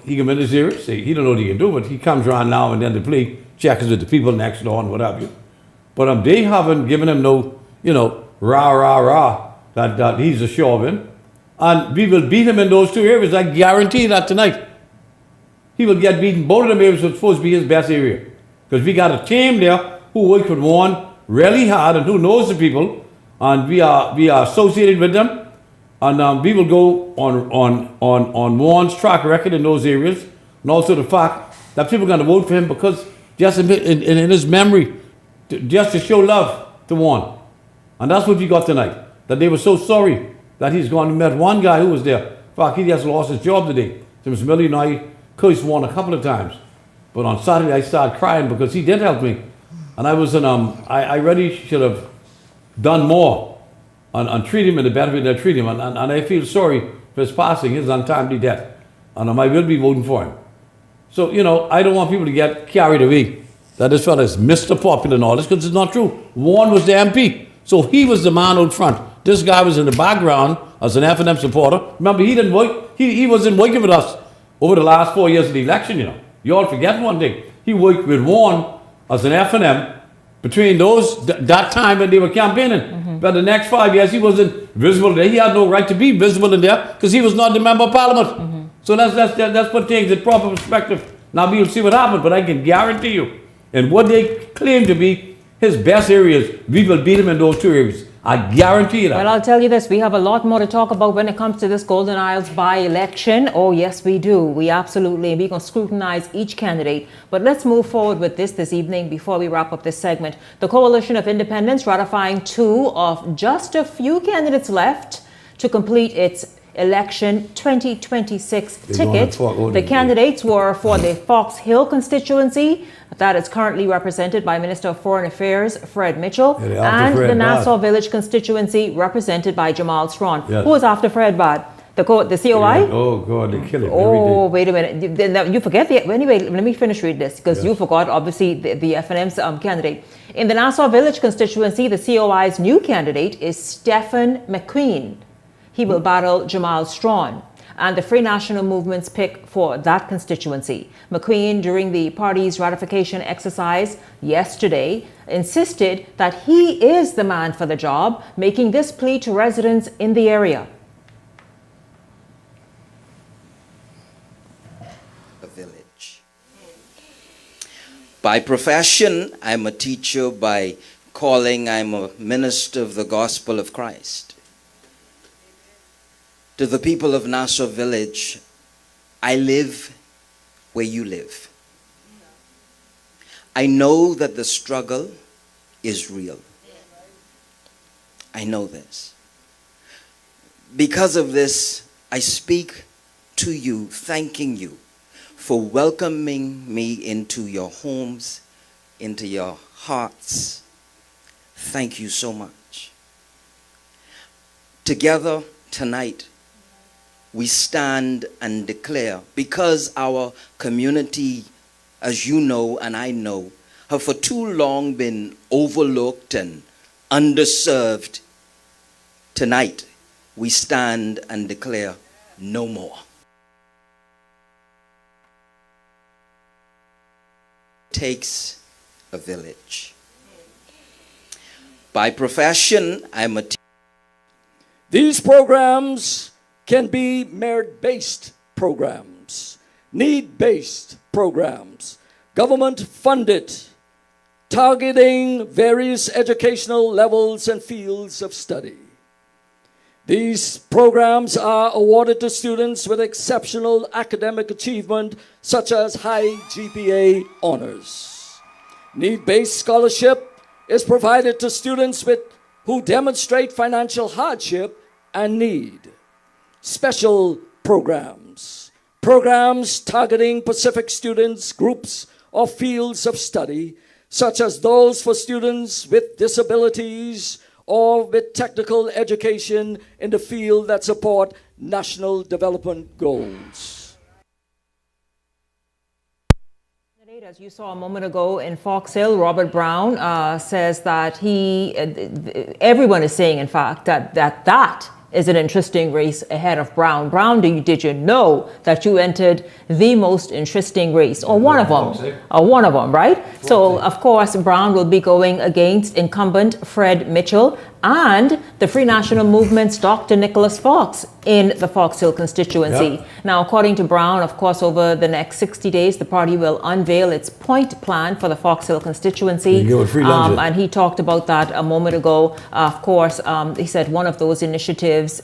he can win this area. Say, he don't know what he can do, but he comes around now and then to play checkers with the people next door and what have you. But they haven't given him no, rah, that he's a Chauvin. And we will beat him in those 2 areas. I guarantee that tonight. He will get beaten. Both of them areas are supposed to be his best area. Because we got a team there who works with Warren really hard and who knows the people. And we are associated with them. And we will go on Warren's track record in those areas, and also the fact that people are going to vote for him because just in his memory, just to show love to Warren. And that's what we got tonight, that they were so sorry that he's gone. We met one guy who was there. In fact, he just lost his job today. So Mr. Millie and I cursed Warren a couple of times. But on Saturday, I started crying because he did help me. And I was I really should have done more. And treat him in the better way they treat him. And I feel sorry for his passing, his untimely death. And I will be voting for him. So, I don't want people to get carried away that this fella is Mr. Popular and all this, because it's not true. Warren was the MP. So he was the man out front. This guy was in the background as an FNM supporter. Remember, he didn't work. He wasn't working with us over the last 4 years of the election, You all forget one thing. He worked with Warren as an FNM between that time when they were campaigning. But the next 5 years, he wasn't visible there. He had no right to be visible in there because he was not the member of parliament. So that's put things in proper perspective. Now we'll see what happens, but I can guarantee you, and what they claim to be his best areas, we will beat him in those 2 areas. I guarantee you that. Well, I'll tell you this, we have a lot more to talk about when it comes to this Golden Isles by-election. Oh, yes, we do. We absolutely, we're going to scrutinize each candidate. But let's move forward with this evening before we wrap up this segment. The Coalition of Independents ratifying 2 of just a few candidates left to complete its election 2026 ticket. The candidates were for the Fox Hill constituency that is currently represented by Minister of Foreign Affairs Fred Mitchell, and the Nassau Village constituency represented by Jamal Strawn. Yes. Who is after Fred Bad? The COI? Yeah. Oh God, they kill it. Oh, wait a minute. You forget the, anyway, let me finish read this because you forgot obviously the FNM's candidate. In the Nassau Village constituency, the COI's new candidate is Stephen McQueen. He will battle Jamal Strawn, and the Free National Movement's pick for that constituency. McQueen, during the party's ratification exercise yesterday, insisted that he is the man for the job, making this plea to residents in the area. A village. By profession, I'm a teacher. By calling, I'm a minister of the gospel of Christ. To the people of Nassau Village, I live where you live. I know that the struggle is real. I know this. Because of this, I speak to you, thanking you for welcoming me into your homes, into your hearts. Thank you so much. Together tonight, we stand and declare, because our community, as you know and I know, have for too long been overlooked and underserved, tonight we stand and declare no more. It takes a village. By profession, I'm a teacher. These programs can be merit-based programs, need-based programs, government-funded, targeting various educational levels and fields of study. These programs are awarded to students with exceptional academic achievement, such as high GPA honors. Need-based scholarship is provided to students who demonstrate financial hardship and need. Special programs targeting Pacific students, groups, or fields of study, such as those for students with disabilities or with technical education in the field that support national development goals. As you saw a moment ago in Fox Hill, Robert Brown says that everyone is saying, in fact, that is an interesting race ahead of Brown. Brown, did you know that you entered the most interesting race, or one of them, right? So, of course, Brown will be going against incumbent Fred Mitchell and the Free National Movement's Dr. Nicholas Fox in the Fox Hill constituency. Yep. Now, according to Brown, of course, over the next 60 days, the party will unveil its point plan for the Fox Hill constituency. And he talked about that a moment ago. Of course, he said one of those initiatives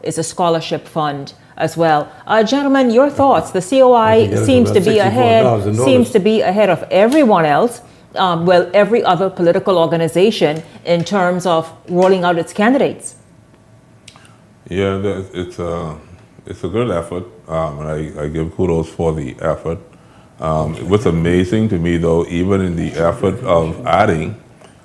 is a scholarship fund as well. Gentlemen, your thoughts? The COI seems to be ahead of everyone else. Every other political organization in terms of rolling out its candidates. Yeah, it's a good effort, and I give kudos for the effort. What's amazing to me, though, even in the effort of adding,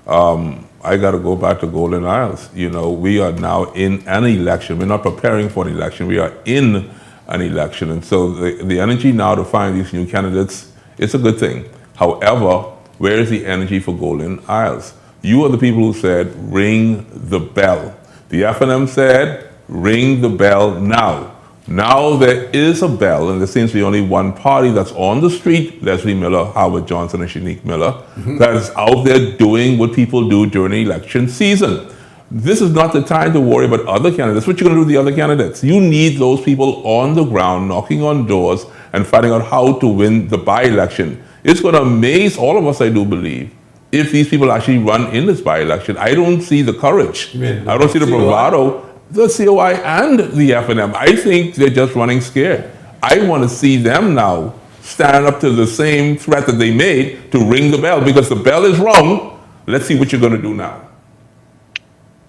I got to go back to Golden Isles. You know, we are now in an election. We're not preparing for an election. We are in an election, and so the energy now to find these new candidates, it's a good thing. However, where is the energy for Golden Isles? You are the people who said, ring the bell. The FNM said, ring the bell now. Now there is a bell, and there seems to be only one party that's on the street, Leslie Miller, Howard Johnson, and Shanique Miller, that is out there doing what people do during election season. This is not the time to worry about other candidates. What you going to do with the other candidates? You need those people on the ground, knocking on doors, and finding out how to win the by-election. It's going to amaze all of us, I do believe, if these people actually run in this by-election. I don't see the courage. I don't see the bravado. The COI and the FNM, I think they're just running scared. I want to see them now stand up to the same threat that they made to ring the bell, because the bell is rung. Let's see what you're going to do now.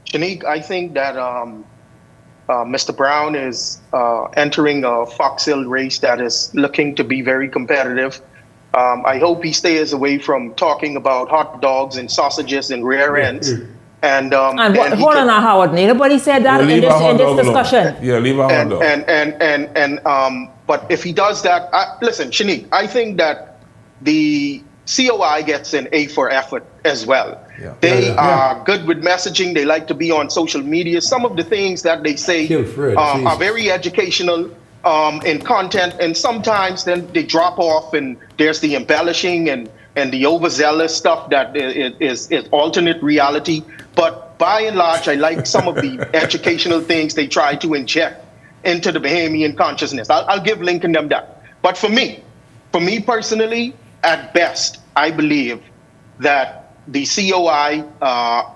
Shanique, I think that Mr. Brown is entering a Fox Hill race that is looking to be very competitive. I hope he stays away from talking about hot dogs and sausages and rear ends. And hold on now, Howard. Nobody said that in this discussion. Yeah, leave our hot dog. But if he does that, listen, Shanique, I think that the COI gets an A for effort as well. They are good with messaging. They like to be on social media. Some of the things that they say are very educational in content, and sometimes then they drop off and there's the embellishing and the overzealous stuff that is alternate reality. But by and large, I like some of the educational things they try to inject into the Bahamian consciousness. I'll give Lincoln them that. But for me personally, at best, I believe that the COI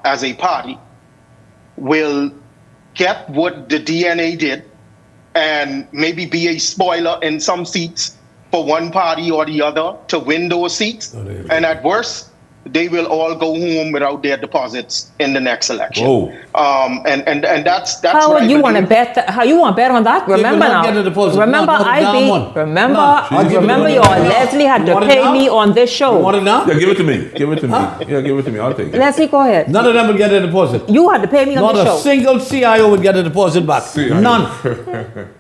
as a party will get what the DNA did and maybe be a spoiler in some seats for one party or the other to win those seats. And at worst, they will all go home without their deposits in the next election. And that's how what you want to bet? How you want to bet on that? Remember now. Remember, remember, y'all. Leslie had to pay me on this show. You want it now? Yeah, give it to me. Give it to me. Yeah, give it to me. I'll take it. Leslie, go ahead. None of them would get a deposit. You had to pay me on the show. Not a single CIO would get a deposit back. None.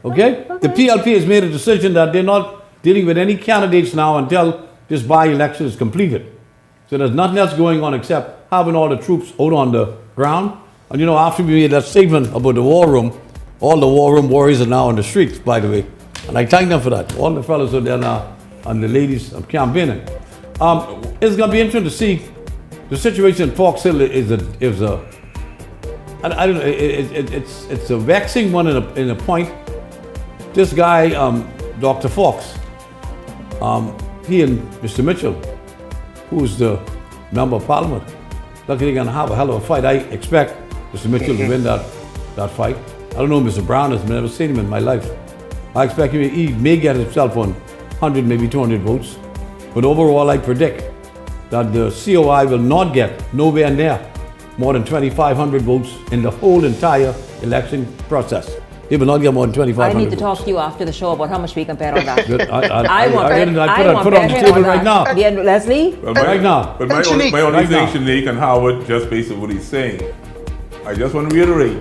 Okay? The PLP has made a decision that they're not dealing with any candidates now until this by-election is completed. So there's nothing else going on except having all the troops out on the ground. And you know, after we made that statement about the war room, all the war room warriors are now on the streets, by the way. And I thank them for that. All the fellas are there now, and the ladies are campaigning. It's going to be interesting to see. The situation in Fox Hill is a I don't know, it's a vexing one in a point. This guy, Dr. Fox, he and Mr. Mitchell, who's the member of parliament, they're going to have a hell of a fight. I expect Mr. Mitchell to win that fight. I don't know Mr. Brown, I've never seen him in my life. I expect he may get himself on 100, maybe 200 votes. But overall, I predict that the COI will not get nowhere near more than 2,500 votes in the whole entire election process. They will not get more than 2,500 I need to talk to you after the show about how much we can bet on that. I put it on the table right now. Yeah, Leslie? Right now. But my only thing, Shanique and Howard, just based on what he's saying, I just want to reiterate,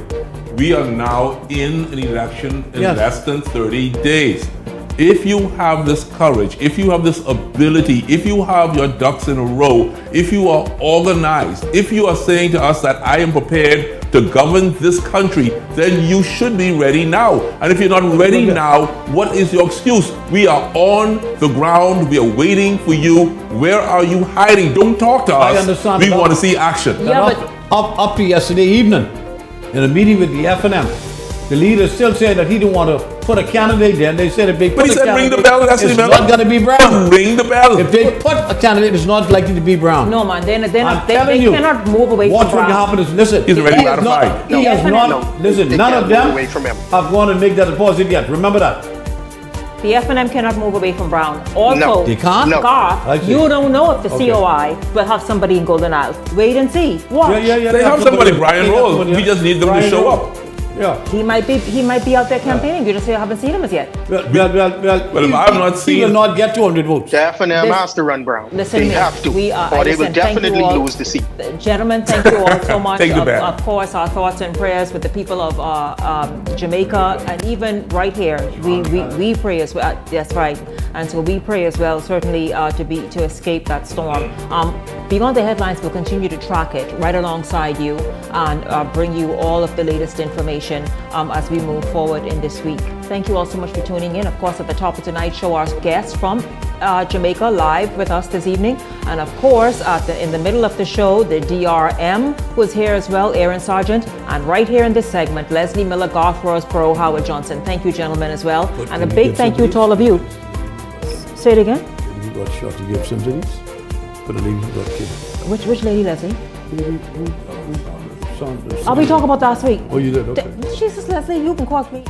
we are now in an election in less than 30 days. If you have this courage, if you have this ability, if you have your ducks in a row, if you are organized, if you are saying to us that I am prepared to govern this country, then you should be ready now. And if you're not ready now, what is your excuse? We are on the ground. We are waiting for you. Where are you hiding? Don't talk to us. I understand. We want to see action. Yeah, up to yesterday evening, in a meeting with the FNM, the leader still said that he didn't want to put a candidate there. They said if they put he said ring the bell. That's it's not going to be Brown. Ring the bell. If they put a candidate, it's not likely to be Brown. No, man, they cannot move away from Brown. What's going to happen is, listen, he's already ratified. He has not, listen, none of them have gone and make that deposit yet. Remember that. The FNM cannot move away from Brown. Also, they can't? Garth, you don't know if the COI will have somebody in Golden Isles. Wait and see. Watch. Yeah, they have somebody, Brian Rose. We just need them to show up. Yeah. He might be out there campaigning. You just haven't seen him as yet. Well, if I've not seen, he will not get 200 votes. The FNM has to run Brown. Listen, they have to, or they will definitely lose the seat. Gentlemen, thank you all so much. Of course, our thoughts and prayers with the people of Jamaica, and even right here, we pray as well. That's right, and so we pray as well, certainly to escape that storm. Beyond the Headlines will continue to track it right alongside you and bring you all of the latest information as we move forward in this week. Thank you all so much for tuning in. Of course, at the top of tonight's show, our guests from Jamaica live with us this evening. And of course, in the middle of the show, the DRM was here as well, Aaron Sargent. And right here in this segment, Leslie Miller, Garth Roseborough, Howard Johnson. Thank you, gentlemen, as well. And a big thank you to all of you. Say it again. You got shot to give some to these? For the lady who got killed. Which lady, Leslie? Are we talking about last week? Oh, you did? Okay. Jesus, Leslie, you can quote me.